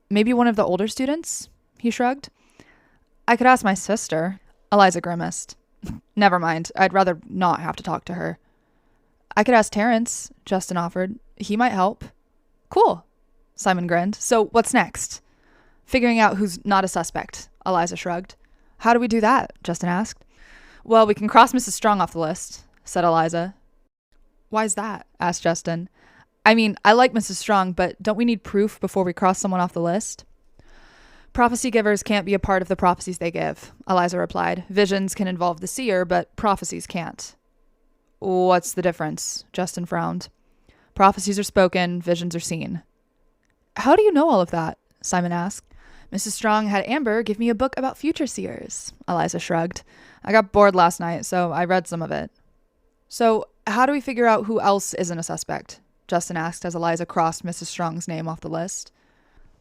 Maybe one of the older students? He shrugged. I could ask my sister. Eliza grimaced. Never mind. I'd rather not have to talk to her. I could ask Terrence, Justin offered. He might help. Cool, Simon grinned. So what's next? Figuring out who's not a suspect, Eliza shrugged. How do we do that? Justin asked. Well, we can cross Mrs. Strong off the list, said Eliza. Why's that? Asked Justin. I mean, I like Mrs. Strong, but don't we need proof before we cross someone off the list? Prophecy givers can't be a part of the prophecies they give, Eliza replied. Visions can involve the seer, but prophecies can't. What's the difference? Justin frowned. Prophecies are spoken, visions are seen. How do you know all of that? Simon asked. Mrs. Strong had Amber give me a book about future seers, Eliza shrugged. I got bored last night, so I read some of it. So, how do we figure out who else isn't a suspect? Justin asked as Eliza crossed Mrs. Strong's name off the list.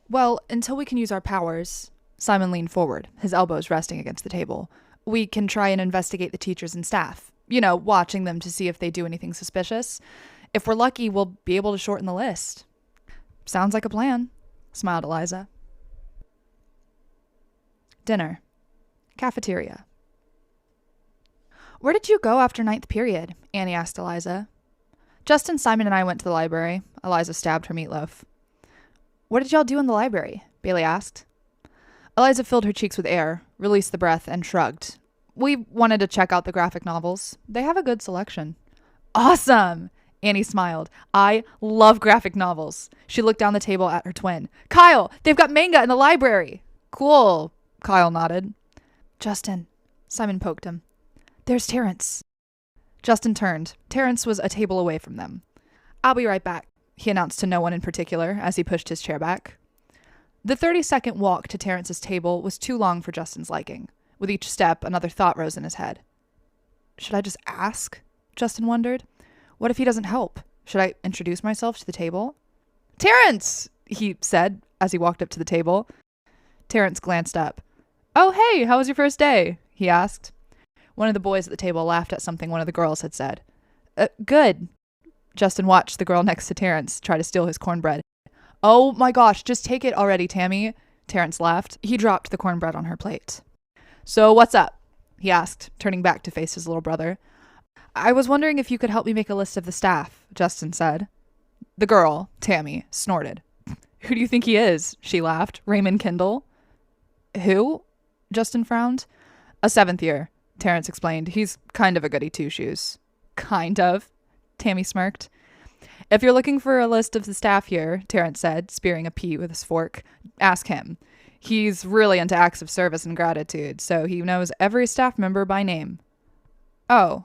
Well, until we can use our powers, Simon leaned forward, his elbows resting against the table. We can try and investigate the teachers and staff. You know, watching them to see if they do anything suspicious. If we're lucky, we'll be able to shorten the list. Sounds like a plan, smiled Eliza. Dinner. Cafeteria. Where did you go after ninth period? Annie asked Eliza. Justin, Simon, and I went to the library. Eliza stabbed her meatloaf. What did y'all do in the library? Bailey asked. Eliza filled her cheeks with air, released the breath, and shrugged. We wanted to check out the graphic novels. They have a good selection. Awesome! Annie smiled. I love graphic novels. She looked down the table at her twin. Kyle, they've got manga in the library. Cool, Kyle nodded. Justin, Simon poked him. There's Terrence. Justin turned. Terrence was a table away from them. I'll be right back, he announced to no one in particular as he pushed his chair back. The 30-second walk to Terrence's table was too long for Justin's liking. With each step, another thought rose in his head. Should I just ask? Justin wondered. What if he doesn't help? Should I introduce myself to the table? Terrence, he said as he walked up to the table. Terrence glanced up. Oh, hey, how was your first day? He asked. One of the boys at the table laughed at something one of the girls had said. Good. Justin watched the girl next to Terrence try to steal his cornbread. Oh my gosh, just take it already, Tammy. Terrence laughed. He dropped the cornbread on her plate. So what's up? He asked, turning back to face his little brother. I was wondering if you could help me make a list of the staff, Justin said. The girl, Tammy, snorted. Who do you think he is? She laughed. Raymond Kendall. Who? Justin frowned. A 7th year, Terrence explained. He's kind of a goody two-shoes. Kind of, Tammy smirked. If you're looking for a list of the staff here, Terrence said, spearing a pea with his fork, ask him. He's really into acts of service and gratitude, so he knows every staff member by name. Oh,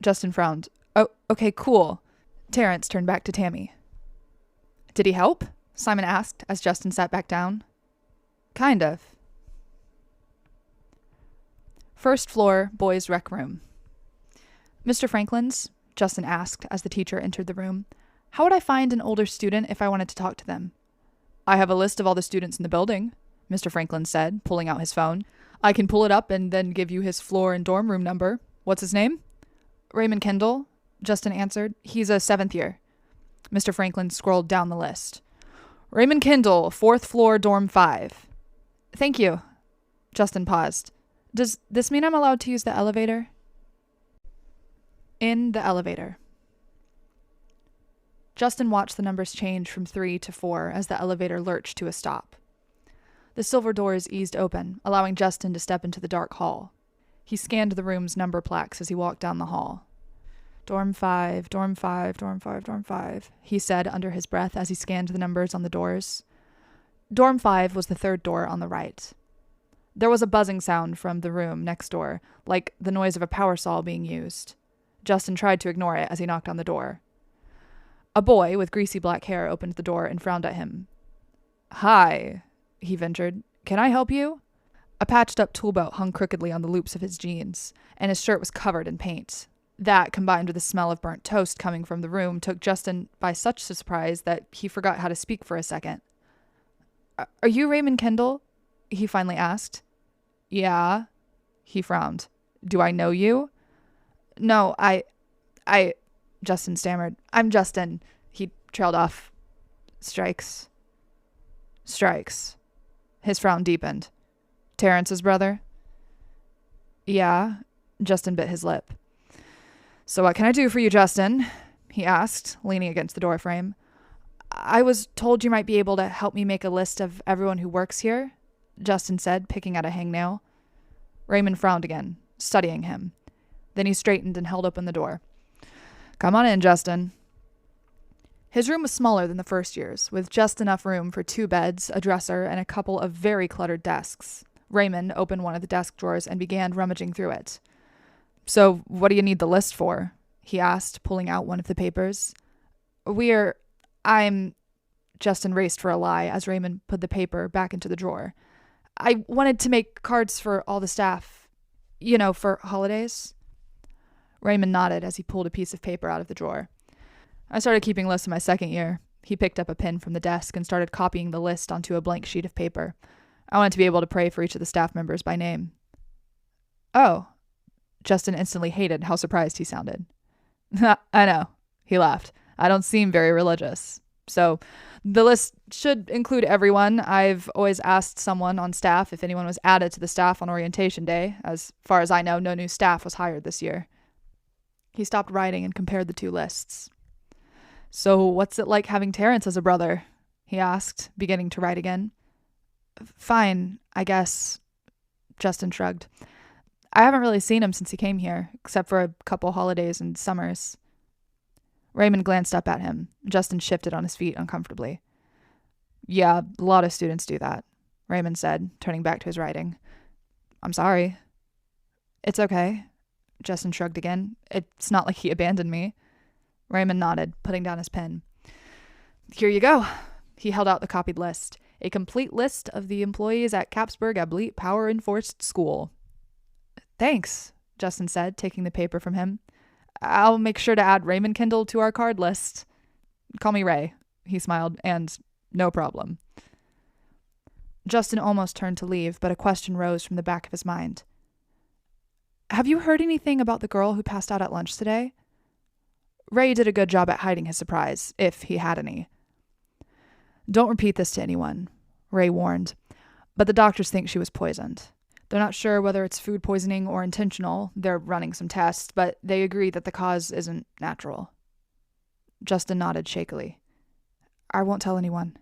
Justin frowned. Oh, okay, cool. Terrence turned back to Tammy. Did he help? Simon asked as Justin sat back down. Kind of. First floor, boys' rec room. Mr. Franklin's? Justin asked as the teacher entered the room. How would I find an older student if I wanted to talk to them? I have a list of all the students in the building, Mr. Franklin said, pulling out his phone. I can pull it up and then give you his floor and dorm room number. What's his name? Raymond Kendall, Justin answered. He's a 7th year. Mr. Franklin scrolled down the list. Raymond Kendall, 4th floor, dorm 5. Thank you. Justin paused. Does this mean I'm allowed to use the elevator? In the elevator. Justin watched the numbers change from 3 to 4 as the elevator lurched to a stop. The silver doors eased open, allowing Justin to step into the dark hall. He scanned the room's number plaques as he walked down the hall. Dorm 5, dorm 5, dorm 5, dorm 5, he said under his breath as he scanned the numbers on the doors. Dorm 5 was the 3rd door on the right. There was a buzzing sound from the room next door, like the noise of a power saw being used. Justin tried to ignore it as he knocked on the door. A boy with greasy black hair opened the door and frowned at him. Hi, he ventured. Can I help you? A patched-up tool belt hung crookedly on the loops of his jeans, and his shirt was covered in paint. That, combined with the smell of burnt toast coming from the room, took Justin by such surprise that he forgot how to speak for a second. Are you Raymond Kendall? He finally asked. Yeah, he frowned. Do I know you? No, Justin stammered. I'm Justin. He trailed off. Strikes. His frown deepened. Terrence's brother? Yeah, Justin bit his lip. So what can I do for you, Justin? He asked, leaning against the doorframe. I was told you might be able to help me make a list of everyone who works here, Justin said, picking at a hangnail. Raymond frowned again, studying him. Then he straightened and held open the door. Come on in, Justin. His room was smaller than the first year's, with just enough room for 2 beds, a dresser, and a couple of very cluttered desks. Raymond opened one of the desk drawers and began rummaging through it. So, what do you need the list for? He asked, pulling out one of the papers. Justin raced for a lie as Raymond put the paper back into the drawer. I wanted to make cards for all the staff. For holidays. Raymond nodded as he pulled a piece of paper out of the drawer. I started keeping lists in my 2nd year. He picked up a pen from the desk and started copying the list onto a blank sheet of paper. I wanted to be able to pray for each of the staff members by name. Oh. Justin instantly hated how surprised he sounded. I know, he laughed. I don't seem very religious. So, the list should include everyone. I've always asked someone on staff if anyone was added to the staff on orientation day. As far as I know, no new staff was hired this year. He stopped writing and compared the 2 lists. So what's it like having Terrence as a brother? He asked, beginning to write again. Fine, I guess, Justin shrugged. I haven't really seen him since he came here, except for a couple holidays and summers. Raymond glanced up at him. Justin shifted on his feet uncomfortably. Yeah, a lot of students do that, Raymond said, turning back to his writing. I'm sorry. It's okay. Justin shrugged again. It's not like he abandoned me. Raymond nodded, putting down his pen. Here you go. He held out the copied list. A complete list of the employees at Capsburg Ablete Power Enforced School. Thanks, Justin said, taking the paper from him. I'll make sure to add Raymond Kendall to our card list. Call me Ray, he smiled, and no problem. Justin almost turned to leave, but a question rose from the back of his mind. Have you heard anything about the girl who passed out at lunch today? Ray did a good job at hiding his surprise, if he had any. Don't repeat this to anyone, Ray warned, but the doctors think she was poisoned. They're not sure whether it's food poisoning or intentional. They're running some tests, but they agree that the cause isn't natural. Justin nodded shakily. I won't tell anyone.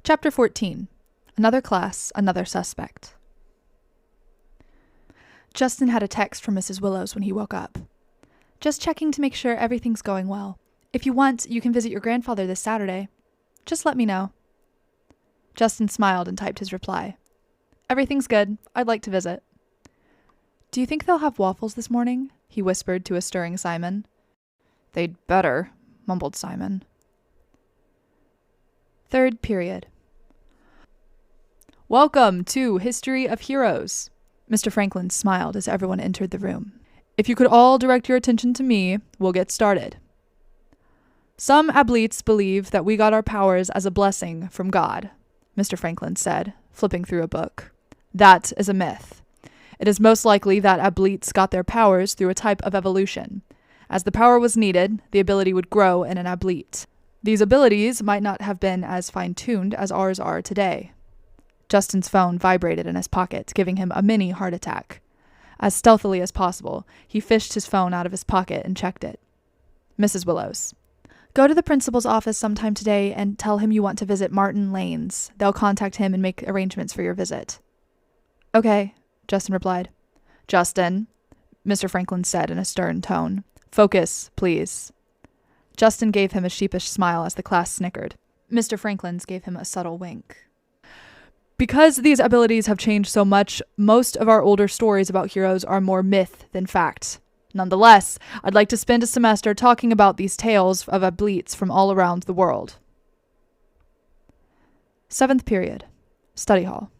Chapter 14. Another class, another suspect. Justin had a text from Mrs. Willows when he woke up. Just checking to make sure everything's going well. If you want, you can visit your grandfather this Saturday. Just let me know. Justin smiled and typed his reply. Everything's good. I'd like to visit. Do you think they'll have waffles this morning? He whispered to a stirring Simon. They'd better, mumbled Simon. Third period. Welcome to History of Heroes. Mr. Franklin smiled as everyone entered the room. If you could all direct your attention to me, we'll get started. Some Abletes believe that we got our powers as a blessing from God, Mr. Franklin said, flipping through a book. That is a myth. It is most likely that Abletes got their powers through a type of evolution. As the power was needed, the ability would grow in an Ablete. These abilities might not have been as fine-tuned as ours are today. Justin's phone vibrated in his pocket, giving him a mini heart attack. As stealthily as possible, he fished his phone out of his pocket and checked it. Mrs. Willows. Go to the principal's office sometime today and tell him you want to visit Martin Lanes. They'll contact him and make arrangements for your visit. Okay, Justin replied. Justin, Mr. Franklin said in a stern tone. Focus, please. Justin gave him a sheepish smile as the class snickered. Mr. Franklin's gave him a subtle wink. Because these abilities have changed so much, most of our older stories about heroes are more myth than fact. Nonetheless, I'd like to spend a semester talking about these tales of Abletes from all around the world. 7th period. Study hall.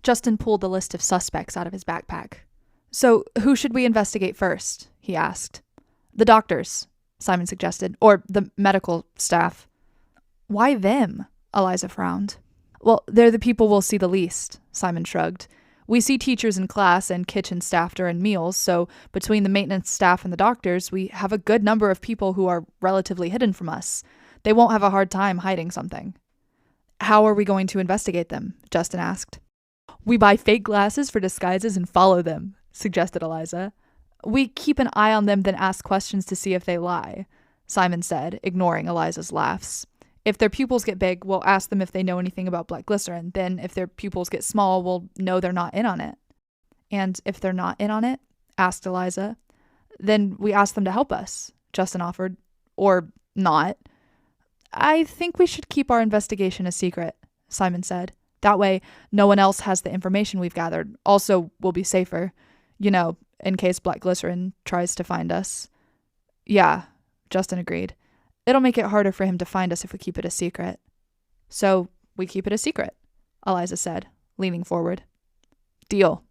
Justin pulled the list of suspects out of his backpack. So, who should we investigate first? He asked. The doctors, Simon suggested, or the medical staff. Why them? Eliza frowned. Well, they're the people we'll see the least, Simon shrugged. We see teachers in class and kitchen staff during meals, so between the maintenance staff and the doctors, we have a good number of people who are relatively hidden from us. They won't have a hard time hiding something. How are we going to investigate them? Justin asked. We buy fake glasses for disguises and follow them, suggested Eliza. We keep an eye on them, then ask questions to see if they lie, Simon said, ignoring Eliza's laughs. If their pupils get big, we'll ask them if they know anything about black glycerin. Then if their pupils get small, we'll know they're not in on it. And if they're not in on it, asked Eliza, then we ask them to help us, Justin offered. Or not. I think we should keep our investigation a secret, Simon said. That way, no one else has the information we've gathered. Also, we'll be safer. You know, in case black glycerin tries to find us. Yeah, Justin agreed. It'll make it harder for him to find us if we keep it a secret. So, we keep it a secret, Eliza said, leaning forward. Deal,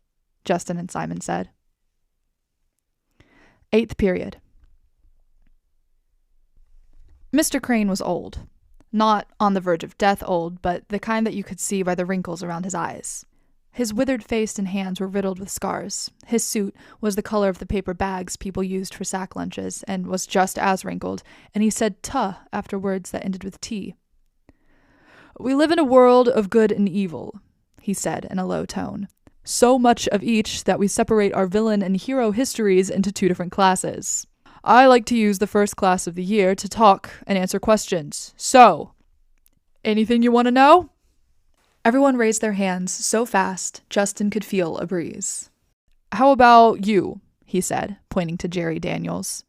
Justin and Simon said. 8th period. Mr. Crane was old. Not on the verge of death old, but the kind that you could see by the wrinkles around his eyes. His withered face and hands were riddled with scars. His suit was the color of the paper bags people used for sack lunches and was just as wrinkled, and he said "tuh" after words that ended with T. We live in a world of good and evil, he said in a low tone. So much of each that we separate our villain and hero histories into 2 different classes. I like to use the first class of the year to talk and answer questions. So, anything you want to know? Everyone raised their hands so fast, Justin could feel a breeze. How about you? He said, pointing to Jerry Daniels.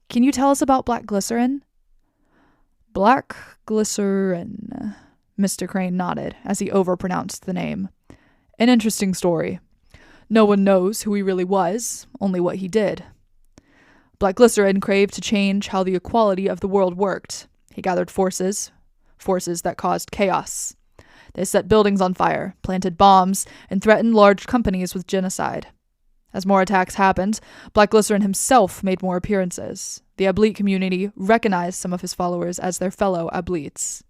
Can you tell us about black glycerin? Black glycerin, Mr. Crane nodded as he overpronounced the name. An interesting story. No one knows who he really was, only what he did. Black glycerin craved to change how the equality of the world worked. He gathered forces that caused chaos. They set buildings on fire, planted bombs, and threatened large companies with genocide. As more attacks happened, Black Glycerin himself made more appearances. The Ablete community recognized some of his followers as their fellow Abletes.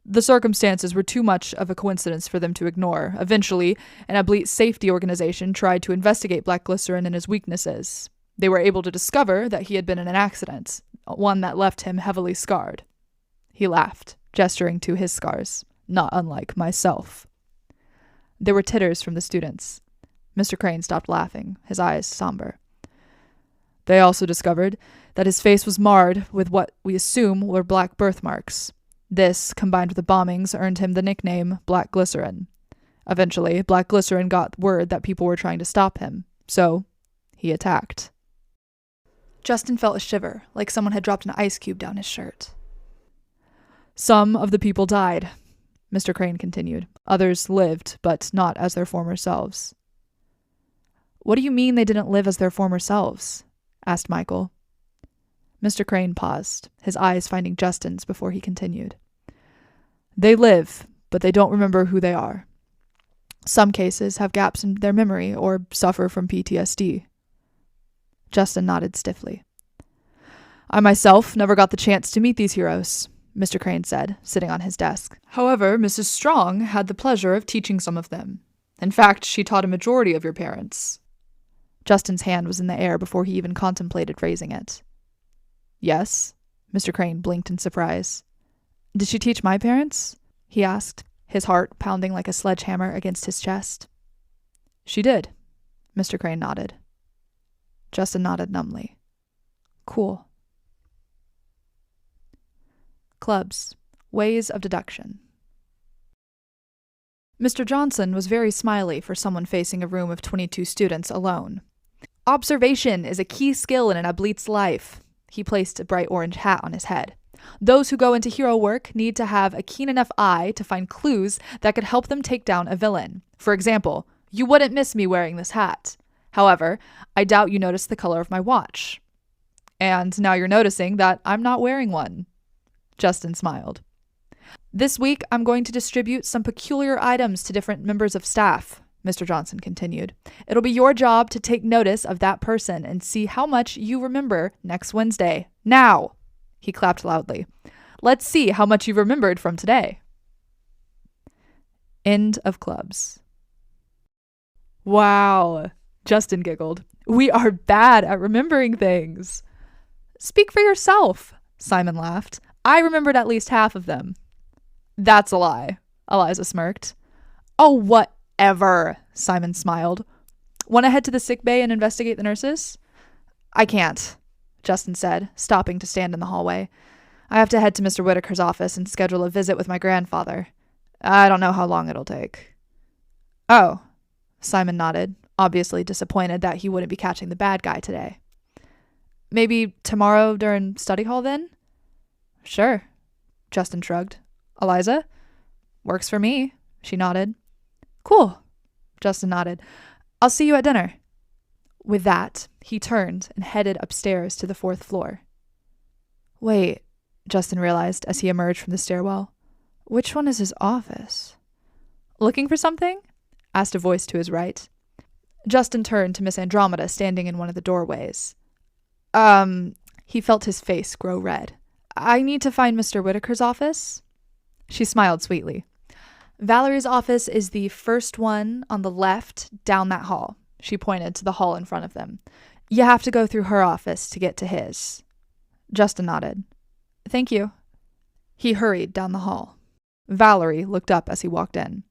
The circumstances were too much of a coincidence for them to ignore. Eventually, an Ablete safety organization tried to investigate Black Glycerin and his weaknesses. They were able to discover that he had been in an accident, one that left him heavily scarred. He laughed, gesturing to his scars, not unlike myself. There were titters from the students. Mr. Crane stopped laughing, his eyes somber. They also discovered that his face was marred with what we assume were black birthmarks. This, combined with the bombings, earned him the nickname Black Glycerin. Eventually, Black Glycerin got word that people were trying to stop him, so he attacked. Justin felt a shiver, like someone had dropped an ice cube down his shirt. Some of the people died, Mr. Crane continued. Others lived, but not as their former selves. What do you mean they didn't live as their former selves? Asked Michael. Mr. Crane paused, his eyes finding Justin's before he continued. They live, but they don't remember who they are. Some cases have gaps in their memory or suffer from PTSD. Justin nodded stiffly. I myself never got the chance to meet these heroes, Mr. Crane said, sitting on his desk. However, Mrs. Strong had the pleasure of teaching some of them. In fact, she taught a majority of your parents. Justin's hand was in the air before he even contemplated raising it. Yes? Mr. Crane blinked in surprise. Did she teach my parents? He asked, his heart pounding like a sledgehammer against his chest. She did. Mr. Crane nodded. Justin nodded numbly. Cool. Clubs. Ways of deduction. Mr. Johnson was very smiley for someone facing a room of 22 students alone. Observation is a key skill in an Ablete's life. He placed a bright orange hat on his head. Those who go into hero work need to have a keen enough eye to find clues that could help them take down a villain. For example, you wouldn't miss me wearing this hat. However, I doubt you noticed the color of my watch. And now you're noticing that I'm not wearing one. Justin smiled. This week, I'm going to distribute some peculiar items to different members of staff, Mr. Johnson continued. It'll be your job to take notice of that person and see how much you remember next Wednesday. Now! He clapped loudly. Let's see how much you remembered from today. End of clubs. Wow, Justin giggled. We are bad at remembering things. Speak for yourself, Simon laughed. I remembered at least half of them. That's a lie, Eliza smirked. Oh, whatever, Simon smiled. Want to head to the sick bay and investigate the nurses? I can't, Justin said, stopping to stand in the hallway. I have to head to Mr. Whitaker's office and schedule a visit with my grandfather. I don't know how long it'll take. Oh, Simon nodded, obviously disappointed that he wouldn't be catching the bad guy today. Maybe tomorrow during study hall then? Sure, Justin shrugged. Eliza? Works for me, she nodded. Cool, Justin nodded. I'll see you at dinner. With that, he turned and headed upstairs to the 4th floor. Wait, Justin realized as he emerged from the stairwell. Which one is his office? Looking for something? Asked a voice to his right. Justin turned to Miss Andromeda standing in one of the doorways. He felt his face grow red. I need to find Mr. Whitaker's office. She smiled sweetly. Valerie's office is the first one on the left down that hall. She pointed to the hall in front of them. You have to go through her office to get to his. Justin nodded. Thank you. He hurried down the hall. Valerie looked up as he walked in.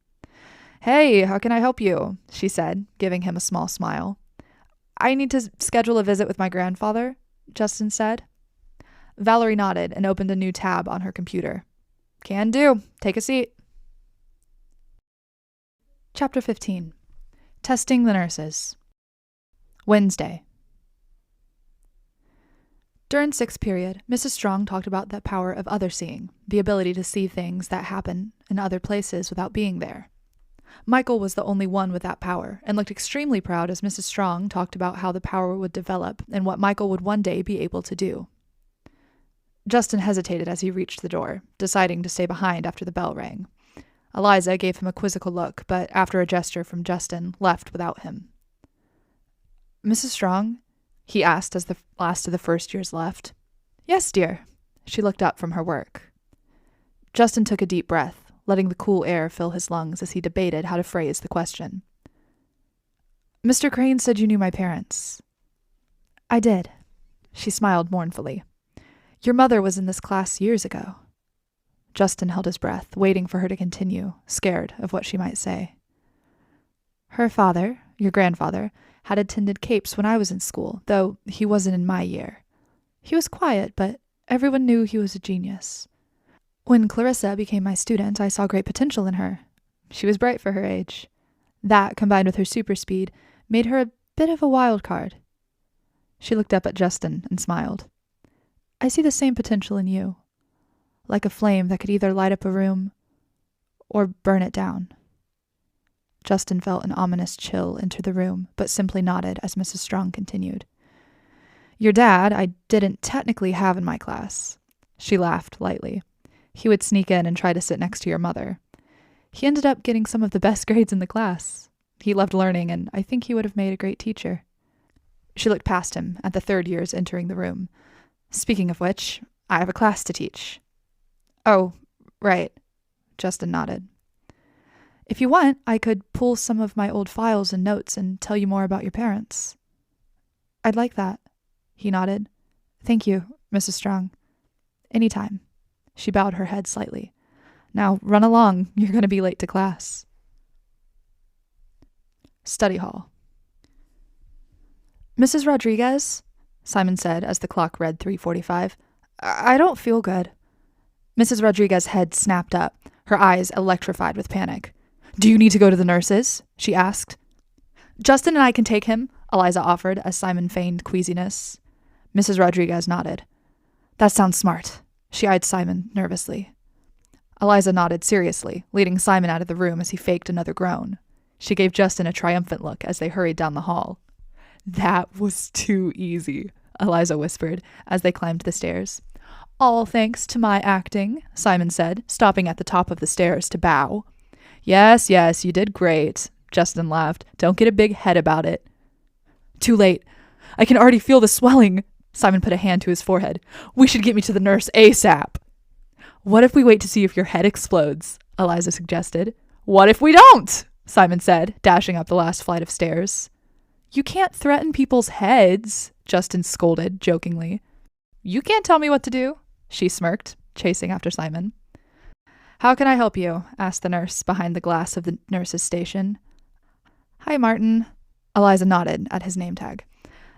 Hey, how can I help you? She said, giving him a small smile. I need to schedule a visit with my grandfather, Justin said. Valerie nodded and opened a new tab on her computer. Can do. Take a seat. Chapter 15. Testing the Nurses. Wednesday. During sixth period, Mrs. Strong talked about the power of other-seeing, the ability to see things that happen in other places without being there. Michael was the only one with that power, and looked extremely proud as Mrs. Strong talked about how the power would develop and what Michael would one day be able to do. Justin hesitated as he reached the door, deciding to stay behind after the bell rang. Eliza gave him a quizzical look, but after a gesture from Justin, left without him. Mrs. Strong? He asked as the last of the first years left. Yes, dear. She looked up from her work. Justin took a deep breath, letting the cool air fill his lungs as he debated how to phrase the question. Mr. Crane said you knew my parents. I did. She smiled mournfully. Your mother was in this class years ago. Justin held his breath, waiting for her to continue, scared of what she might say. Her father, your grandfather, had attended Capes when I was in school, though he wasn't in my year. He was quiet, but everyone knew he was a genius. When Clarissa became my student, I saw great potential in her. She was bright for her age. That, combined with her super speed, made her a bit of a wild card. She looked up at Justin and smiled. I see the same potential in you, like a flame that could either light up a room or burn it down. Justin felt an ominous chill enter the room, but simply nodded as Mrs. Strong continued. Your dad I didn't technically have in my class. She laughed lightly. He would sneak in and try to sit next to your mother. He ended up getting some of the best grades in the class. He loved learning, and I think he would have made a great teacher. She looked past him at the third years entering the room. Speaking of which, I have a class to teach. Oh, right. Justin nodded. If you want, I could pull some of my old files and notes and tell you more about your parents. I'd like that. He nodded. Thank you, Mrs. Strong. Anytime. She bowed her head slightly. Now run along. You're going to be late to class. Study hall. Mrs. Rodriguez, Simon said as the clock read 3:45. I don't feel good. Mrs. Rodriguez's head snapped up, her eyes electrified with panic. Do you need to go to the nurses? She asked. Justin and I can take him, Eliza offered as Simon feigned queasiness. Mrs. Rodriguez nodded. That sounds smart. She eyed Simon nervously. Eliza nodded seriously, leading Simon out of the room as he faked another groan. She gave Justin a triumphant look as they hurried down the hall. That was too easy, Eliza whispered as they climbed the stairs. All thanks to my acting, Simon said, stopping at the top of the stairs to bow. Yes, you did great, Justin laughed. Don't get a big head about it. Too late. I can already feel the swelling. Simon put a hand to his forehead. We should get me to the nurse ASAP. What if we wait to see if your head explodes? Eliza suggested. What if we don't? Simon said, dashing up the last flight of stairs. You can't threaten people's heads, Justin scolded jokingly. You can't tell me what to do, she smirked, chasing after Simon. How can I help you? Asked the nurse behind the glass of the nurse's station. Hi, Martin. Eliza nodded at his name tag.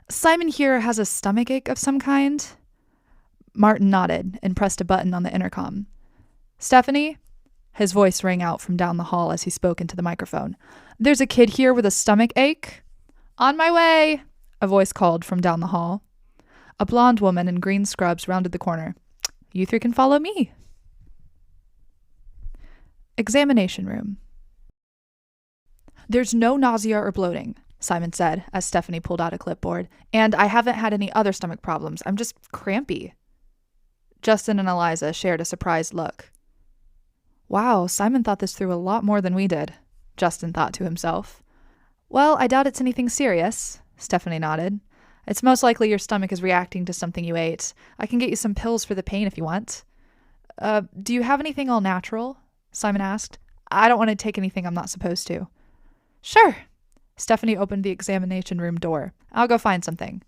Simon here has a stomachache of some kind. Martin nodded and pressed a button on the intercom. Stephanie? His voice rang out from down the hall as he spoke into the microphone. There's a kid here with a stomach ache. On my way, a voice called from down the hall. A blonde woman in green scrubs rounded the corner. You three can follow me. Examination room. There's no nausea or bloating, Simon said as Stephanie pulled out a clipboard, and I haven't had any other stomach problems. I'm just crampy. Justin and Eliza shared a surprised look. Wow, Simon thought this through a lot more than we did, Justin thought to himself. Well, I doubt it's anything serious, Stephanie nodded. It's most likely your stomach is reacting to something you ate. I can get you some pills for the pain if you want. Do you have anything all natural? Simon asked. I don't want to take anything I'm not supposed to. Sure. Stephanie opened the examination room door. I'll go find something.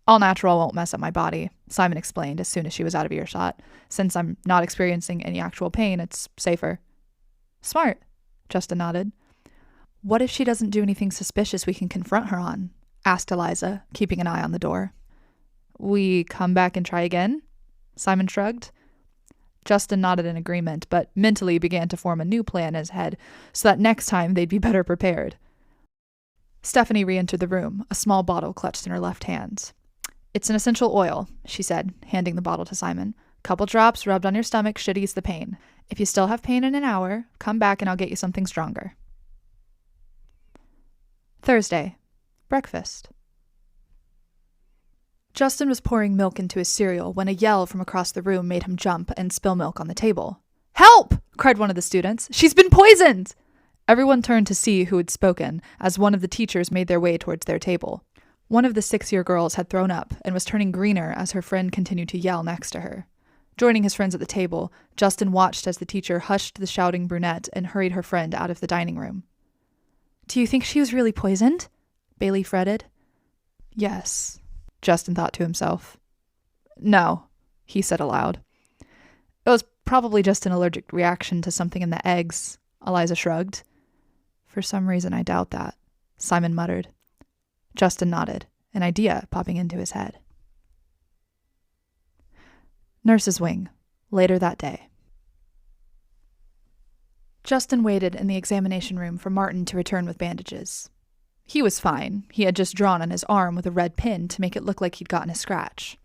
All natural won't mess up my body, Simon explained as soon as she was out of earshot. Since I'm not experiencing any actual pain, it's safer. Smart, Justin nodded. What if she doesn't do anything suspicious we can confront her on? Asked Eliza, keeping an eye on the door. We come back and try again? Simon shrugged. Justin nodded in agreement, but mentally began to form a new plan in his head so that next time they'd be better prepared. Stephanie re-entered the room, a small bottle clutched in her left hand. It's an essential oil, she said, handing the bottle to Simon. Couple drops rubbed on your stomach should ease the pain. If you still have pain in an hour, come back and I'll get you something stronger. Thursday. Breakfast. Justin was pouring milk into his cereal when a yell from across the room made him jump and spill milk on the table. Help! Cried one of the students. She's been poisoned! Everyone turned to see who had spoken as one of the teachers made their way towards their table. One of the 6-year girls had thrown up and was turning greener as her friend continued to yell next to her. Joining his friends at the table, Justin watched as the teacher hushed the shouting brunette and hurried her friend out of the dining room. Do you think she was really poisoned? Bailey fretted. Yes, Justin thought to himself. No, he said aloud. It was probably just an allergic reaction to something in the eggs, Eliza shrugged. For some reason, I doubt that, Simon muttered. Justin nodded, an idea popping into his head. Nurse's wing, later that day. Justin waited in the examination room for Martin to return with bandages. He was fine. He had just drawn on his arm with a red pin to make it look like he'd gotten a scratch.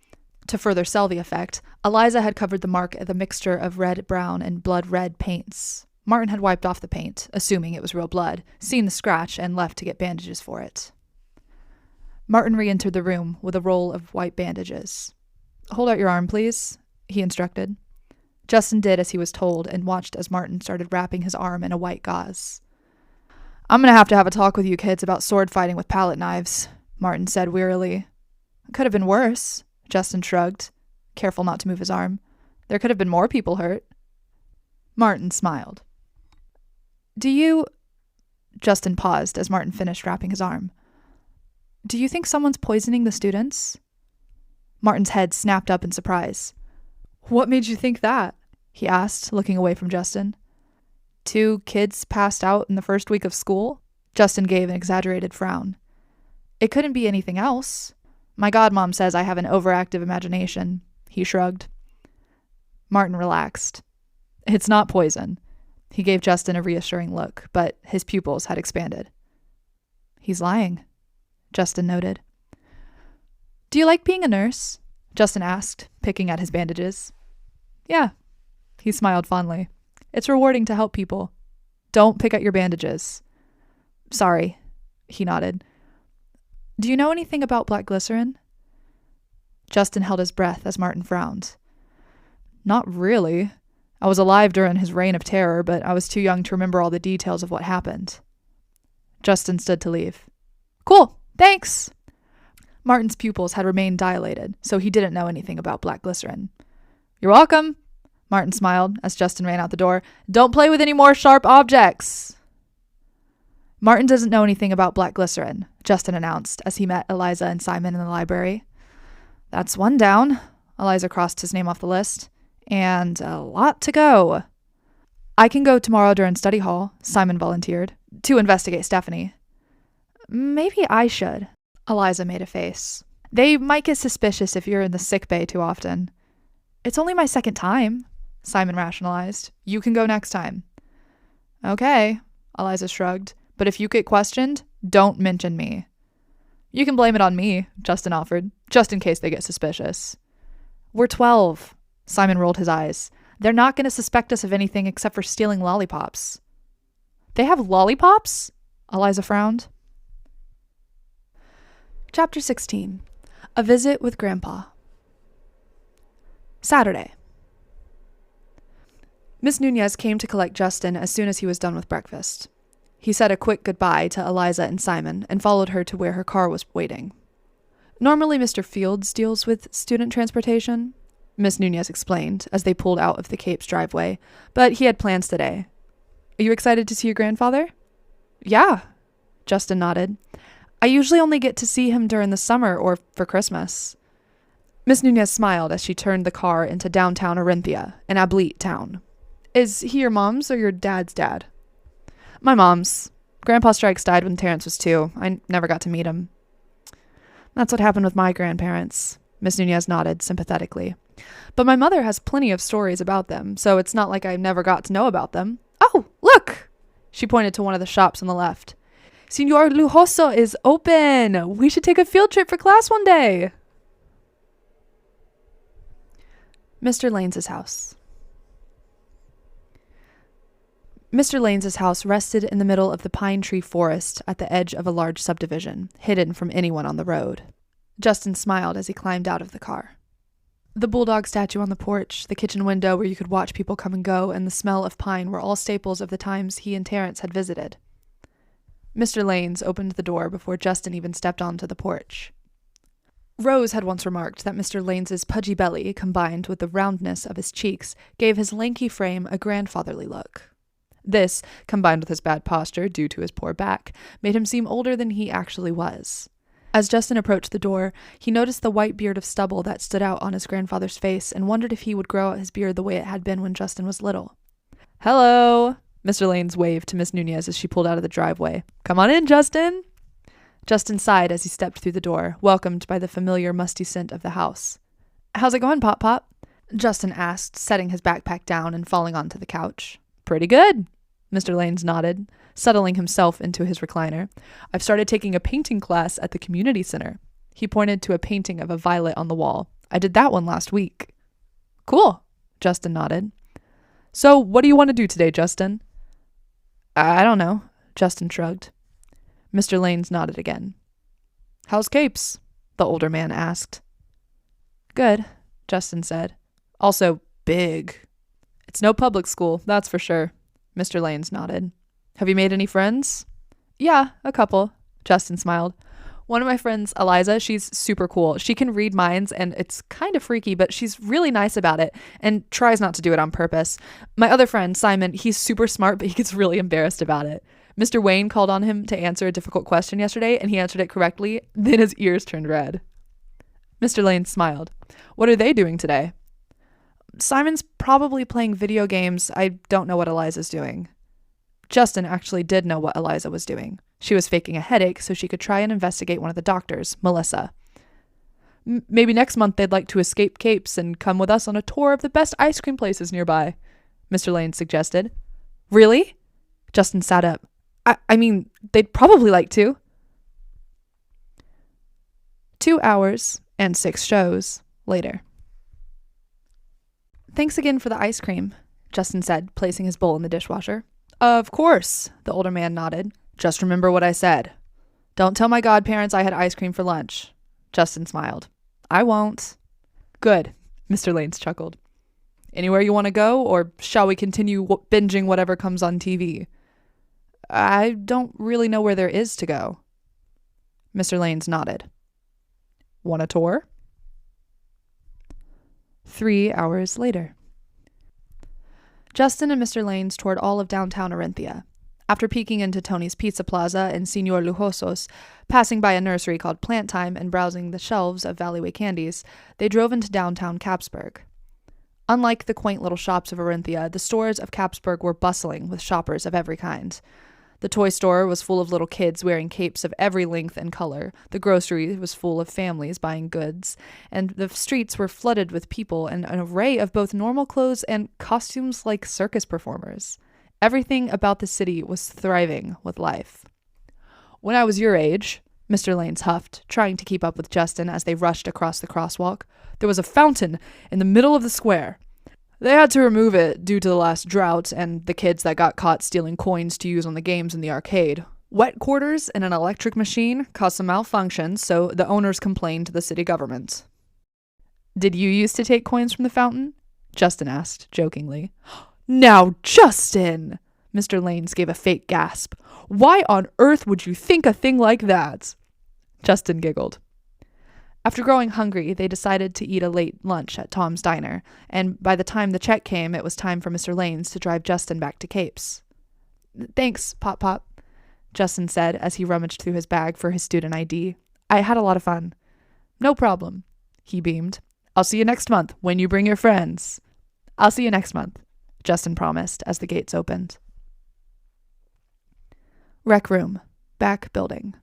To further sell the effect, Eliza had covered the mark with a mixture of red, brown, and blood red paints. Martin had wiped off the paint, assuming it was real blood, seen the scratch, and left to get bandages for it. Martin re-entered the room with a roll of white bandages. Hold out your arm, please, he instructed. Justin did as he was told and watched as Martin started wrapping his arm in a white gauze. I'm going to have a talk with you kids about sword fighting with palette knives, Martin said wearily. It could have been worse, Justin shrugged, careful not to move his arm. There could have been more people hurt. Martin smiled. Do you... Justin paused as Martin finished wrapping his arm. Do you think someone's poisoning the students? Martin's head snapped up in surprise. What made you think that? He asked, looking away from Justin. 2 kids passed out in the first week of school? Justin gave an exaggerated frown. It couldn't be anything else. My godmom says I have an overactive imagination, he shrugged. Martin relaxed. It's not poison. He gave Justin a reassuring look, but his pupils had expanded. He's lying, Justin noted. Do you like being a nurse? Justin asked, picking at his bandages. Yeah, he smiled fondly. It's rewarding to help people. Don't pick at your bandages. Sorry, he nodded. Do you know anything about black glycerin? Justin held his breath as Martin frowned. Not really. I was alive during his reign of terror, but I was too young to remember all the details of what happened. Justin stood to leave. Cool, thanks. Martin's pupils had remained dilated, so he didn't know anything about black glycerin. You're welcome, Martin smiled as Justin ran out the door. Don't play with any more sharp objects. Martin doesn't know anything about black glycerin, Justin announced as he met Eliza and Simon in the library. That's one down. Eliza crossed his name off the list. And a lot to go. I can go tomorrow during study hall, Simon volunteered, to investigate Stephanie. Maybe I should, Eliza made a face. They might get suspicious if you're in the sick bay too often. It's only my second time, Simon rationalized. You can go next time. Okay, Eliza shrugged, but if you get questioned, don't mention me. You can blame it on me, Justin offered, just in case they get suspicious. We're 12. Simon rolled his eyes. They're not going to suspect us of anything except for stealing lollipops. They have lollipops? Eliza frowned. Chapter 16. A Visit with Grandpa. Saturday. Miss Nunez came to collect Justin as soon as he was done with breakfast. He said a quick goodbye to Eliza and Simon and followed her to where her car was waiting. Normally Mr. Fields deals with student transportation, Miss Nunez explained as they pulled out of the Cape's driveway, but he had plans today. Are you excited to see your grandfather? Yeah, Justin nodded. I usually only get to see him during the summer or for Christmas. Miss Nunez smiled as she turned the car into downtown Orinthia, an Ablete town. Is he your mom's or your dad's dad? My mom's. Grandpa Strikes died when Terrence was 2. I never got to meet him. That's what happened with my grandparents. Miss Nunez nodded sympathetically. But my mother has plenty of stories about them, so it's not like I never got to know about them. Oh, look! She pointed to one of the shops on the left. Signor Lujoso is open! We should take a field trip for class one day! Mr. Lanes's house. Mr. Lanes's house rested in the middle of the pine tree forest at the edge of a large subdivision, hidden from anyone on the road. Justin smiled as he climbed out of the car. The bulldog statue on the porch, the kitchen window where you could watch people come and go, and the smell of pine were all staples of the times he and Terrence had visited. Mr. Lanes opened the door before Justin even stepped onto the porch. Rose had once remarked that Mr. Lanes's pudgy belly, combined with the roundness of his cheeks, gave his lanky frame a grandfatherly look. This, combined with his bad posture due to his poor back, made him seem older than he actually was. As Justin approached the door, he noticed the white beard of stubble that stood out on his grandfather's face and wondered if he would grow out his beard the way it had been when Justin was little. "Hello!" Mr. Lanes waved to Miss Nunez as she pulled out of the driveway. "Come on in, Justin!" Justin sighed as he stepped through the door, welcomed by the familiar musty scent of the house. "How's it going, Pop-Pop?" Justin asked, setting his backpack down and falling onto the couch. "Pretty good," Mr. Lanes nodded, settling himself into his recliner. "I've started taking a painting class at the community center." He pointed to a painting of a violet on the wall. "I did that one last week." "Cool," Justin nodded. "So what do you want to do today, Justin?" "I don't know," Justin shrugged. Mr. Lanes nodded again. "How's Capes?" the older man asked. "Good," Justin said. "Also big." "It's no public school, that's for sure." Mr. Lanes nodded. "Have you made any friends?" "Yeah, a couple," Justin smiled. "One of my friends, Eliza, she's super cool. She can read minds, and it's kind of freaky, but she's really nice about it and tries not to do it on purpose. My other friend, Simon, he's super smart, but he gets really embarrassed about it. Mr. Wayne called on him to answer a difficult question yesterday, and he answered it correctly. Then his ears turned red." Mr. Lane smiled. "What are they doing today?" "Simon's probably playing video games. I don't know what Eliza's doing." Justin actually did know what Eliza was doing. She was faking a headache so she could try and investigate one of the doctors, Melissa. "Maybe next month they'd like to escape Capes and come with us on a tour of the best ice cream places nearby," Mr. Lane suggested. "Really?" Justin sat up. I mean, they'd probably like to." 2 hours and 6 shows later. "Thanks again for the ice cream," Justin said, placing his bowl in the dishwasher. "Of course," the older man nodded. "Just remember what I said. Don't tell my godparents I had ice cream for lunch." Justin smiled. "I won't." "Good," Mr. Lanes chuckled. "Anywhere you want to go, or shall we continue binging whatever comes on TV?" "I don't really know where there is to go." Mr. Lanes nodded. "Want a tour?" 3 hours later. Justin and Mr. Lanes toured all of downtown Orinthia. After peeking into Tony's Pizza Plaza and Signor Lujoso's, passing by a nursery called Plant Time and browsing the shelves of Valleyway candies, they drove into downtown Capsburg. Unlike the quaint little shops of Orinthia, the stores of Capsburg were bustling with shoppers of every kind. The toy store was full of little kids wearing capes of every length and color, the grocery was full of families buying goods, and the streets were flooded with people and an array of both normal clothes and costumes like circus performers. Everything about the city was thriving with life. "When I was your age," Mr. Lanes huffed, trying to keep up with Justin as they rushed across the crosswalk, "there was a fountain in the middle of the square. They had to remove it due to the last drought and the kids that got caught stealing coins to use on the games in the arcade. Wet quarters and an electric machine caused some malfunctions, so the owners complained to the city government." "Did you used to take coins from the fountain?" Justin asked, jokingly. "Now, Justin!" Mr. Lanes gave a fake gasp. "Why on earth would you think a thing like that?" Justin giggled. After growing hungry, they decided to eat a late lunch at Tom's Diner, and by the time the check came, it was time for Mr. Lanes to drive Justin back to Capes. "Thanks, Pop-Pop," Justin said as he rummaged through his bag for his student ID. "I had a lot of fun." "No problem," he beamed. "I'll see you next month when you bring your friends." "I'll see you next month," Justin promised as the gates opened. Rec room. Back building.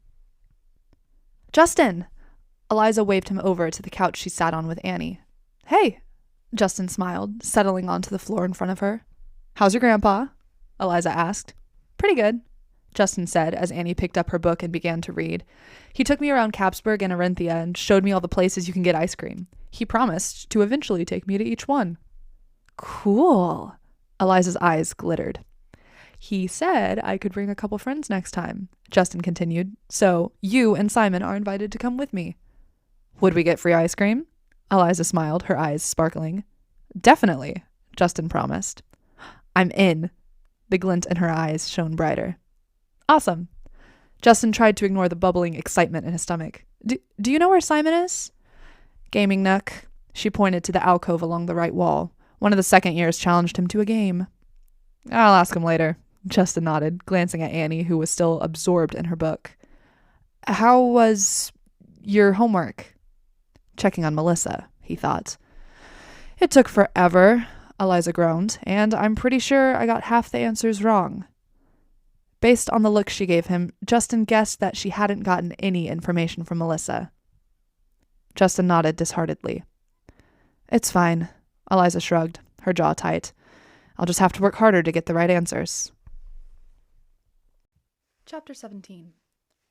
Justin! Eliza waved him over to the couch she sat on with Annie. Hey! Justin smiled, settling onto the floor in front of her. How's your grandpa? Eliza asked. Pretty good, Justin said as Annie picked up her book and began to read. He took me around Capsburg and Arinthia and showed me all the places you can get ice cream. He promised to eventually take me to each one. Cool. Eliza's eyes glittered. He said I could bring a couple friends next time, Justin continued. So you and Simon are invited to come with me. Would we get free ice cream? Eliza smiled, her eyes sparkling. Definitely, Justin promised. I'm in. The glint in her eyes shone brighter. Awesome. Justin tried to ignore the bubbling excitement in his stomach. Do you know where Simon is? Gaming nook. She pointed to the alcove along the right wall. One of the second years challenged him to a game. I'll ask him later, Justin nodded, glancing at Annie, who was still absorbed in her book. How was your homework? Checking on Melissa, he thought. It took forever, Eliza groaned, and I'm pretty sure I got half the answers wrong. Based on the look she gave him, Justin guessed that she hadn't gotten any information from Melissa. Justin nodded disheartedly. It's fine, Eliza shrugged, her jaw tight. I'll just have to work harder to get the right answers. Chapter 17.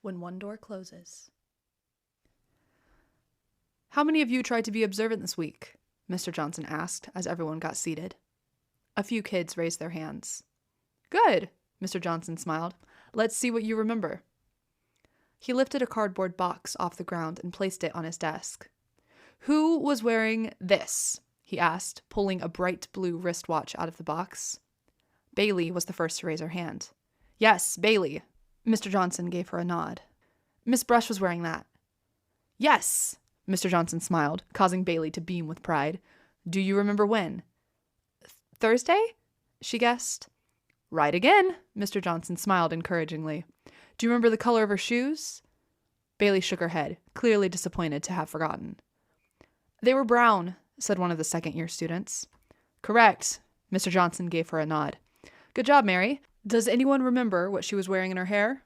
When One Door Closes. How many of you tried to be observant this week? Mr. Johnson asked as everyone got seated. A few kids raised their hands. Good, Mr. Johnson smiled. Let's see what you remember. He lifted a cardboard box off the ground and placed it on his desk. Who was wearing this? He asked, pulling a bright blue wristwatch out of the box. Bailey was the first to raise her hand. Yes, Bailey. Mr. Johnson gave her a nod. Miss Brush was wearing that. Yes, Mr. Johnson smiled, causing Bailey to beam with pride. Do you remember when? Thursday? She guessed. Right again, Mr. Johnson smiled encouragingly. Do you remember the color of her shoes? Bailey shook her head, clearly disappointed to have forgotten. They were brown, said one of the second-year students. Correct, Mr. Johnson gave her a nod. Good job, Mary. Does anyone remember what she was wearing in her hair?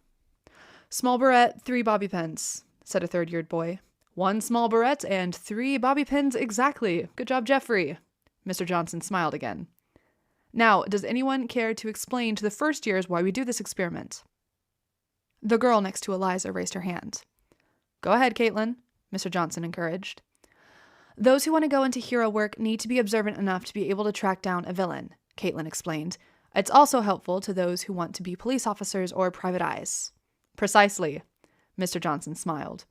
Small barrette, 3 bobby pins, said a third-year boy. 1 small barrette and 3 bobby pins exactly. Good job, Jeffrey. Mr. Johnson smiled again. Now, does anyone care to explain to the first years why we do this experiment? The girl next to Eliza raised her hand. Go ahead, Caitlin, Mr. Johnson encouraged. Those who want to go into hero work need to be observant enough to be able to track down a villain, Caitlin explained. It's also helpful to those who want to be police officers or private eyes. Precisely, Mr. Johnson smiled.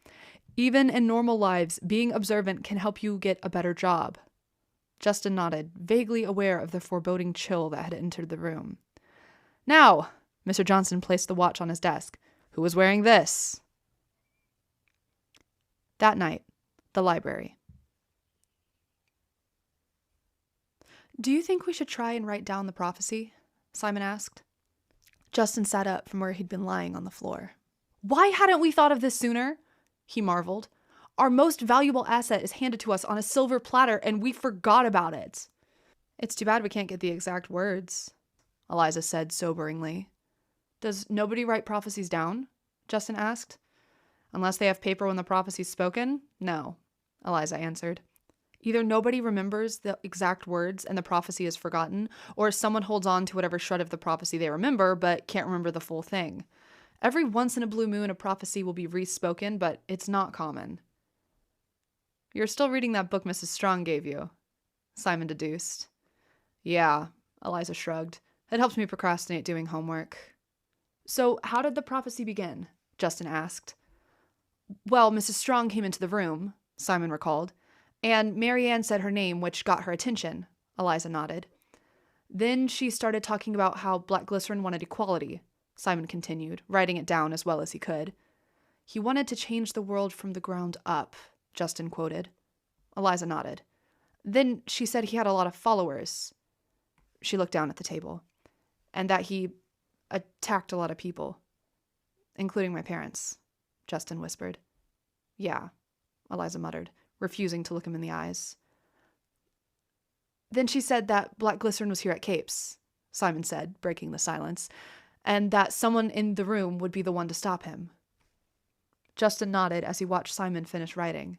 Even in normal lives, being observant can help you get a better job. Justin nodded, vaguely aware of the foreboding chill that had entered the room. Now, Mr. Johnson placed the watch on his desk. Who was wearing this? That night, the library. Do you think we should try and write down the prophecy? Simon asked. Justin sat up from where he'd been lying on the floor. Why hadn't we thought of this sooner? He marveled. Our most valuable asset is handed to us on a silver platter, and we forgot about it. It's too bad we can't get the exact words, Eliza said soberingly. Does nobody write prophecies down? Justin asked. Unless they have paper when the prophecy's spoken? No, Eliza answered. Either nobody remembers the exact words and the prophecy is forgotten, or someone holds on to whatever shred of the prophecy they remember, but can't remember the full thing. Every once in a blue moon, a prophecy will be re-spoken, but it's not common. You're still reading that book Mrs. Strong gave you, Simon deduced. Yeah, Eliza shrugged. It helps me procrastinate doing homework. So how did the prophecy begin? Justin asked. Well, Mrs. Strong came into the room, Simon recalled, and Marianne said her name, which got her attention, Eliza nodded. Then she started talking about how Black Glycerin wanted equality, Simon continued, writing it down as well as he could. He wanted to change the world from the ground up, Justin quoted. Eliza nodded. Then she said he had a lot of followers. She looked down at the table. And that he attacked a lot of people, including my parents, Justin whispered. Yeah, Eliza muttered, refusing to look him in the eyes. Then she said that Black Glycerin was here at Capes, Simon said, breaking the silence, and that someone in the room would be the one to stop him. Justin nodded as he watched Simon finish writing.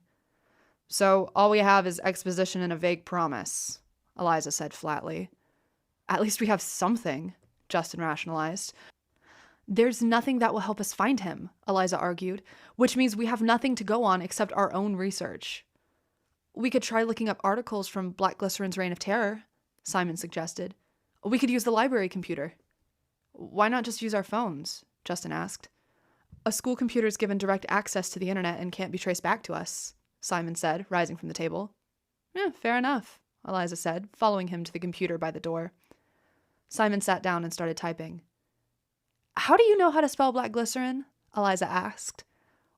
So all we have is exposition and a vague promise, Eliza said flatly. At least we have something, Justin rationalized. There's nothing that will help us find him, Eliza argued, which means we have nothing to go on except our own research. We could try looking up articles from Black Glycerin's Reign of Terror, Simon suggested. We could use the library computer. Why not just use our phones? Justin asked. A school computer is given direct access to the internet and can't be traced back to us, Simon said, rising from the table. Fair enough, Eliza said, following him to the computer by the door. Simon sat down and started typing. How do you know how to spell black glycerin? Eliza asked.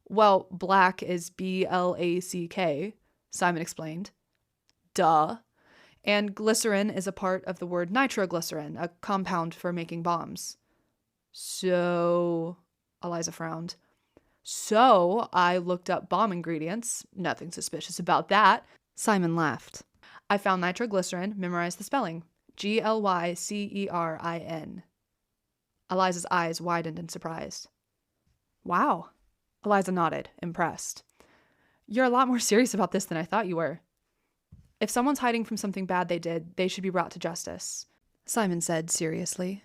Well, black is B-L-A-C-K, Simon explained. Duh. And glycerin is a part of the word nitroglycerin, a compound for making bombs. So, Eliza frowned. So, I looked up bomb ingredients. Nothing suspicious about that. Simon laughed. I found nitroglycerin, memorized the spelling. Glycerin. Eliza's eyes widened in surprise. Wow. Eliza nodded, impressed. You're a lot more serious about this than I thought you were. If someone's hiding from something bad they did, they should be brought to justice, Simon said seriously.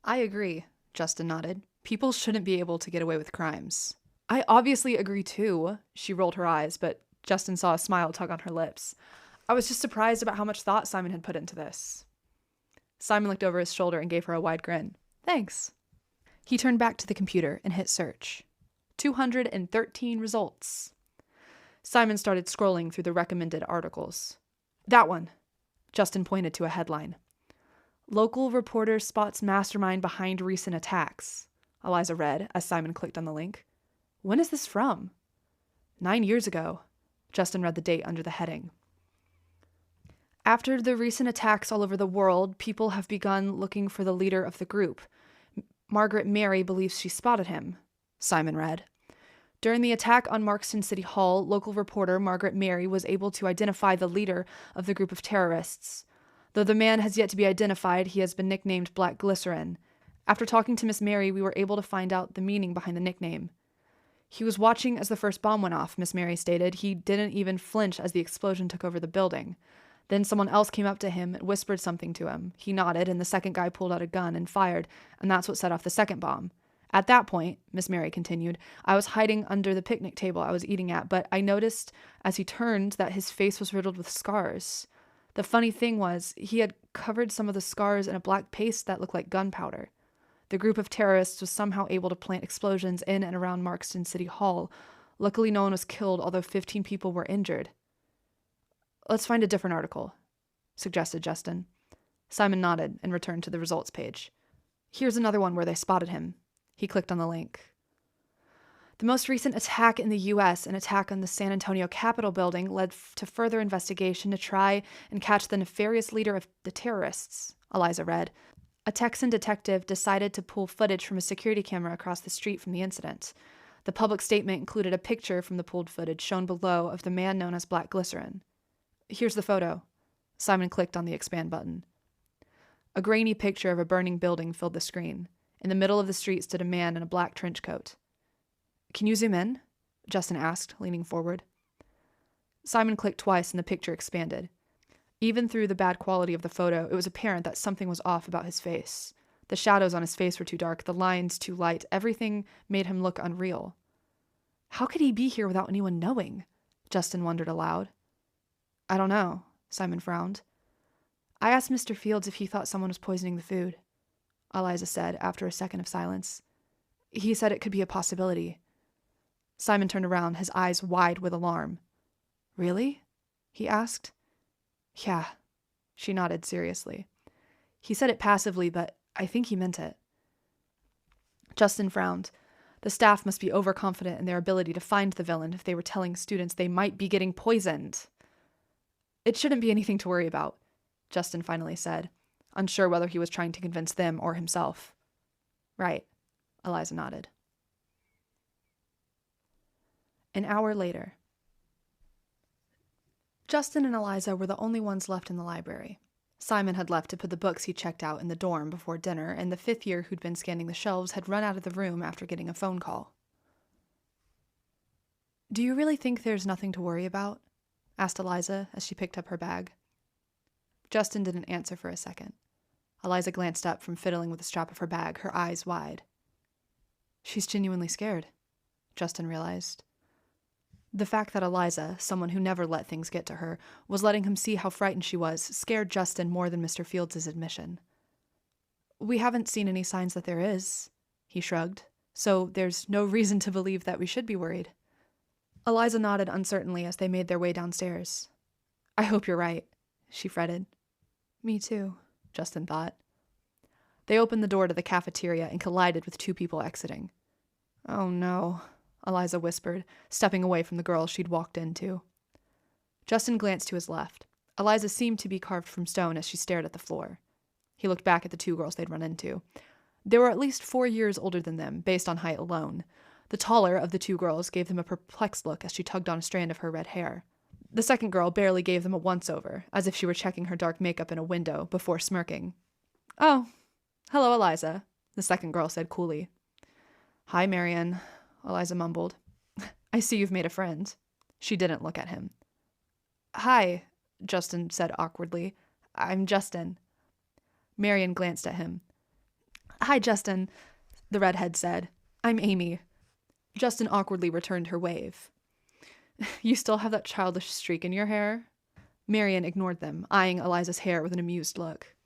I agree, Justin nodded. People shouldn't be able to get away with crimes. I obviously agree too, she rolled her eyes, but Justin saw a smile tug on her lips. I was just surprised about how much thought Simon had put into this. Simon looked over his shoulder and gave her a wide grin. Thanks. He turned back to the computer and hit search. 213 results. Simon started scrolling through the recommended articles. That one. Justin pointed to a headline. Local reporter spots mastermind behind recent attacks. Eliza read as Simon clicked on the link. When is this from? 9 years ago. Justin read the date under the heading. After the recent attacks all over the world, people have begun looking for the leader of the group. Margaret Mary believes she spotted him, Simon read. During the attack on Markston City Hall, local reporter Margaret Mary was able to identify the leader of the group of terrorists. Though the man has yet to be identified, he has been nicknamed Black Glycerin. After talking to Miss Mary, we were able to find out the meaning behind the nickname. He was watching as the first bomb went off, Miss Mary stated. He didn't even flinch as the explosion took over the building. Then someone else came up to him and whispered something to him. He nodded, and the second guy pulled out a gun and fired, and that's what set off the second bomb. At that point, Miss Mary continued, I was hiding under the picnic table I was eating at, but I noticed as he turned that his face was riddled with scars. The funny thing was, he had covered some of the scars in a black paste that looked like gunpowder. The group of terrorists was somehow able to plant explosions in and around Markston City Hall. Luckily, no one was killed, although 15 people were injured. Let's find a different article, suggested Justin. Simon nodded and returned to the results page. Here's another one where they spotted him. He clicked on the link. The most recent attack in the U.S., an attack on the San Antonio Capitol building, led to further investigation to try and catch the nefarious leader of the terrorists, Eliza read. A Texan detective decided to pull footage from a security camera across the street from the incident. The public statement included a picture from the pulled footage shown below of the man known as Black Glycerin. Here's the photo. Simon clicked on the expand button. A grainy picture of a burning building filled the screen. In the middle of the street stood a man in a black trench coat. Can you zoom in? Justin asked, leaning forward. Simon clicked twice and the picture expanded. Even through the bad quality of the photo, it was apparent that something was off about his face. The shadows on his face were too dark, the lines too light, everything made him look unreal. How could he be here without anyone knowing? Justin wondered aloud. I don't know, Simon frowned. I asked Mr. Fields if he thought someone was poisoning the food, Eliza said after a second of silence. He said it could be a possibility. Simon turned around, his eyes wide with alarm. Really? He asked. Yeah, she nodded seriously. He said it passively, but I think he meant it. Justin frowned. The staff must be overconfident in their ability to find the villain if they were telling students they might be getting poisoned. It shouldn't be anything to worry about, Justin finally said, unsure whether he was trying to convince them or himself. Right, Eliza nodded. An hour later. Justin and Eliza were the only ones left in the library. Simon had left to put the books he checked out in the dorm before dinner, and the fifth year who'd been scanning the shelves had run out of the room after getting a phone call. "Do you really think there's nothing to worry about?" asked Eliza as she picked up her bag. Justin didn't answer for a second. Eliza glanced up from fiddling with the strap of her bag, her eyes wide. She's genuinely scared, Justin realized. The fact that Eliza, someone who never let things get to her, was letting him see how frightened she was scared Justin more than Mr. Fields' admission. "We haven't seen any signs that there is," he shrugged, "so there's no reason to believe that we should be worried." Eliza nodded uncertainly as they made their way downstairs. "I hope you're right," she fretted. "Me too," Justin thought. They opened the door to the cafeteria and collided with two people exiting. "Oh no," Eliza whispered, stepping away from the girl she'd walked into. Justin glanced to his left. Eliza seemed to be carved from stone as she stared at the floor. He looked back at the two girls they'd run into. They were at least 4 years older than them, based on height alone. The taller of the two girls gave them a perplexed look as she tugged on a strand of her red hair. The second girl barely gave them a once-over, as if she were checking her dark makeup in a window, before smirking. "Oh, hello, Eliza," the second girl said coolly. "Hi, Marian," Eliza mumbled. "I see you've made a friend." She didn't look at him. "Hi," Justin said awkwardly. "I'm Justin." Marian glanced at him. "Hi, Justin," the redhead said. "I'm Amy." Justin awkwardly returned her wave. "You still have that childish streak in your hair?" Marian ignored them, eyeing Eliza's hair with an amused look.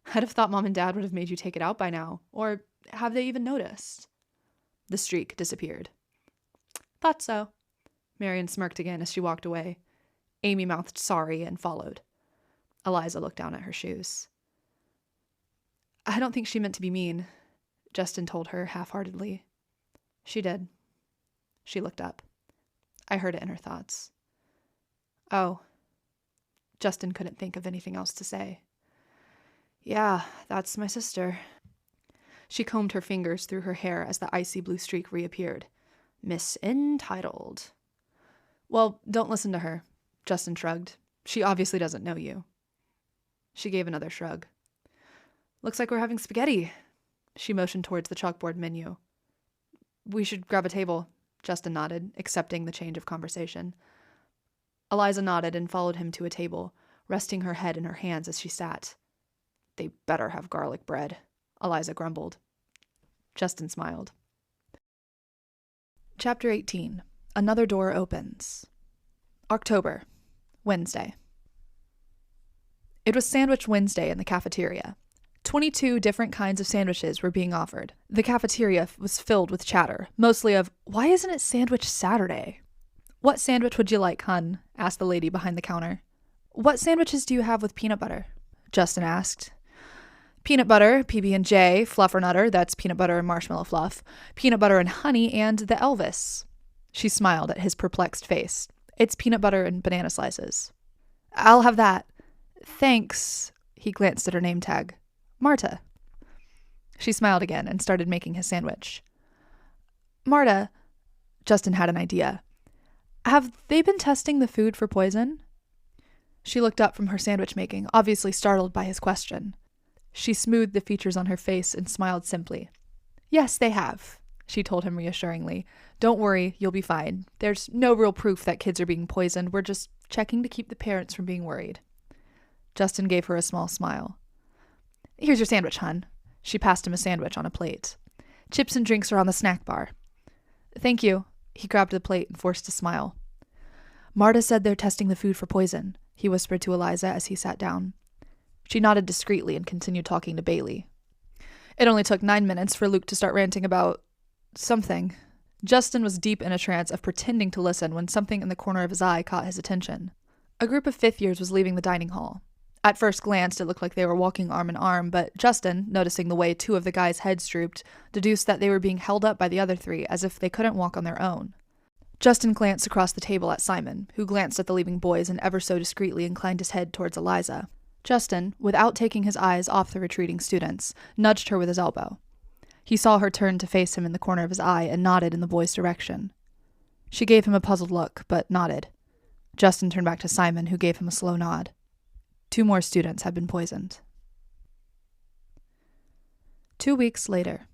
"I'd have thought Mom and Dad would have made you take it out by now. Or have they even noticed?" The streak disappeared. "Thought so." Marian smirked again as she walked away. Amy mouthed sorry and followed. Eliza looked down at her shoes. "I don't think she meant to be mean," Justin told her half-heartedly. "She did." She looked up. I heard it in her thoughts. "Oh." Justin couldn't think of anything else to say. "Yeah, that's my sister." She combed her fingers through her hair as the icy blue streak reappeared. "Miss Entitled." "Well, don't listen to her," Justin shrugged. "She obviously doesn't know you." She gave another shrug. "Looks like we're having spaghetti." She motioned towards the chalkboard menu. "We should grab a table," Justin nodded, accepting the change of conversation. Eliza nodded and followed him to a table, resting her head in her hands as she sat. "They better have garlic bread," Eliza grumbled. Justin smiled. Chapter 18. Another Door Opens. October. Wednesday. It was Sandwich Wednesday in the cafeteria. 22 different kinds of sandwiches were being offered. The cafeteria was filled with chatter, mostly of, "Why isn't it Sandwich Saturday?" "What sandwich would you like, hun?" asked the lady behind the counter. "What sandwiches do you have with peanut butter?" Justin asked. "Peanut butter, PB&J, Fluffernutter, that's peanut butter and marshmallow fluff, peanut butter and honey, and the Elvis." She smiled at his perplexed face. "It's peanut butter and banana slices." "I'll have that." "Thanks." He glanced at her name tag. "Marta." She smiled again and started making his sandwich. "Marta," Justin had an idea. "Have they been testing the food for poison?" She looked up from her sandwich making, obviously startled by his question. She smoothed the features on her face and smiled simply. "Yes, they have," she told him reassuringly. "Don't worry, you'll be fine. There's no real proof that kids are being poisoned. We're just checking to keep the parents from being worried." Justin gave her a small smile. "Here's your sandwich, hun." She passed him a sandwich on a plate. "Chips and drinks are on the snack bar." "Thank you." He grabbed the plate and forced a smile. "Marta said they're testing the food for poison," he whispered to Eliza as he sat down. She nodded discreetly and continued talking to Bailey. It only took 9 minutes for Luke to start ranting about something. Justin was deep in a trance of pretending to listen when something in the corner of his eye caught his attention. A group of fifth years was leaving the dining hall. At first glance, it looked like they were walking arm in arm, but Justin, noticing the way 2 of the guys' heads drooped, deduced that they were being held up by the other 3 as if they couldn't walk on their own. Justin glanced across the table at Simon, who glanced at the leaving boys and ever so discreetly inclined his head towards Eliza. Justin, without taking his eyes off the retreating students, nudged her with his elbow. He saw her turn to face him in the corner of his eye and nodded in the boy's direction. She gave him a puzzled look, but nodded. Justin turned back to Simon, who gave him a slow nod. 2 more students had been poisoned. 2 weeks later.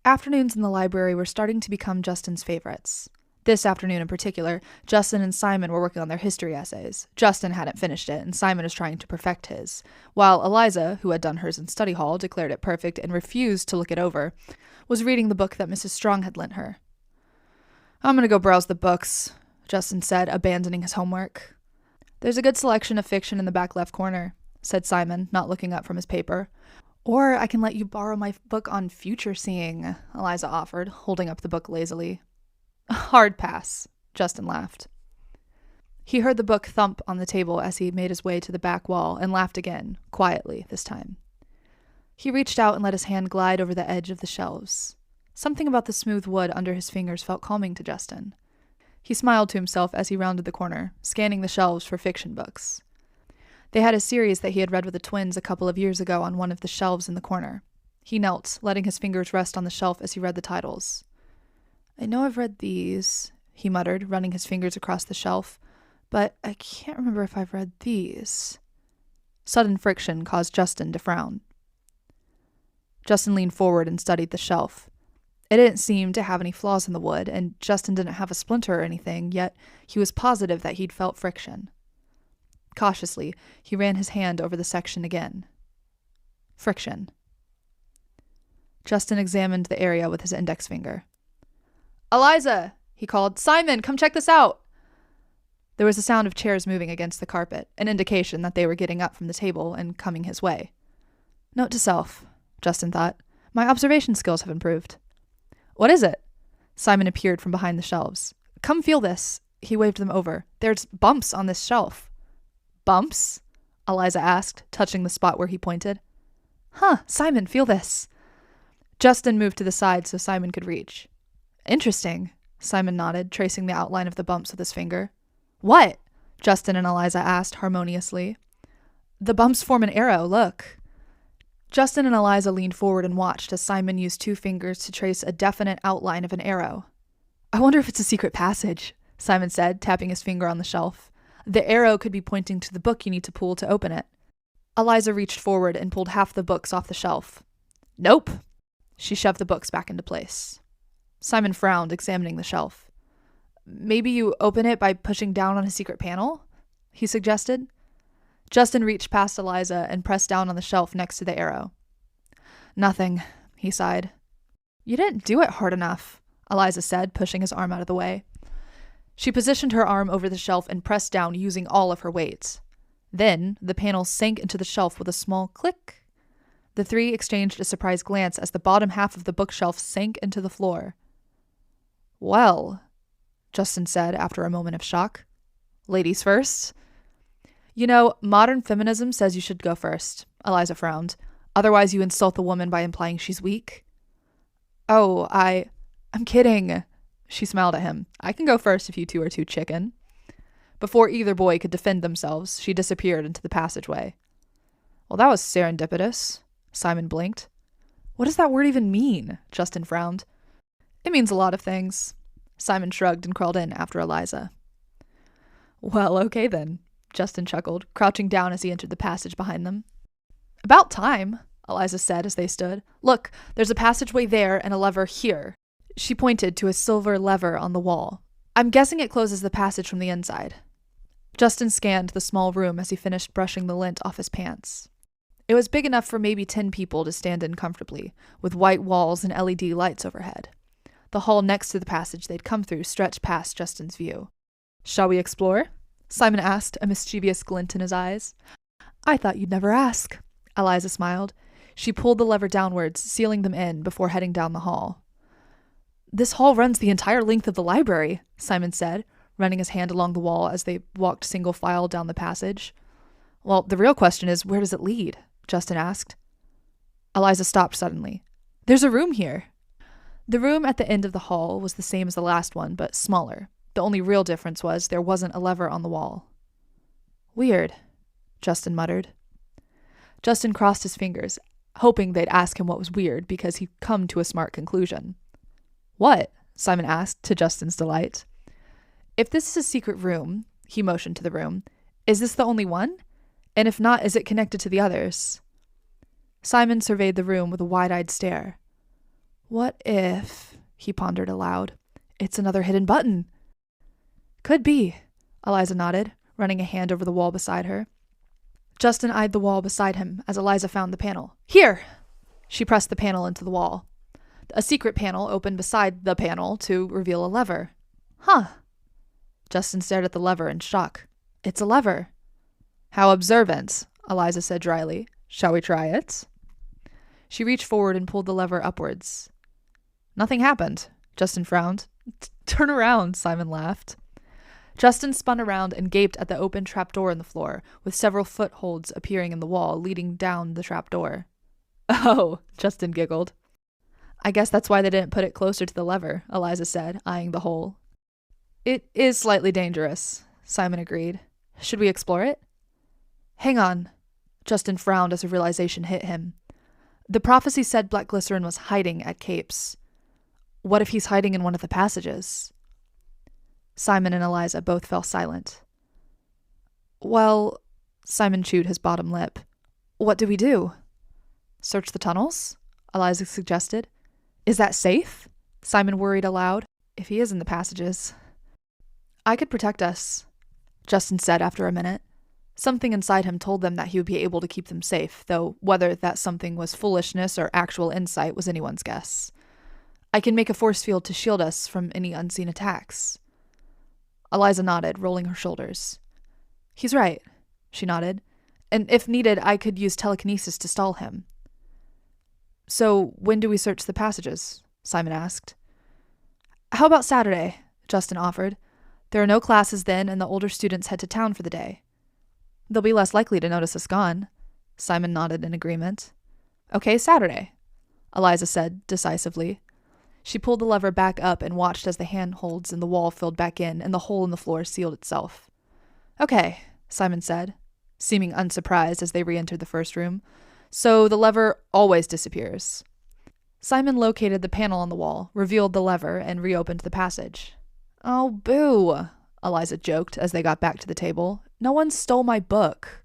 Afternoons in the library were starting to become Justin's favorites. This afternoon in particular, Justin and Simon were working on their history essays. Justin hadn't finished it, and Simon was trying to perfect his, while Eliza, who had done hers in study hall, declared it perfect and refused to look it over, was reading the book that Mrs. Strong had lent her. "I'm going to go browse the books," Justin said, abandoning his homework. "There's a good selection of fiction in the back left corner," said Simon, not looking up from his paper. "Or I can let you borrow my book on future seeing," Eliza offered, holding up the book lazily. "Hard pass," Justin laughed. He heard the book thump on the table as he made his way to the back wall and laughed again, quietly this time. He reached out and let his hand glide over the edge of the shelves. Something about the smooth wood under his fingers felt calming to Justin. He smiled to himself as he rounded the corner, scanning the shelves for fiction books. They had a series that he had read with the twins a couple of years ago on one of the shelves in the corner. He knelt, letting his fingers rest on the shelf as he read the titles. "I know I've read these," he muttered, running his fingers across the shelf, "but I can't remember if I've read these." Sudden friction caused Justin to frown. Justin leaned forward and studied the shelf. It didn't seem to have any flaws in the wood, and Justin didn't have a splinter or anything, yet he was positive that he'd felt friction. Cautiously, he ran his hand over the section again. Friction. Justin examined the area with his index finger. "Eliza!" he called. "Simon, come check this out!" There was a sound of chairs moving against the carpet, an indication that they were getting up from the table and coming his way. Note to self, Justin thought. My observation skills have improved. "What is it?" Simon appeared from behind the shelves. "Come feel this." He waved them over. "There's bumps on this shelf." "Bumps?" Eliza asked, touching the spot where he pointed. "Huh, Simon, feel this." Justin moved to the side so Simon could reach. "Interesting," Simon nodded, tracing the outline of the bumps with his finger. "What?" Justin and Eliza asked harmoniously. "The bumps form an arrow, look." Justin and Eliza leaned forward and watched as Simon used 2 fingers to trace a definite outline of an arrow. "I wonder if it's a secret passage," Simon said, tapping his finger on the shelf. "The arrow could be pointing to the book you need to pull to open it." Eliza reached forward and pulled half the books off the shelf. "Nope." She shoved the books back into place. Simon frowned, examining the shelf. "Maybe you open it by pushing down on a secret panel?" he suggested. Justin reached past Eliza and pressed down on the shelf next to the arrow. "Nothing," he sighed. "You didn't do it hard enough," Eliza said, pushing his arm out of the way. She positioned her arm over the shelf and pressed down using all of her weight. Then the panel sank into the shelf with a small click. The 3 exchanged a surprised glance as the bottom half of the bookshelf sank into the floor. "Well," Justin said after a moment of shock. "Ladies first?" "You know, modern feminism says you should go first," Eliza frowned. "Otherwise you insult the woman by implying she's weak." "Oh, I'm kidding." She smiled at him. "I can go first if you 2 are too chicken." Before either boy could defend themselves, she disappeared into the passageway. "Well, that was serendipitous," Simon blinked. "What does that word even mean?" Justin frowned. "It means a lot of things." Simon shrugged and crawled in after Eliza. "Well, okay then," Justin chuckled, crouching down as he entered the passage behind them. "About time," Eliza said as they stood. "Look, there's a passageway there and a lever here." She pointed to a silver lever on the wall. "I'm guessing it closes the passage from the inside." Justin scanned the small room as he finished brushing the lint off his pants. It was big enough for maybe 10 people to stand in comfortably, with white walls and LED lights overhead. The hall next to the passage they'd come through stretched past Justin's view. "Shall we explore?" Simon asked, a mischievous glint in his eyes. "I thought you'd never ask." Eliza smiled. She pulled the lever downwards, sealing them in before heading down the hall. "This hall runs the entire length of the library," Simon said, running his hand along the wall as they walked single file down the passage. "Well, the real question is, where does it lead?" Justin asked. Eliza stopped suddenly. "There's a room here." The room at the end of the hall was the same as the last one, but smaller. The only real difference was there wasn't a lever on the wall. "Weird," Justin muttered. Justin crossed his fingers, hoping they'd ask him what was weird because he'd come to a smart conclusion. "What?" Simon asked, to Justin's delight. "If this is a secret room," he motioned to the room, Is this the only one? And if not, is it connected to the others? Simon surveyed the room with a wide-eyed stare. What if, he pondered aloud, it's another hidden button? Could be, Eliza nodded, running a hand over the wall beside her. Justin eyed the wall beside him as Eliza found the panel. Here! She pressed the panel into the wall. A secret panel opened beside the panel to reveal a lever. Huh. Justin stared at the lever in shock. It's a lever. How observant, Eliza said dryly. Shall we try it? She reached forward and pulled the lever upwards. Nothing happened. Justin frowned. Turn around, Simon laughed. Justin spun around and gaped at the open trapdoor in the floor, with several footholds appearing in the wall leading down the trapdoor. Oh, Justin giggled. I guess that's why they didn't put it closer to the lever, Eliza said, eyeing the hole. It is slightly dangerous, Simon agreed. Should we explore it? Hang on. Justin frowned as a realization hit him. The prophecy said Black Glycerin was hiding at Capes. What if he's hiding in one of the passages? Simon and Eliza both fell silent. Well, Simon chewed his bottom lip. What do we do? Search the tunnels? Eliza suggested. Is that safe? Simon worried aloud. If he is in the passages. I could protect us, Justin said after a minute. Something inside him told them that he would be able to keep them safe, though whether that something was foolishness or actual insight was anyone's guess. I can make a force field to shield us from any unseen attacks. Eliza nodded, rolling her shoulders. He's right, she nodded. And if needed, I could use telekinesis to stall him. So when do we search the passages? Simon asked. How about Saturday? Justin offered. There are no classes then, and the older students head to town for the day. They'll be less likely to notice us gone. Simon nodded in agreement. Okay, Saturday, Eliza said decisively. She pulled the lever back up and watched as the handholds in the wall filled back in and the hole in the floor sealed itself. Okay, Simon said, seeming unsurprised as they re-entered the first room. So the lever always disappears. Simon located the panel on the wall, revealed the lever, and reopened the passage. Oh, boo, Eliza joked as they got back to the table. No one stole my book.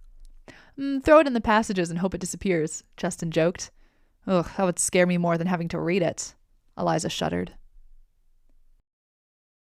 Throw it in the passages and hope it disappears, Justin joked. Ugh, that would scare me more than having to read it. Eliza shuddered.